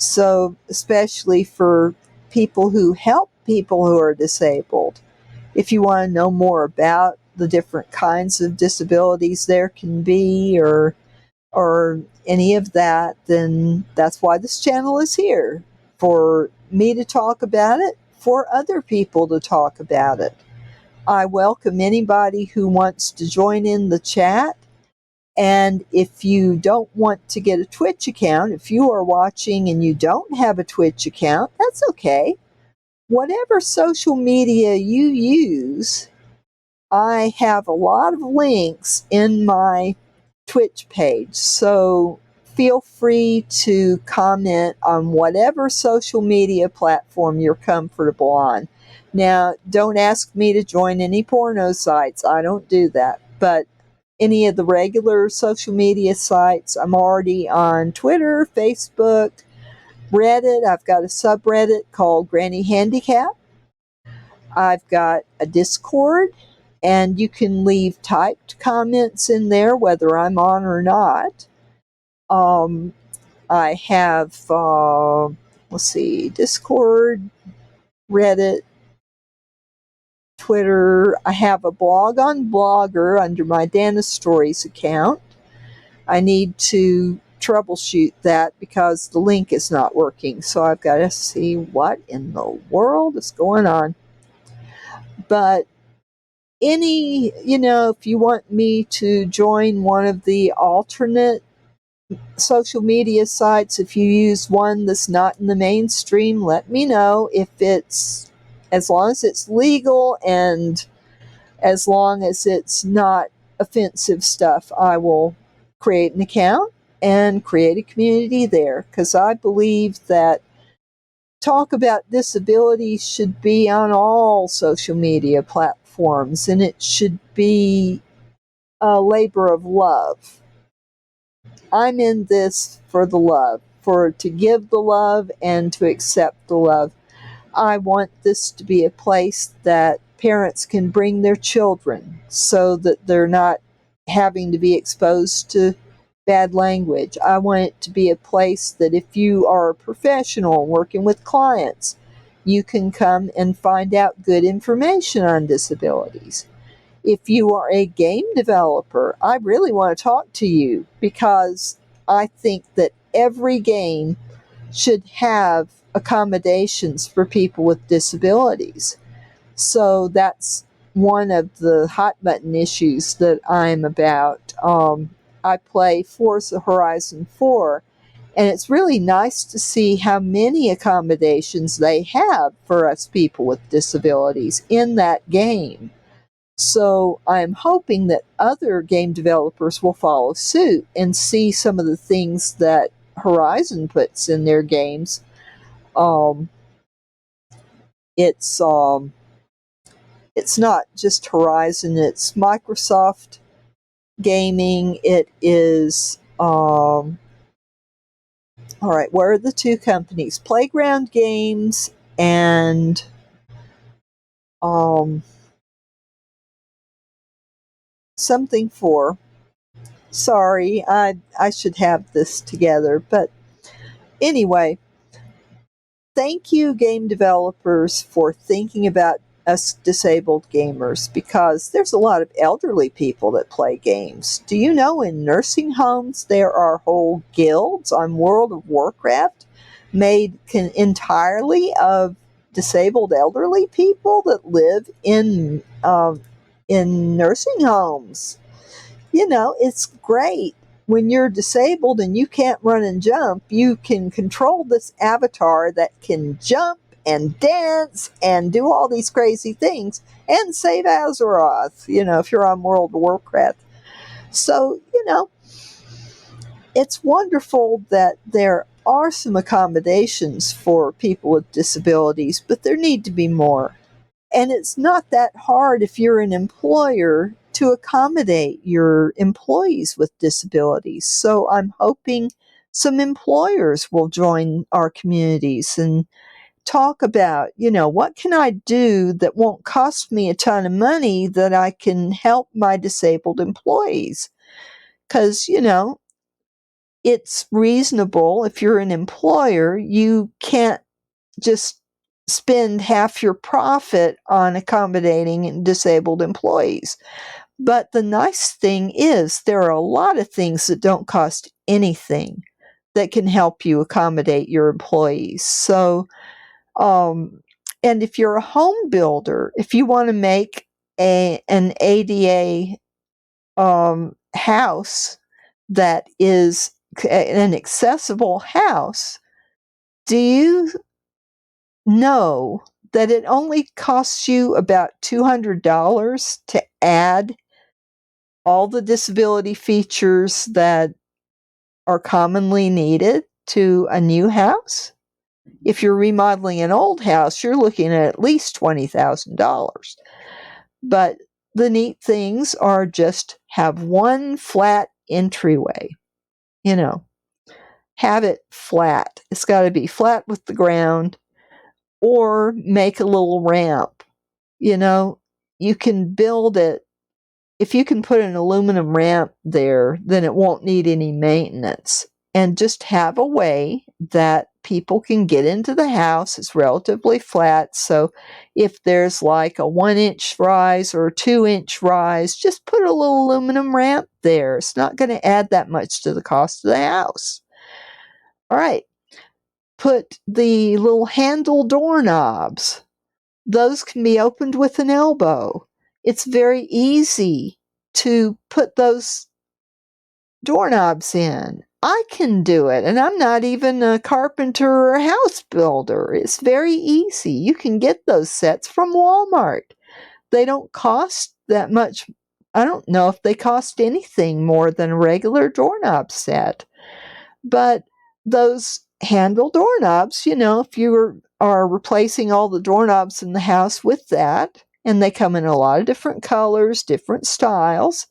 So, especially for people who help people who are disabled. If you want to know more about the different kinds of disabilities there can be, or any of that, then that's why this channel is here. For me to talk about it, for other people to talk about it. I welcome anybody who wants to join in the chat. And if you don't want to get a Twitch account, if you are watching and you don't have a Twitch account, that's okay. Whatever social media you use, I have a lot of links in my Twitch page, so feel free to comment on whatever social media platform you're comfortable on. Now, don't ask me to join any porno sites. I don't do that. But any of the regular social media sites, I'm already on Twitter, Facebook, Reddit. I've got a subreddit called GrannyHandicap. I've got a Discord, and you can leave typed comments in there, whether I'm on or not. I have, Discord, Reddit, Twitter. I have a blog on Blogger under my Dana Stories account. I need to troubleshoot that because the link is not working. So I've got to see what in the world is going on. But if you want me to join one of the alternate social media sites, if you use one that's not in the mainstream, let me know. As long as it's legal and as long as it's not offensive stuff, I will create an account and create a community there, because I believe that talk about disability should be on all social media platforms, and it should be a labor of love. I'm in this for the love, to give the love and to accept the love. I want this to be a place that parents can bring their children so that they're not having to be exposed to bad language. I want it to be a place that if you are a professional working with clients, you can come and find out good information on disabilities. if you are a game developer, I really want to talk to you because I think that every game should have accommodations for people with disabilities. So that's one of the hot button issues that I'm about. I play Forza Horizon 4, and it's really nice to see how many accommodations they have for us people with disabilities in that game. So I'm hoping that other game developers will follow suit and see some of the things that Horizon puts in their games. Um, it's it's not just Horizon; it's Microsoft Gaming. It is all right. Where are the two companies? Playground Games and um, something for. Sorry, I should have this together, but anyway, thank you, game developers, for thinking about us disabled gamers because there's a lot of elderly people that play games. Do you know in nursing homes there are whole guilds on World of Warcraft made entirely of disabled elderly people that live in nursing homes? You know, it's great. When you're disabled and you can't run and jump, you can control this avatar that can jump and dance and do all these crazy things and save Azeroth, you know, if you're on World of Warcraft. So, you know, it's wonderful that there are some accommodations for people with disabilities, but there need to be more. And it's not that hard if you're an employer to accommodate your employees with disabilities. So I'm hoping some employers will join our communities and talk about, you know, what can I do that won't cost me a ton of money that I can help my disabled employees? Because, you know, it's reasonable if you're an employer, you can't just spend half your profit on accommodating disabled employees. But the nice thing is, there are a lot of things that don't cost anything that can help you accommodate your employees. So, and if you're a home builder, if you want to make an ADA house that is an accessible house, do you know that it only costs you about $200 to add all the disability features that are commonly needed to a new house? If you're remodeling an old house, you're looking at least $20,000. But the neat things are just have one flat entryway, you know, have it flat. It's got to be flat with the ground or make a little ramp. You know, you can build it. If you can put an aluminum ramp there, then it won't need any maintenance. And just have a way that people can get into the house. It's relatively flat. So if there's like a 1-inch rise or a 2-inch rise, just put a little aluminum ramp there. It's not going to add that much to the cost of the house. All right. Put the little handle doorknobs. Those can be opened with an elbow. It's very easy to put those doorknobs in. I can do it, and I'm not even a carpenter or a house builder. It's very easy. You can get those sets from Walmart. They don't cost that much. I don't know if they cost anything more than a regular doorknob set. But those handle doorknobs, you know, if you are replacing all the doorknobs in the house with that, and they come in a lot of different colors, different styles,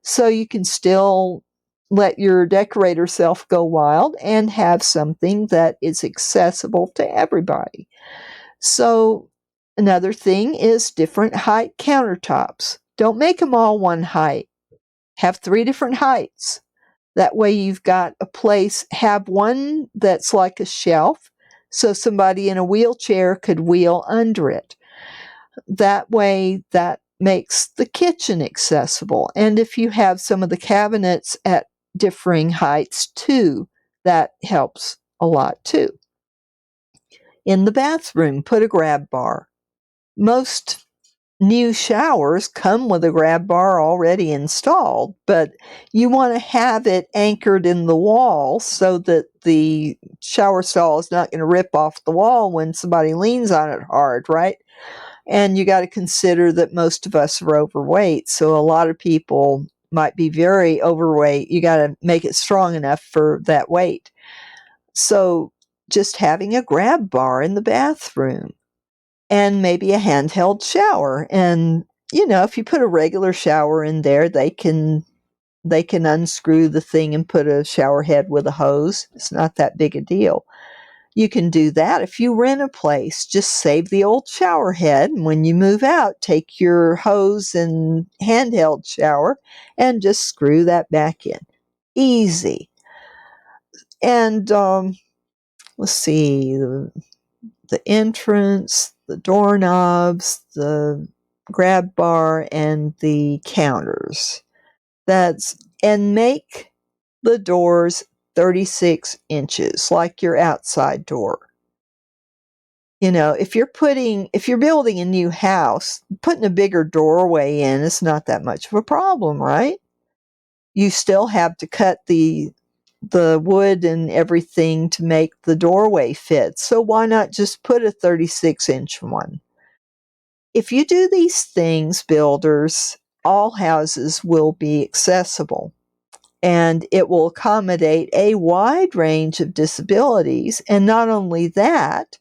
so you can still let your decorator self go wild and have something that is accessible to everybody. So another thing is different height countertops. Don't make them all one height. Have 3 different heights. That way you've got a place, have one that's like a shelf, so somebody in a wheelchair could wheel under it. That way that makes the kitchen accessible. And if you have some of the cabinets at differing heights too, that helps a lot too. In the bathroom, put a grab bar. Most new showers come with a grab bar already installed, but you want to have it anchored in the wall so that the shower stall is not going to rip off the wall when somebody leans on it hard, right? And you got to consider that most of us are overweight, so a lot of people might be very overweight. You got to make it strong enough for that weight. So just having a grab bar in the bathroom and maybe a handheld shower. And if you put a regular shower in there, they can unscrew the thing and put a shower head with a hose. It's not that big a deal. You can do that. If you rent a place, just save the old shower head, and when you move out, take your hose and handheld shower and just screw that back in. Easy. And let's see, the entrance, the doorknobs, the grab bar, and the counters. And make the doors 36 inches, like your outside door. If you're building a new house, putting a bigger doorway in is not that much of a problem, right? You still have to cut the wood and everything to make the doorway fit. So why not just put a 36-inch one? If you do these things, builders, all houses will be accessible, and it will accommodate a wide range of disabilities. And not only that,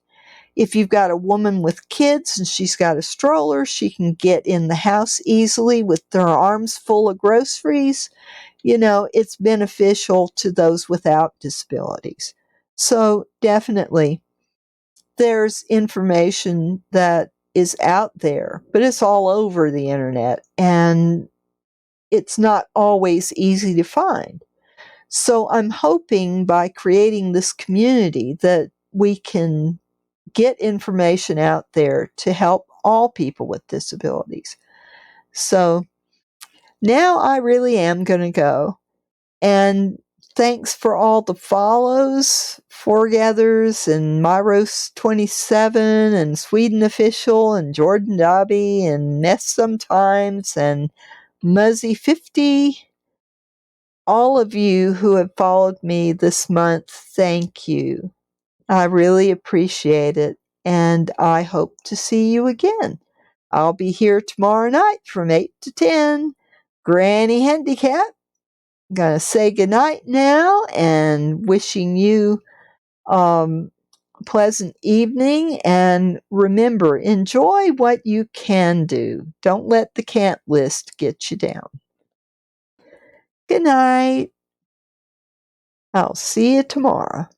if you've got a woman with kids and she's got a stroller, she can get in the house easily with her arms full of groceries. It's beneficial to those without disabilities. So definitely, there's information that is out there, but it's all over the internet, and it's not always easy to find. So I'm hoping by creating this community that we can get information out there to help all people with disabilities. So now I really am going to go. And thanks for all the follows, Foregathers and Myros27 and Sweden Official and Jordan Dobby and Mess Sometimes and Muzzy50. All of you who have followed me this month, thank you. I really appreciate it, and I hope to see you again. I'll be here tomorrow night from 8 to 10. Granny Handicap. Gonna say goodnight now and wishing you a pleasant evening. And remember, enjoy what you can do. Don't let the can't list get you down. Good night. I'll see you tomorrow.